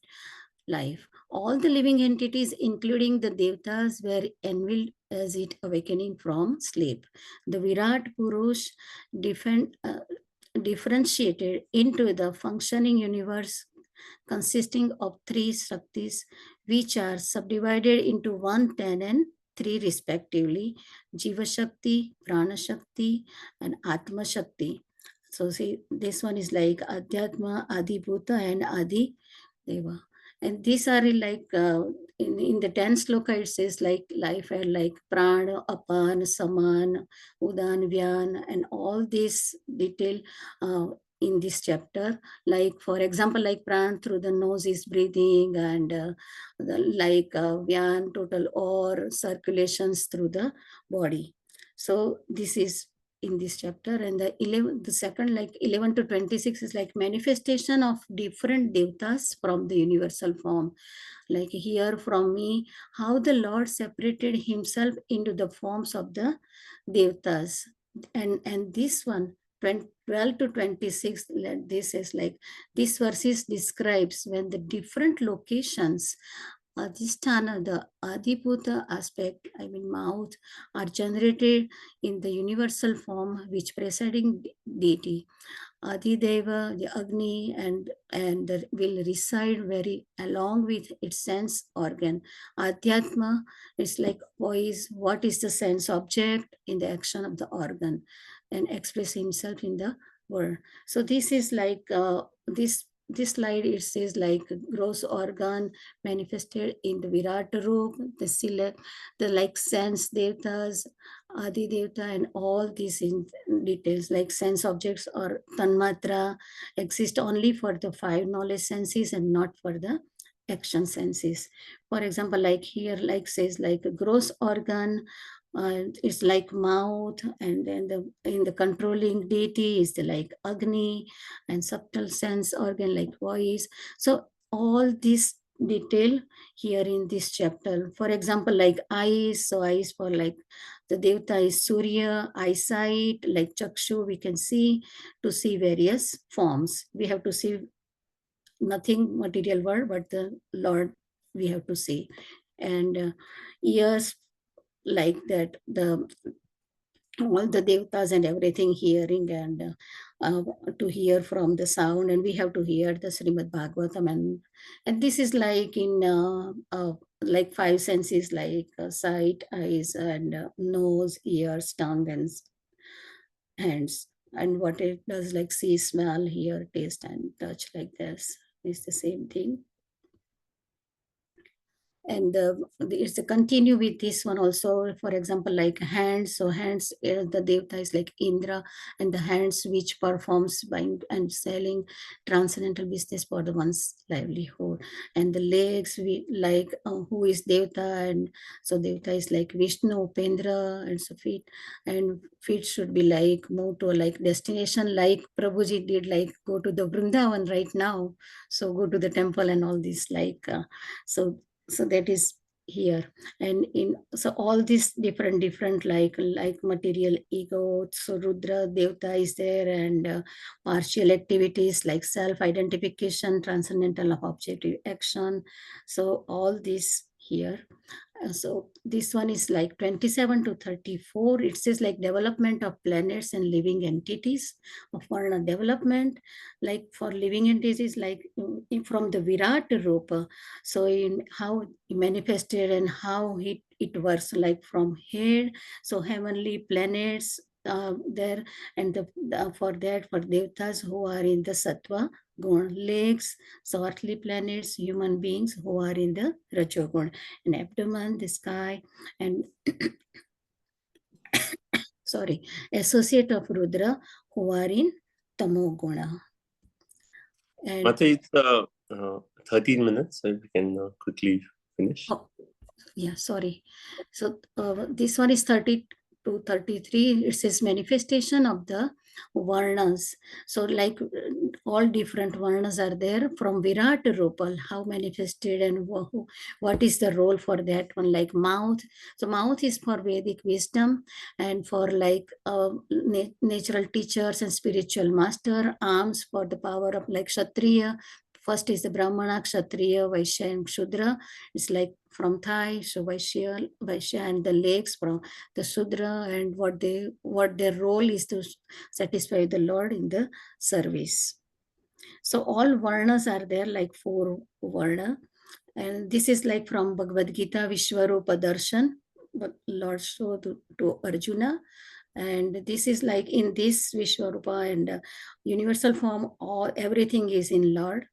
life. All the living entities, including the Devtas, were enveloped as it awakening from sleep. The Virat Purush differentiated into the functioning universe consisting of 3 Shaktis, which are subdivided into 1, 10, and 3 respectively, Jiva Shakti, Prana Shakti, and Atma Shakti. So see, this one is like Adhyatma, Adi Bhuta, and Adi Deva. And these are like in the 10th sloka it says like life are like prana, apan, saman, udan, vyan, and all this detail in this chapter. Like for example, like pran through the nose is breathing, and like vyan total or circulations through the body. So this is in this chapter, and the second like 11 to 26 is like manifestation of different devtas from the universal form. Like hear from me how the Lord separated himself into the forms of the devtas, and this one 12 to 26, this is like this verses describes when the different locations Adhisthana, the Adibhuta aspect, I mean mouth, are generated in the universal form which preceding deity. Adideva, the Agni, and will reside very along with its sense organ. Adhyatma is like voice, what is the sense object in the action of the organ, and express himself in the word. So this is like this slide, it says like gross organ manifested in the Virat Roop, the like sense devtas, Adi Devta, and all these in details like sense objects or tanmatra exist only for the 5 knowledge senses and not for the action senses. For example, like here, like says like a gross organ, it's like mouth, and then in the controlling deity is the like Agni, and subtle sense organ like voice. So all this detail here in this chapter. For example, like eyes, so eyes for like the Devta is Surya, eyesight, like Chakshu, we can see to see various forms. We have to see nothing material world, but the Lord we have to see. And ears, like that, the all the devtas and everything hearing, and to hear from the sound, and we have to hear the Srimad Bhagavatam, and this is like in like 5 senses like sight, eyes, and nose, ears, tongue, and hands, and what it does like see, smell, hear, taste, and touch, like this is the same thing. And it's a continue with this one also. For example, like hands, so hands, the devta is like Indra, and the hands which performs buying and selling transcendental business for the one's livelihood. And the legs, we like who is devta, and so devta is like Vishnu, Upendra, and so feet, and feet should be like move to like destination, like Prabhuji did, like go to the Vrindavan right now, so go to the temple and all this, like so that is here. And in so all these different like material ego, so Rudra Devta is there, and partial activities like self identification, transcendental of objective action. So all this here. So this one is like 27 to 34. It says like development of planets and living entities of Varna development. Like for living entities, like from the Virat Rupa. So in how it manifested and how it works, like from here. So heavenly planets there, and for Devtas who are in the Sattva Gun, legs, so earthly planets, human beings who are in the Rajogun, and abdomen, the sky, and sorry, associate of Rudra who are in Tamoguna. And Mate, it's 13 minutes, so we can quickly finish. oh, yeah, sorry. So this one is 30 to 33. It says manifestation of the Varnas. So like all different Varnas are there from Virat Rupal, how manifested and what is the role for that one, like mouth. So mouth is for Vedic wisdom and for like natural teachers and spiritual master. Arms for the power of like Kshatriya. First is the Brahmana, Kshatriya, Vaishya and Shudra. It's like from thigh, so Vaishya, and the legs from the Shudra, and what their role is to satisfy the Lord in the service. So all Varnas are there, like 4 Varna. And this is like from Bhagavad Gita, Vishwarupa Darshan, but Lord showed to Arjuna. And this is like in this Vishwarupa and universal form, everything is in Lord.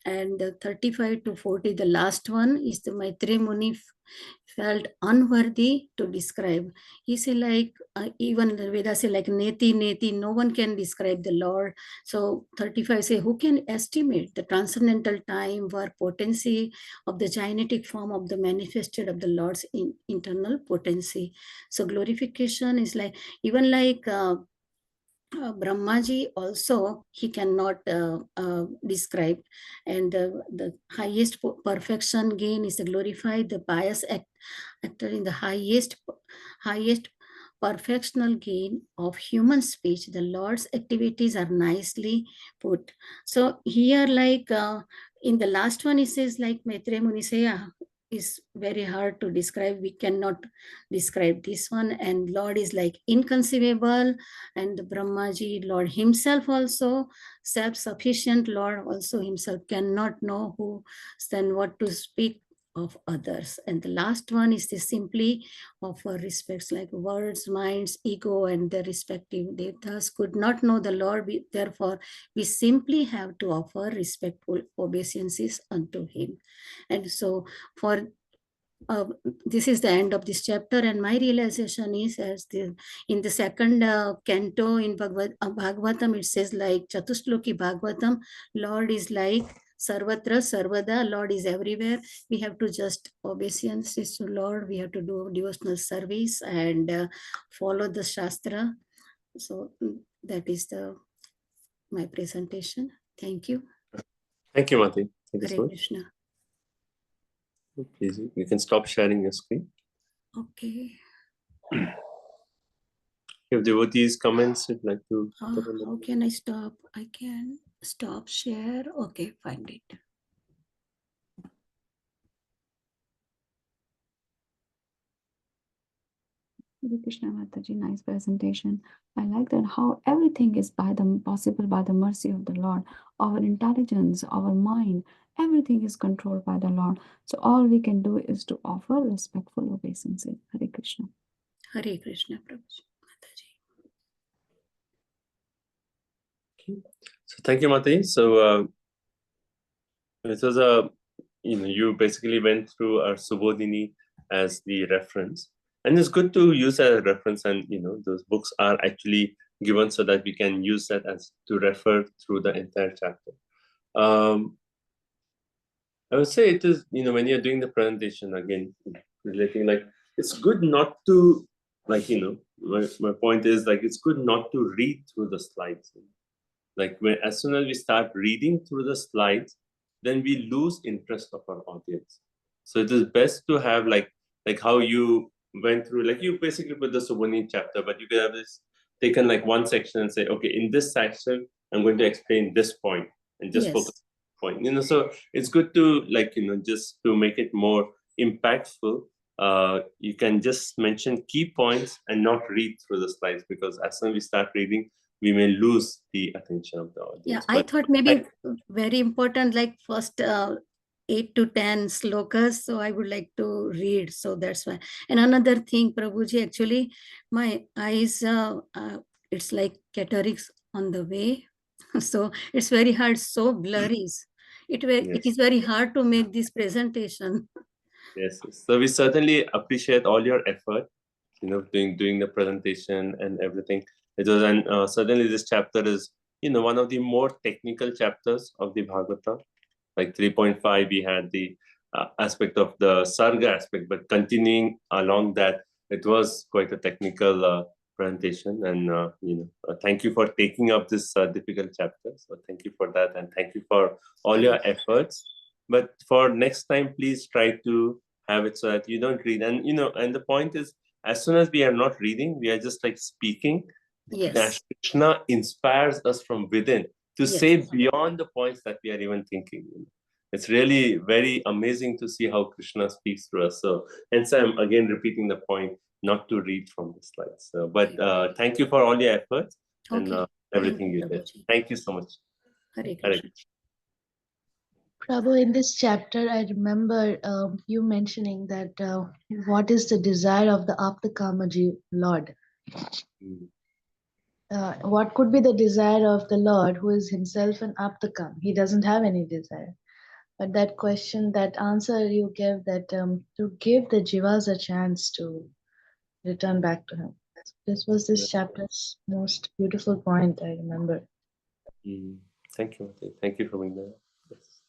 And the 35 to 40, the last one is the Maitreya Muni felt unworthy to describe. He said like, even the Vedas say like neti, neti, no one can describe the Lord. So 35 say, who can estimate the transcendental time or potency of the genetic form of the manifested of the Lord's internal potency. So glorification is like, even like Brahmaji also, he cannot describe. And the highest perfection gain is to glorify the pious actor in the highest perfectional gain of human speech. The Lord's activities are nicely put. So here, like in the last one, it says like Maitreya Muni say, is very hard to describe. We cannot describe this one. And Lord is like inconceivable. And the Brahmaji, Lord himself also, self-sufficient Lord also himself cannot know who, then what to speak of others. And the last one is the simply offer respects like words, minds, ego, and their respective devtas could not know the Lord. Therefore, we simply have to offer respectful obeisances unto him. And so for this is the end of this chapter, and my realization is as in the second canto in Bhagavatam, it says like Chatushloki Bhagavatam, Lord is like Sarvatra, Sarvada, Lord is everywhere. We have to just obeisances to Lord, we have to do devotional service and follow the Shastra. So that is my presentation. Thank you. Thank you, Mate. Thank you so Hare much. Krishna. Please, you can stop sharing your screen. Okay. If devotees' comments, you'd like to. How can I stop? I can stop share. Okay, find it. Hare Krishna Mataji, nice presentation. I like that how everything is possible by the mercy of the Lord. Our intelligence, our mind, everything is controlled by the Lord. So all we can do is to offer respectful obeisance. Hare Krishna. Hare Krishna, Prabhuji. Mataji. Okay. So thank you, Mate. So it was you basically went through our Subodhini as the reference, and it's good to use as a reference. And those books are actually given so that we can use that as to refer through the entire chapter. I would say it is when you're doing the presentation again, relating like it's good not to like my point is like it's good not to read through the slides. Like as soon as we start reading through the slides, then we lose interest of our audience. So it is best to have like how you went through, like you basically put the Subodhini chapter, but you could have this taken like one section and say, okay, in this section, I'm going to explain this point and just focus point. So it's good to just to make it more impactful. You can just mention key points and not read through the slides, because as soon as we start reading, we may lose the attention of the audience. Yeah, I thought maybe very important, like first 8 to 10 slokas. So I would like to read. So that's why. And another thing, Prabhuji, actually, my eyes, it's like cataracts on the way. So it's very hard, so blurry. It is very hard to make this presentation. Yes. So we certainly appreciate all your effort, doing the presentation and everything. It was, and certainly this chapter is, one of the more technical chapters of the Bhagavata. Like 3.5, we had the aspect of the Sarga aspect, but continuing along that, it was quite a technical presentation. And, thank you for taking up this difficult chapter. So thank you for that. And thank you for all your efforts. But for next time, please try to have it so that you don't read. And, and the point is, as soon as we are not reading, we are just like speaking. Yes. Krishna inspires us from within to say beyond the points that we are even thinking. It's really very amazing to see how Krishna speaks through us. So hence I'm again repeating the point, not to read from the slides. So, but thank you for all your efforts and everything you did. Thank you so much. Hare Krishna. Prabhu, in this chapter, I remember you mentioning that what is the desire of the Aptakamaji Lord? What could be the desire of the Lord, who is himself an Aptakam? He doesn't have any desire. But that question, that answer you gave, that to give the Jivas a chance to return back to him. This was this chapter's most beautiful point, I remember. Thank you, Mati. Thank you for being there. Yes.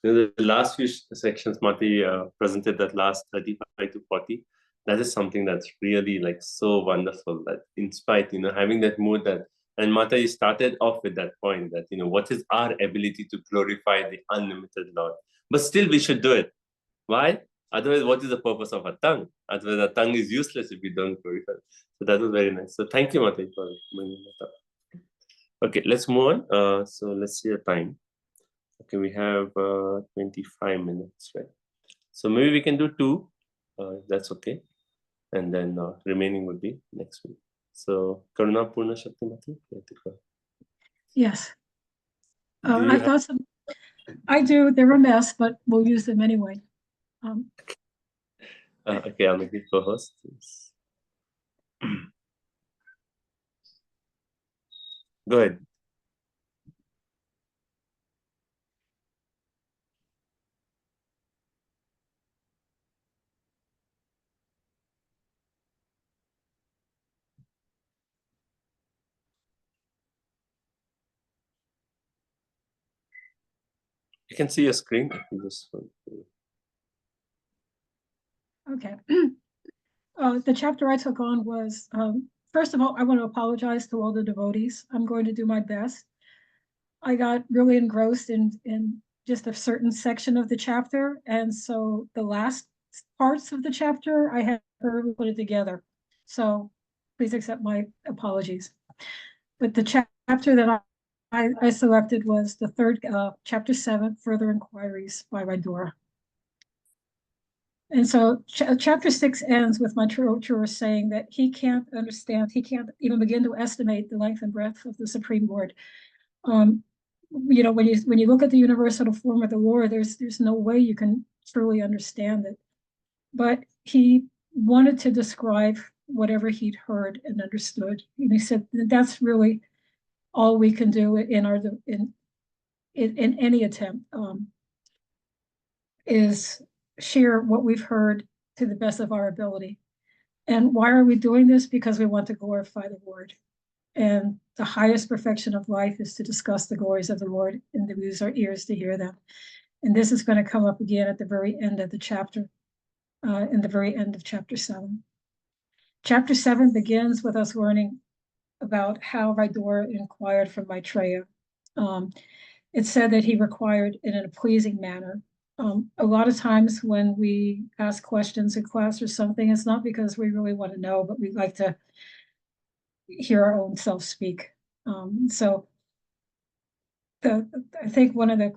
The last few sections Mati presented, that last 35 to 40, that is something that's really like so wonderful, that in spite, having that mood that, and Mata, you started off with that point that, what is our ability to glorify the unlimited Lord? But still we should do it. Why? Otherwise, what is the purpose of a tongue? Otherwise, a tongue is useless if we don't glorify it. So that was very nice. So thank you, Mata, for bringing that up. Okay, let's move on. So let's see the time. Okay, we have 25 minutes, right? So maybe we can do 2, that's okay. And then remaining would be next week. So Karuna Purna Shakti Mati? Yes. I've got some, I do, they're a mess, but we'll use them anyway. Okay, I'll make it co-host. Go ahead. You can see your screen. Okay. The chapter I took on was, first of all, I want to apologize to all the devotees. I'm going to do my best. I got really engrossed in just a certain section of the chapter. And so the last parts of the chapter, I had to put it together. So please accept my apologies. But the chapter that I selected was the third, chapter 7, Further Inquiries by Rydora. And so chapter 6 ends with my Mantrotara saying that he can't understand, he can't even begin to estimate the length and breadth of the Supreme Lord. When you look at the universal form of the Lord, there's no way you can truly understand it. But he wanted to describe whatever he'd heard and understood. And he said that's really all we can do in any attempt, is share what we've heard to the best of our ability. And why are we doing this? Because we want to glorify the Lord. And the highest perfection of life is to discuss the glories of the Lord and to use our ears to hear them. And this is going to come up again at the very end of the chapter, in the very end of chapter 7. Chapter 7 begins with us learning about how Rydora inquired from Maitreya. It said that he required it in a pleasing manner. A lot of times when we ask questions in class or something, it's not because we really want to know, but we like to hear our own self speak. So I think one of the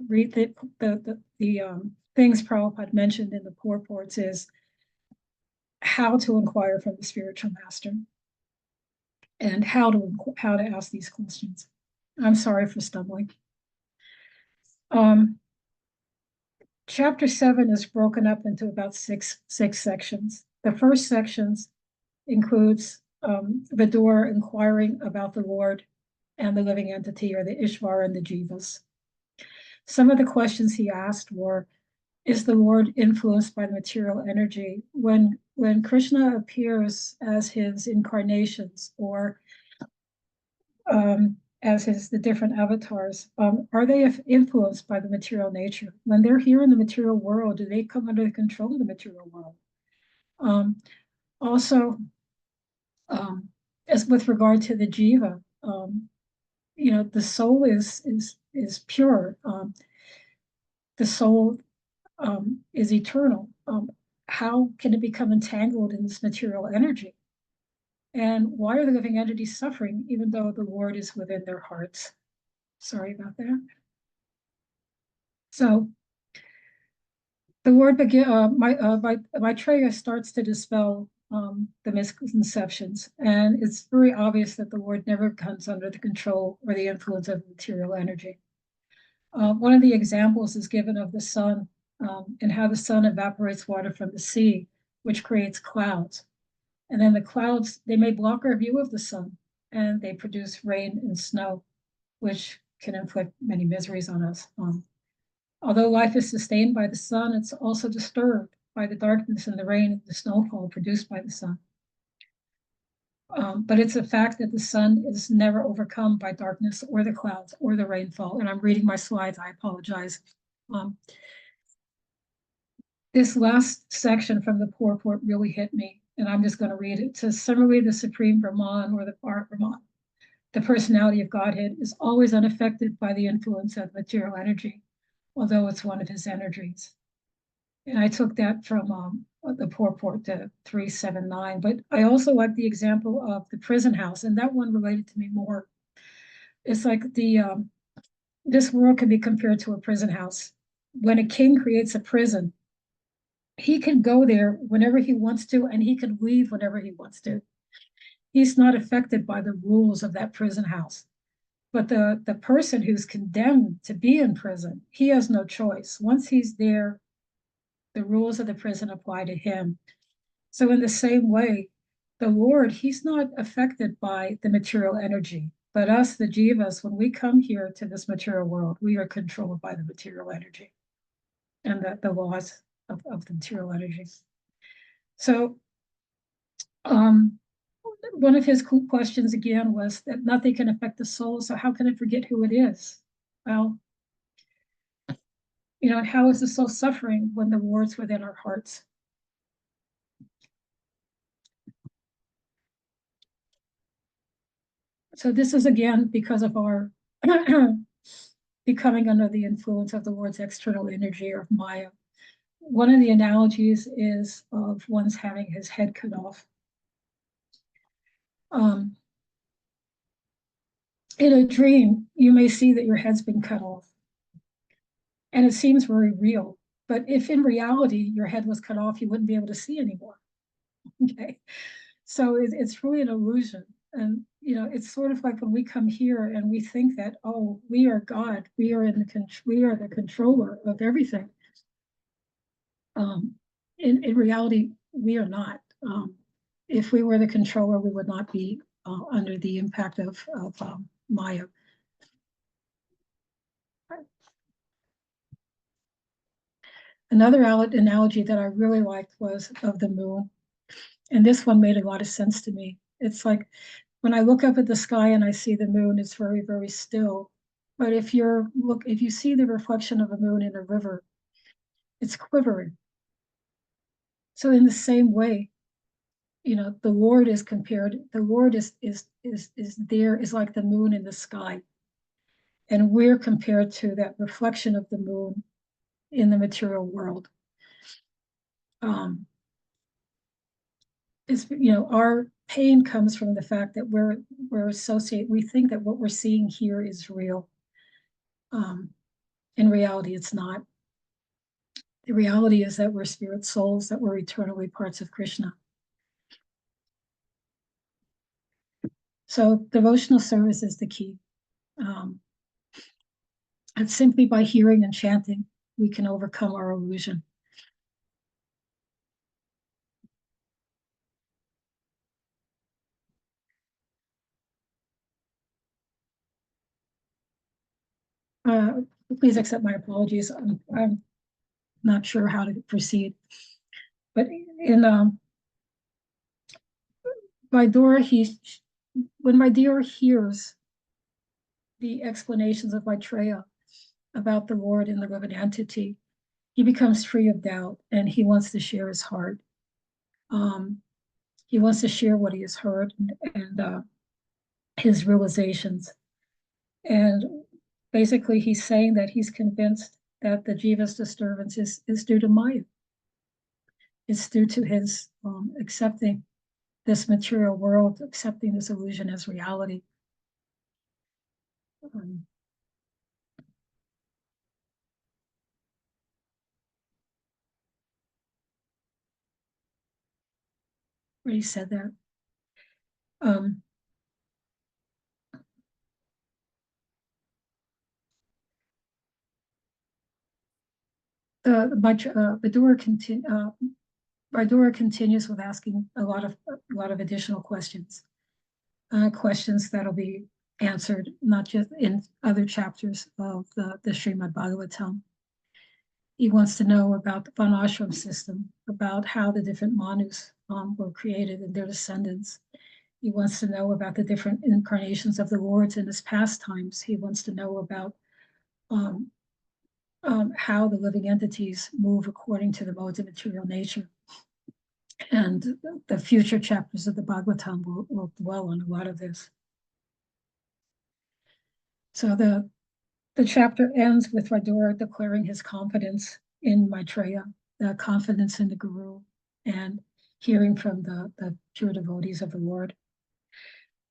things Prabhupada mentioned in the purports is how to inquire from the spiritual master and how to ask these questions. I'm sorry for stumbling. Chapter 7 is broken up into about six sections. The first sections includes Vidura inquiring about the Lord and the living entity, or the Ishvara and the Jivas. Some of the questions he asked were, is the Lord influenced by the material energy? When Krishna appears as his incarnations, or as the different avatars, are they influenced by the material nature? When they're here in the material world, do they come under the control of the material world? Also, as with regard to the jiva, the soul is pure. The soul is eternal. How can it become entangled in this material energy? And why are the living entities suffering, even though the Lord is within their hearts? Sorry about that. So the Lord Maitreya starts to dispel the misconceptions, and it's very obvious that the Lord never comes under the control or the influence of material energy. One of the examples is given of the sun, and how the sun evaporates water from the sea, which creates clouds. And then the clouds, they may block our view of the sun, and they produce rain and snow, which can inflict many miseries on us. Although life is sustained by the sun, it's also disturbed by the darkness and the rain and the snowfall produced by the sun. But it's a fact that the sun is never overcome by darkness or the clouds or the rainfall. And I'm reading my slides, I apologize. This last section from the purport really hit me, and I'm just going to read it. It says, similarly, the Supreme Brahman, or the Brahman, the personality of Godhead, is always unaffected by the influence of material energy, although it's one of his energies. And I took that from the purport to 379. But I also like the example of the prison house, and that one related to me more. It's like this world can be compared to a prison house. When a king creates a prison, he can go there whenever he wants to, and he can leave whenever he wants to. He's not affected by the rules of that prison house. But the person who's condemned to be in prison, he has no choice. Once he's there, the rules of the prison apply to him. So in the same way, the Lord, he's not affected by the material energy. But us, the jivas, when we come here to this material world, we are controlled by the material energy and the laws of the material energies. So one of his questions again was that nothing can affect the soul, so how can it forget who it is? Well, how is the soul suffering when the Lord's within our hearts? So this is again because of our becoming under the influence of the Lord's external energy, or Maya. One of the analogies is of one's having his head cut off. In a dream, you may see that your head's been cut off, and it seems very real. But if in reality your head was cut off, you wouldn't be able to see anymore. Okay, so it's really an illusion. And it's sort of like when we come here and we think that, oh, we are God, we are the controller of everything. In reality, we are not. If we were the controller, we would not be under the impact of Maya. Another analogy that I really liked was of the moon. And this one made a lot of sense to me. It's like when I look up at the sky and I see the moon, it's very, very still. But if you see the reflection of a moon in a river, it's quivering. So in the same way, the Lord is compared. The Lord is like the moon in the sky, and we're compared to that reflection of the moon in the material world. Our pain comes from the fact that we're associated. We think that what we're seeing here is real. In reality, it's not. The reality is that we're spirit souls, that we're eternally parts of Krishna. So devotional service is the key. And simply by hearing and chanting, we can overcome our illusion. Please accept my apologies. I'm not sure how to proceed. But in Vidura, when Vidura hears the explanations of Maitreya about the Lord and the living entity, he becomes free of doubt and he wants to share his heart. He wants to share what he has heard and his realizations. And basically, he's saying that he's convinced that the jiva's disturbance is due to Maya. It's due to his accepting this material world, accepting this illusion as reality. Already said that. Vidura continues with asking a lot of additional questions, questions that'll be answered not just in other chapters of the Srimad Bhagavatam. He wants to know about the Varnashram system, about how the different Manus were created and their descendants. He wants to know about the different incarnations of the Lords in his pastimes. He wants to know about how the living entities move according to the modes of material nature. And the future chapters of the Bhagavatam will dwell on a lot of this. So the chapter ends with Vidura declaring his confidence in Maitreya, the confidence in the Guru, and hearing from the pure devotees of the Lord.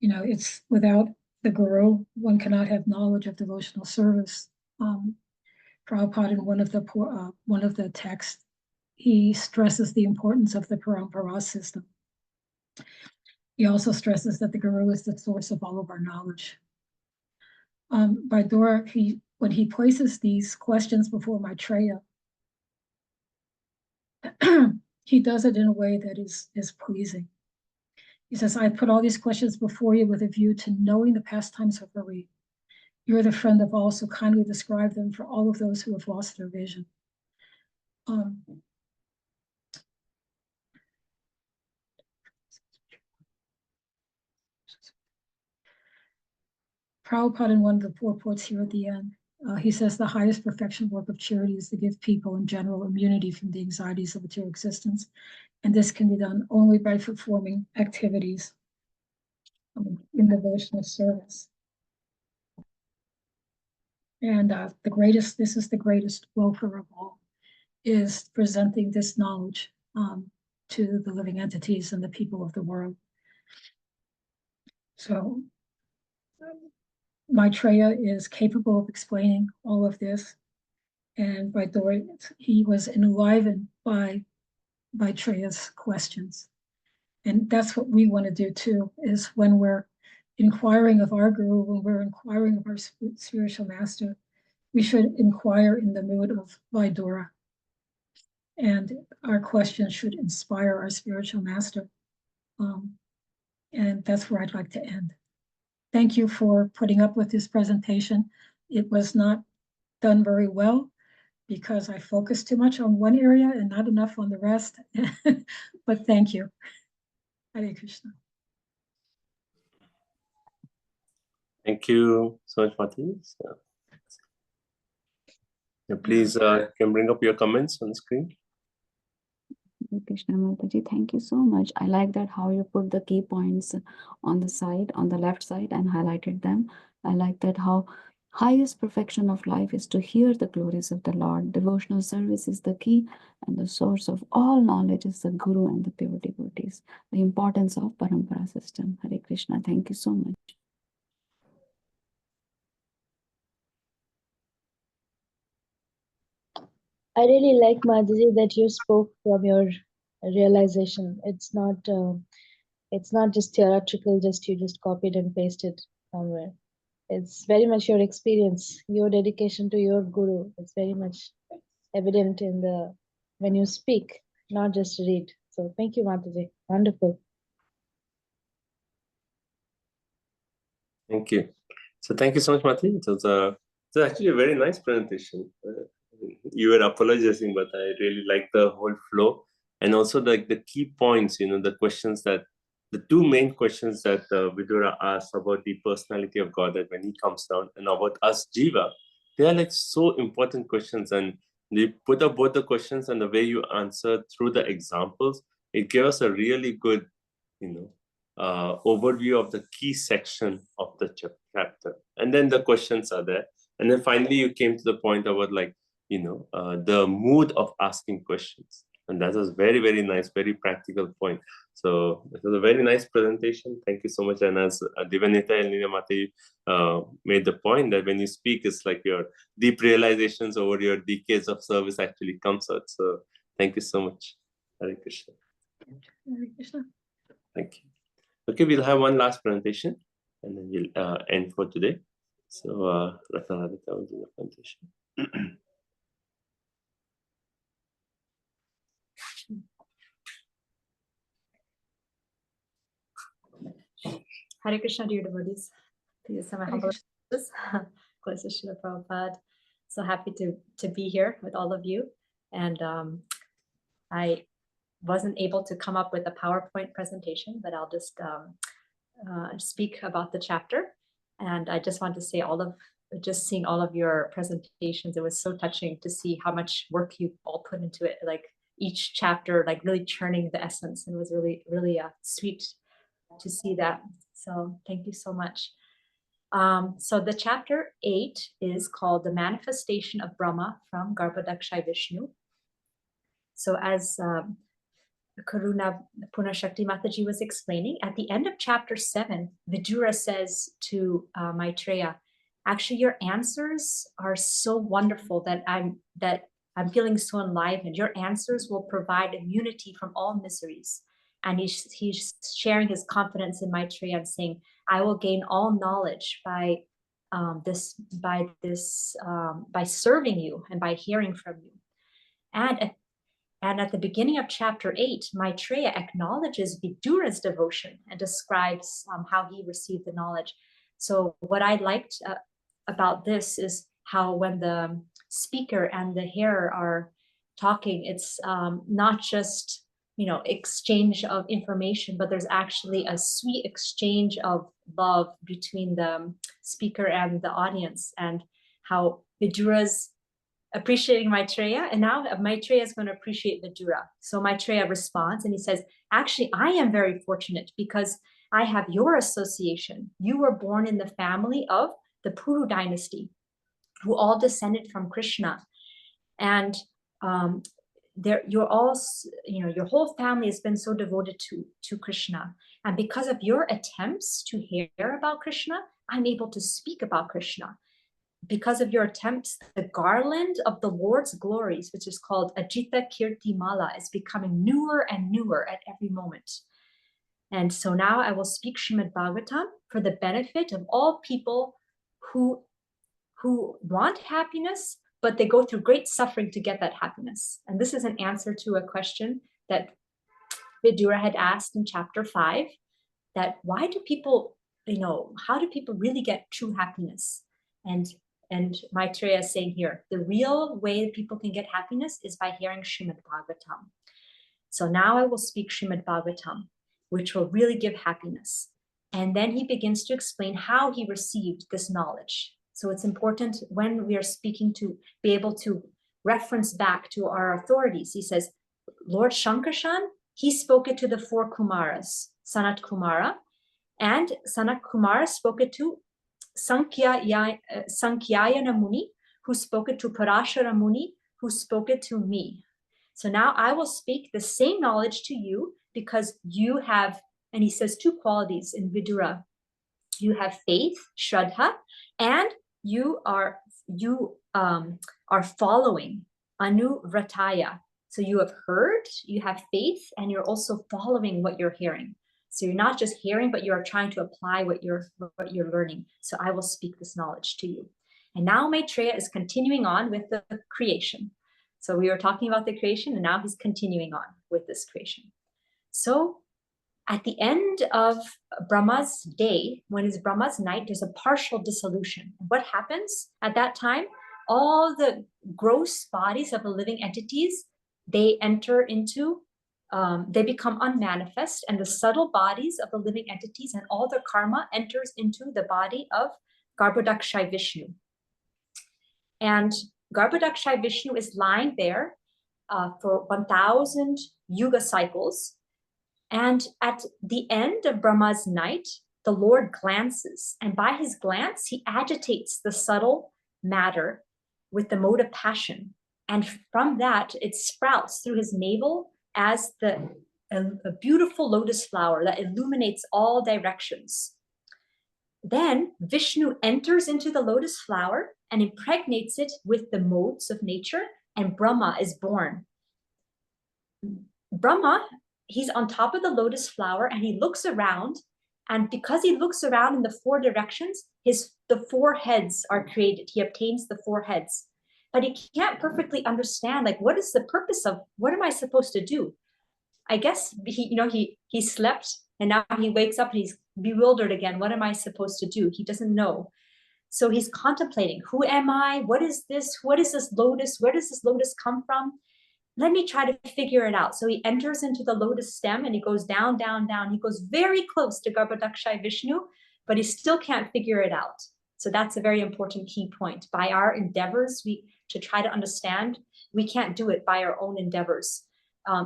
You know, it's without the Guru, one cannot have knowledge of devotional service. Prabhupada, in one of the texts, he stresses the importance of the Parampara system. He also stresses that the Guru is the source of all of our knowledge. Vidura, when he places these questions before Maitreya, he does it in a way that is pleasing. He says, I put all these questions before you with a view to knowing the pastimes of Hari. You're the friend of all, so kindly describe them for all of those who have lost their vision. Prabhupada, in one of the purports here at the end, he says the highest perfection work of charity is to give people in general immunity from the anxieties of material existence. And this can be done only by performing activities in devotional service. And this is the greatest welfare of all, is presenting this knowledge to the living entities and the people of the world. So Maitreya is capable of explaining all of this. And Vidura, he was enlivened by Maitreya's questions. And that's what we want to do too, is when we're inquiring of our Guru, when we're inquiring of our spiritual master, we should inquire in the mood of Vidura. And our questions should inspire our spiritual master. And that's where I'd like to end. Thank you for putting up with this presentation. It was not done very well because I focused too much on one area and not enough on the rest. But thank you. Hare Krishna. Thank you so much, Mati. Please can bring up your comments on the screen. Krishna Mataji, thank you so much. I like that how you put the key points on the side, on the left side, and highlighted them. I like that how highest perfection of life is to hear the glories of the Lord. Devotional service is the key, and the source of all knowledge is the Guru and the pure devotees. The importance of Parampara system. Hare Krishna. Thank you so much. I really like, Madhuri, that you spoke from your realization. It's not just theoretical, just you just copied and pasted somewhere. It's very much your experience, your dedication to your guru. It's very much evident when you speak, not just read. So thank you, Mataji. Wonderful. Thank you. So thank you so much, Mati. It was actually a very nice presentation. You were apologizing, but I really like the whole flow, and also the key points. The questions the two main questions that Vidura asked about the personality of God, that when He comes down, and about us Jiva, they are like so important questions, and you put up both the questions and the way you answer through the examples. It gave us a really good, overview of the key section of the chapter, and then the questions are there, and then finally you came to the point about the mood of asking questions, and that was very, very nice, very practical point. So it was a very nice presentation. Thank you so much. And as Divanita and Ninamati made the point that when you speak, it's like your deep realizations over your decades of service actually comes out. So thank you so much. Hare Krishna. Hare Krishna. Thank you. Okay, we'll have one last presentation and then we'll end for today. So Ratnadita will do the presentation. Hare Krishna, dear devotees. Please send my humble wishes. Closest Srila Prabhupada. So happy to be here with all of you. And I wasn't able to come up with a PowerPoint presentation, but I'll just speak about the chapter. And I just want to say just seeing all of your presentations, it was so touching to see how much work you all put into it. Like each chapter, like really churning the essence, and it was really, really sweet to see that. So thank you so much. So the chapter 8 is called The Manifestation of Brahma from Garbhodakshai Vishnu. So as Karuna Punashakti Mataji was explaining, at the end of chapter 7, Vidura says to Maitreya, actually your answers are so wonderful that I'm feeling so enlivened. Your answers will provide immunity from all miseries. And he's sharing his confidence in Maitreya and saying, I will gain all knowledge by serving you and by hearing from you. And at the beginning of chapter 8, Maitreya acknowledges Vidura's devotion and describes how he received the knowledge. So what I liked about this is how when the speaker and the hearer are talking, it's not just exchange of information, but there's actually a sweet exchange of love between the speaker and the audience, and how Vidura's appreciating Maitreya, and now Maitreya is going to appreciate Vidura. So Maitreya responds and he says, actually, I am very fortunate because I have your association. You were born in the family of the Puru dynasty, who all descended from Krishna. And you're all, your whole family has been so devoted to Krishna. And because of your attempts to hear about Krishna, I'm able to speak about Krishna. Because of your attempts, the garland of the Lord's glories, which is called Ajita Kirti Mala, is becoming newer and newer at every moment. And so now I will speak Srimad Bhagavatam for the benefit of all people who want happiness, but they go through great suffering to get that happiness. And this is an answer to a question that Vidura had asked in chapter 5, that why do people, how do people really get true happiness? And Maitreya is saying here, the real way people can get happiness is by hearing Srimad Bhagavatam. So now I will speak Srimad Bhagavatam, which will really give happiness. And then he begins to explain how he received this knowledge. So it's important when we are speaking to be able to reference back to our authorities. He says, Lord Shankarshan, he spoke it to the 4 Kumaras, Sanat Kumara, and Sanat Kumara spoke it to Sankyayana Muni, who spoke it to Parashara Muni, who spoke it to me. So now I will speak the same knowledge to you because you have, and he says 2 qualities in Vidura. You have faith, Shraddha, and you are following anuvrataya. So you have heard, you have faith, and you're also following what you're hearing. So you're not just hearing, but you are trying to apply what you're learning. So I will speak this knowledge to you. And now Maitreya is continuing on with the creation. So we were talking about the creation, and now he's continuing on with this creation. So at the end of Brahma's day, when it's Brahma's night, there's a partial dissolution. What happens at that time? All the gross bodies of the living entities, they enter into, they become unmanifest, and the subtle bodies of the living entities and all their karma enters into the body of Garbhodakshai Vishnu. And Garbhodakshai Vishnu is lying there for 1,000 yuga cycles. And at the end of Brahma's night, the Lord glances, and by his glance, he agitates the subtle matter with the mode of passion. And from that, it sprouts through his navel as a beautiful lotus flower that illuminates all directions. Then Vishnu enters into the lotus flower and impregnates it with the modes of nature, and Brahma is born. Brahma, he's on top of the lotus flower and he looks around, and because he looks around in the four directions, the four heads are created. He obtains the four heads, but he can't perfectly understand, like, what is the purpose of, what am I supposed to do? I guess he slept and now he wakes up and he's bewildered again. What am I supposed to do? He doesn't know. So he's contemplating, who am I? What is this? What is this lotus? Where does this lotus come from? Let me try to figure it out. So he enters into the lotus stem and he goes down, down, down. He goes very close to Garbhodakshai Vishnu, but he still can't figure it out. So that's a very important key point. By our endeavors, to try to understand, we can't do it by our own endeavors.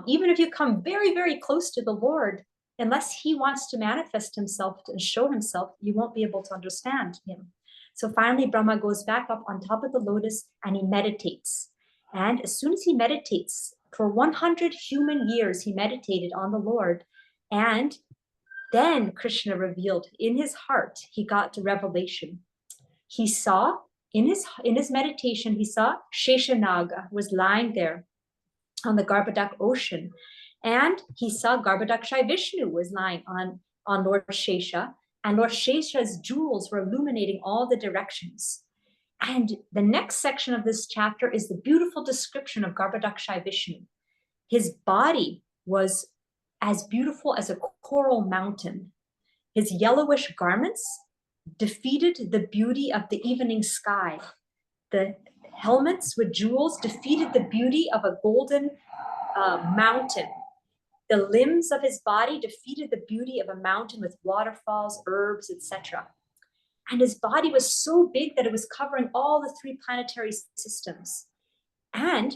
Even if you come very, very close to the Lord, unless he wants to manifest himself and show himself, you won't be able to understand him. So finally, Brahma goes back up on top of the lotus and he meditates. And as soon as he meditates, for 100 human years, he meditated on the Lord. And then Krishna revealed in his heart, he got to revelation. He saw, in his meditation, he saw Sheshanaga was lying there on the Garbhodak ocean. And he saw Garbhodakshai Vishnu was lying on Lord Shesha. And Lord Shesha's jewels were illuminating all the directions. And the next section of this chapter is the beautiful description of Garbhodakshai Vishnu. His body was as beautiful as a coral mountain. His yellowish garments defeated the beauty of the evening sky. The helmets with jewels defeated the beauty of a golden mountain. The limbs of his body defeated the beauty of a mountain with waterfalls, herbs, etc. And his body was so big that it was covering all the three planetary systems. And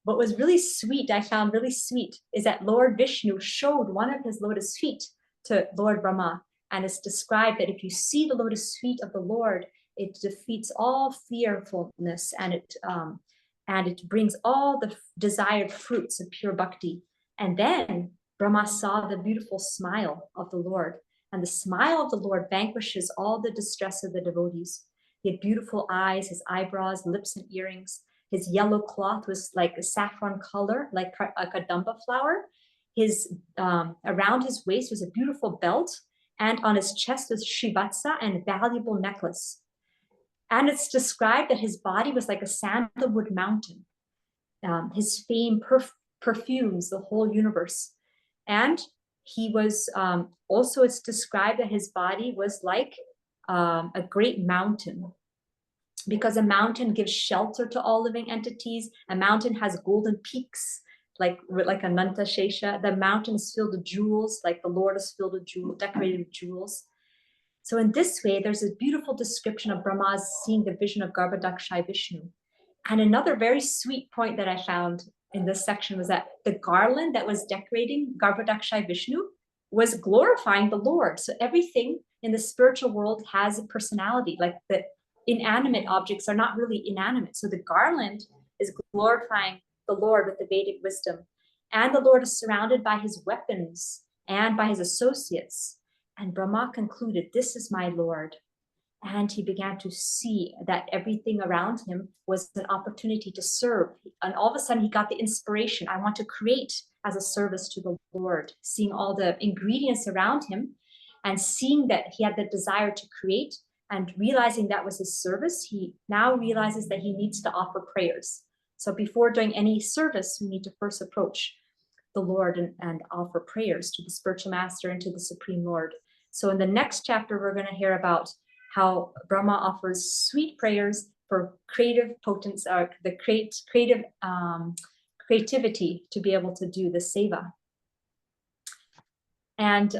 what was really sweet, I found really sweet, is that Lord Vishnu showed one of his lotus feet to Lord Brahma. And it's described that if you see the lotus feet of the Lord, it defeats all fearfulness, and it brings all the desired fruits of pure bhakti. And then Brahma saw the beautiful smile of the Lord. And the smile of the Lord vanquishes all the distress of the devotees. He had beautiful eyes, his eyebrows, lips, and earrings. His yellow cloth was like a saffron color, like a kadamba flower. Around his waist was a beautiful belt, and on his chest was Srivatsa and a valuable necklace. And it's described that his body was like a sandalwood mountain. His fame perfumes the whole universe. And he was also, it's described that his body was like a great mountain, because a mountain gives shelter to all living entities. A mountain has golden peaks, like Ananta Shesha. The mountain is filled with jewels, like the Lord is filled with jewels, decorated with jewels. So in this way, there's a beautiful description of Brahma's seeing the vision of Garbhodakshai Vishnu. And another very sweet point that I found in this section was that the garland that was decorating Garbhodakshai Vishnu was glorifying the Lord. So everything in the spiritual world has a personality, like the inanimate objects are not really inanimate. So the garland is glorifying the Lord with the Vedic wisdom. And the Lord is surrounded by his weapons and by his associates. And Brahma concluded, this is my Lord. And he began to see that everything around him was an opportunity to serve. And all of a sudden he got the inspiration, I want to create as a service to the Lord, seeing all the ingredients around him and seeing that he had the desire to create and realizing that was his service. He now realizes that he needs to offer prayers. So before doing any service, we need to first approach the Lord and offer prayers to the spiritual master and to the Supreme Lord. So in the next chapter, we're going to hear about how Brahma offers sweet prayers for creative potence, or the creativity to be able to do the seva. And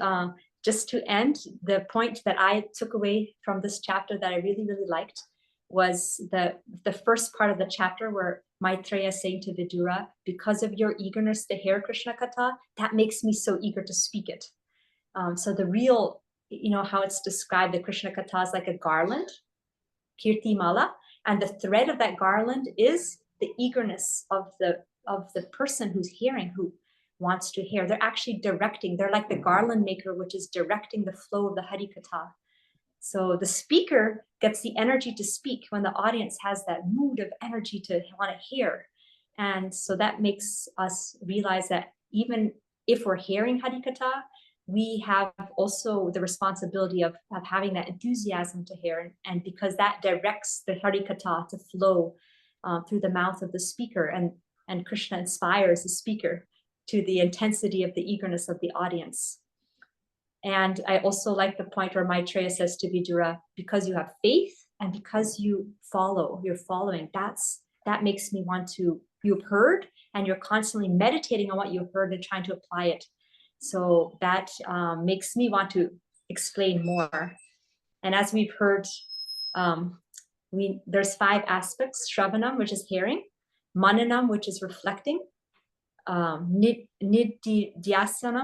just to end, the point that I took away from this chapter that I really, really liked was the first part of the chapter where Maitreya is saying to Vidura, because of your eagerness to hear Krishna Katha, that makes me so eager to speak it. So the real, how it's described, the Krishna Katha is like a garland, Kirti Mala, and the thread of that garland is the eagerness of the person who's hearing, who wants to hear. They're actually directing, they're like the garland maker, which is directing the flow of the Hari Katha. So the speaker gets the energy to speak when the audience has that mood of energy to want to hear. And so that makes us realize that even if we're hearing Hari Katha, we have also the responsibility of having that enthusiasm to hear. And because that directs the Hari Katha to flow through the mouth of the speaker, and Krishna inspires the speaker to the intensity of the eagerness of the audience. And I also like the point where Maitreya says to Vidura, because you have faith and because you're following, that makes me want to, you've heard and you're constantly meditating on what you've heard and trying to apply it. So that makes me want to explain more. And as we've heard, there's 5 aspects: Shravanam, which is hearing; Mananam, which is reflecting; Nidhyasanam,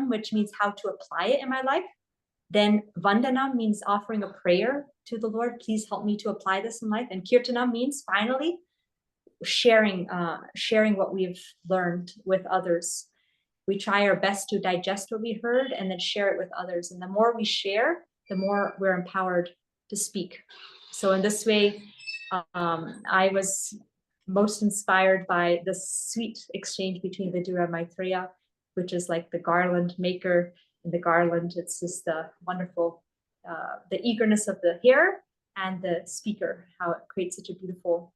which means how to apply it in my life. Then Vandanam means offering a prayer to the Lord, please help me to apply this in life. And Kirtanam means finally sharing what we've learned with others. We try our best to digest what we heard and then share it with others. And the more we share, the more we're empowered to speak. So in this way, I was most inspired by the sweet exchange between Vidura and Maitreya, which is like the garland maker. And the garland, it's just the wonderful, the eagerness of the hearer and the speaker, how it creates such a beautiful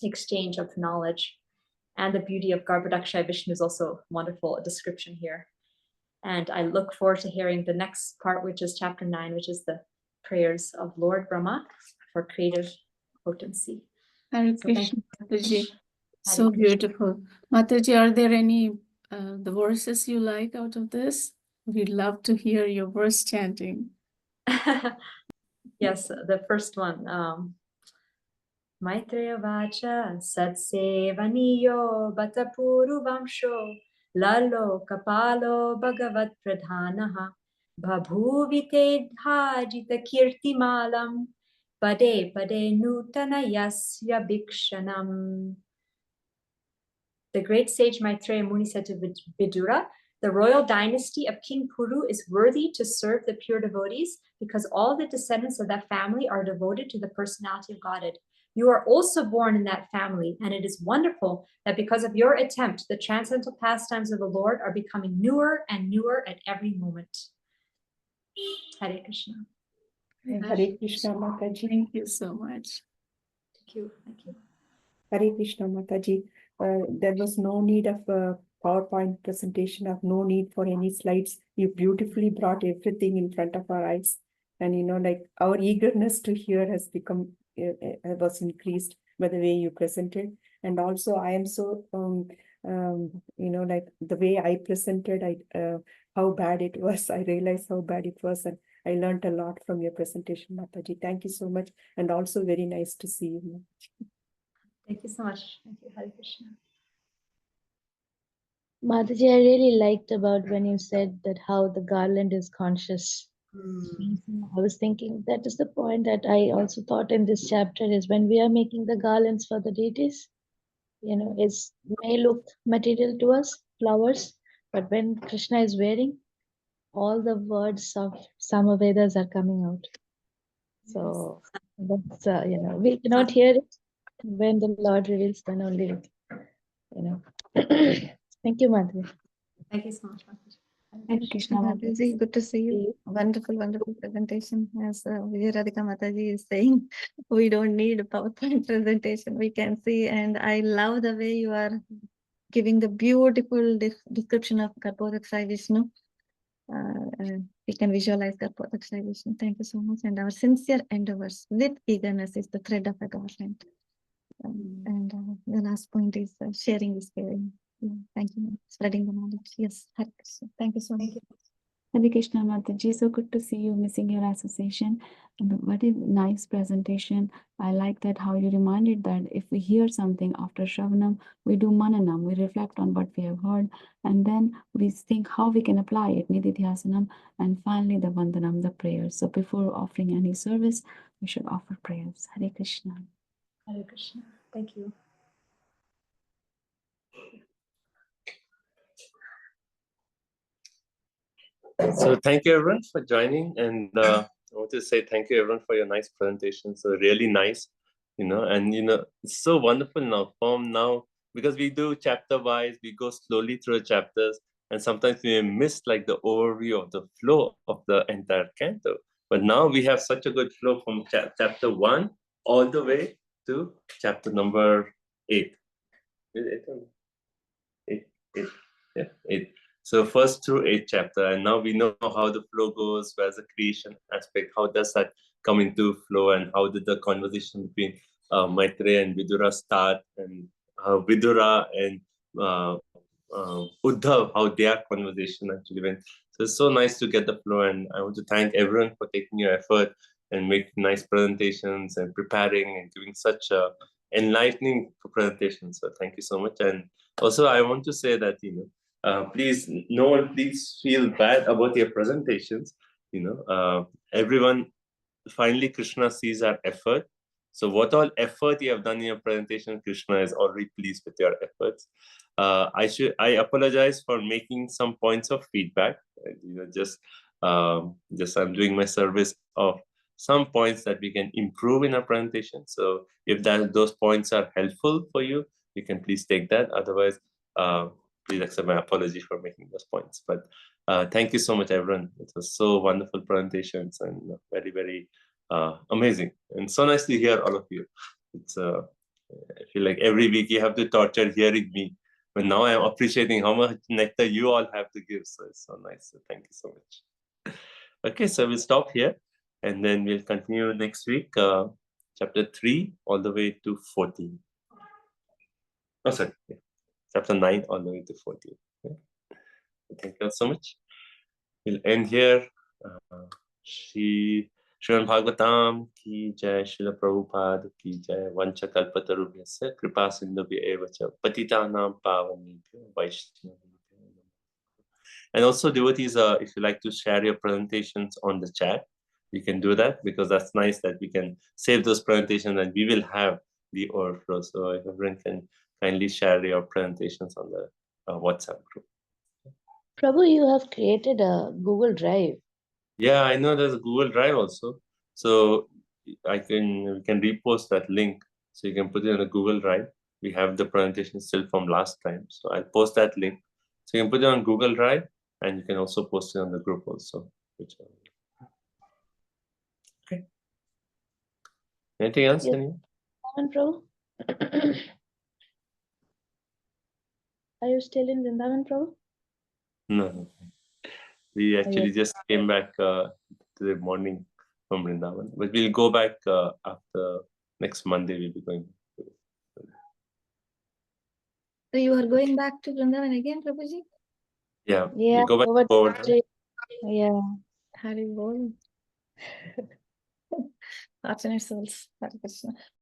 exchange of knowledge. And the beauty of Garbhodakshaya Vishnu is also a wonderful description here. And I look forward to hearing the next part, which is chapter 9, which is the prayers of Lord Brahma for creative potency. Hare So thank Krishna, you. Mataji. Hare So Krishna. beautiful. Mataji, are there any the verses you like out of this? We'd love to hear your verse chanting. Yes, the first one. Maitreya Vacha Satsevaniyo Batapuru Vamsho Lalo Kapalo Bhagavat Pradhanaha Babhuvite Dhajita Kirtimalam Pade Pade Nutana Yasya Bhikshanam. The great sage Maitreya Muni said to Vidura, the royal dynasty of King Puru is worthy to serve the pure devotees because all the descendants of that family are devoted to the personality of Godhead. You are also born in that family, and it is wonderful that because of your attempt, the transcendental pastimes of the Lord are becoming newer and newer at every moment. Hare Krishna. Hare Krishna, Mataji. Thank you so much. Thank you. Thank you. Hare Krishna, Mataji. There was no need of a PowerPoint presentation, of no need for any slides. You beautifully brought everything in front of our eyes. And, like our eagerness to hear has become, was increased by the way you presented. And also I am so, like the way I presented, how bad it was. I realized how bad it was. And I learned a lot from your presentation, Mataji. Thank you so much. And also very nice to see you. Thank you so much. Thank you. Hare Krishna. Mataji, I really liked about when you said that how the garland is conscious. I was thinking that is the point that I also thought in this chapter is when we are making the garlands for the deities, it may look material to us, flowers, but when Krishna is wearing, all the words of Samavedas are coming out. So that's, we cannot hear it. When the Lord reveals, then only, Thank you, Madhuri. Thank you so much, Mataji. Hare Krishna Mataji. Good to see you. Wonderful, wonderful presentation. As Vijay Radhika Mataji is saying, we don't need a PowerPoint presentation. We can see, and I love the way you are giving the beautiful description of Garbhodakshay Vishnu. We can visualize Garbhodakshay Vishnu. Thank you so much. And our sincere endeavors with eagerness is the thread of a government. And the last point is sharing is caring. Yeah, thank you. Spreading the knowledge. Yes. Hare Krishna. Thank you so much. Hare Krishna Mataji, so good to see you, missing your association. And what a nice presentation. I like that how you reminded that if we hear something after Shravanam, we do Mananam, we reflect on what we have heard, and then we think how we can apply it, Nididhyasanam, and finally the Vandanam, the prayers. So before offering any service, we should offer prayers. Hare Krishna. Hare Krishna. Thank you. So thank you everyone for joining, and I want to say thank you everyone for your nice presentation. So really nice, and it's so wonderful now form now, because we do chapter wise, we go slowly through the chapters, and sometimes we miss like the overview of the flow of the entire canto. But now we have such a good flow from chapter 1 all the way to chapter number 8. Is it 8? 8. Yeah, 8. So first through 8th chapter, and now we know how the flow goes, where's the creation aspect, how does that come into flow, and how did the conversation between Maitreya and Vidura start, and Vidura and Uddhav, how their conversation actually went. So it's so nice to get the flow, and I want to thank everyone for taking your effort and making nice presentations and preparing and giving such enlightening presentations. So thank you so much. And also I want to say that, please, no one please feel bad about your presentations. Everyone, finally Krishna sees our effort. So what all effort you have done in your presentation, Krishna is already pleased with your efforts. I apologize for making some points of feedback. Just I'm doing my service of some points that we can improve in our presentation. So if those points are helpful for you, you can please take that. Otherwise, please accept my apology for making those points. But thank you so much, everyone. It was so wonderful presentations and very, very amazing. And so nice to hear all of you. It's I feel like every week you have to torture hearing me. But now I'm appreciating how much nectar you all have to give. So it's so nice. So thank you so much. Okay, so we'll stop here. And then we'll continue next week, chapter 3 all the way to 14. Oh, sorry. Yeah. Chapter 9 all the way to 14. Okay. Thank you all so much. We'll end here. Srimad Bhagavatam ki jai, Srila Prabhupada ki jai, Vancha Kalpatarubhyasya Kripa Sindhubhya Evacha Patitanam Pavanebhyo Vaishnavibhyo Namo. And also, devotees, if you like to share your presentations on the chat, you can do that, because that's nice that we can save those presentations and we will have the overflow. So if everyone can kindly share your presentations on the WhatsApp group. Prabhu, you have created a Google Drive. Yeah, I know there's a Google Drive also. So we can repost that link. So you can put it in a Google Drive. We have the presentation still from last time. So I'll post that link. So you can put it on Google Drive, and you can also post it on the group also. Okay. Anything else? Yes. Anyone? Prabhu? Are you still in Vrindavan, Prabhu? No. We actually just came back today morning from Vrindavan. But we'll go back after next Monday. We'll be going. So you are going back to Vrindavan again, Prabhuji? Yeah. Yeah. We'll go back over. Yeah. Hari Bol. Fortunate souls. Hare Krishna.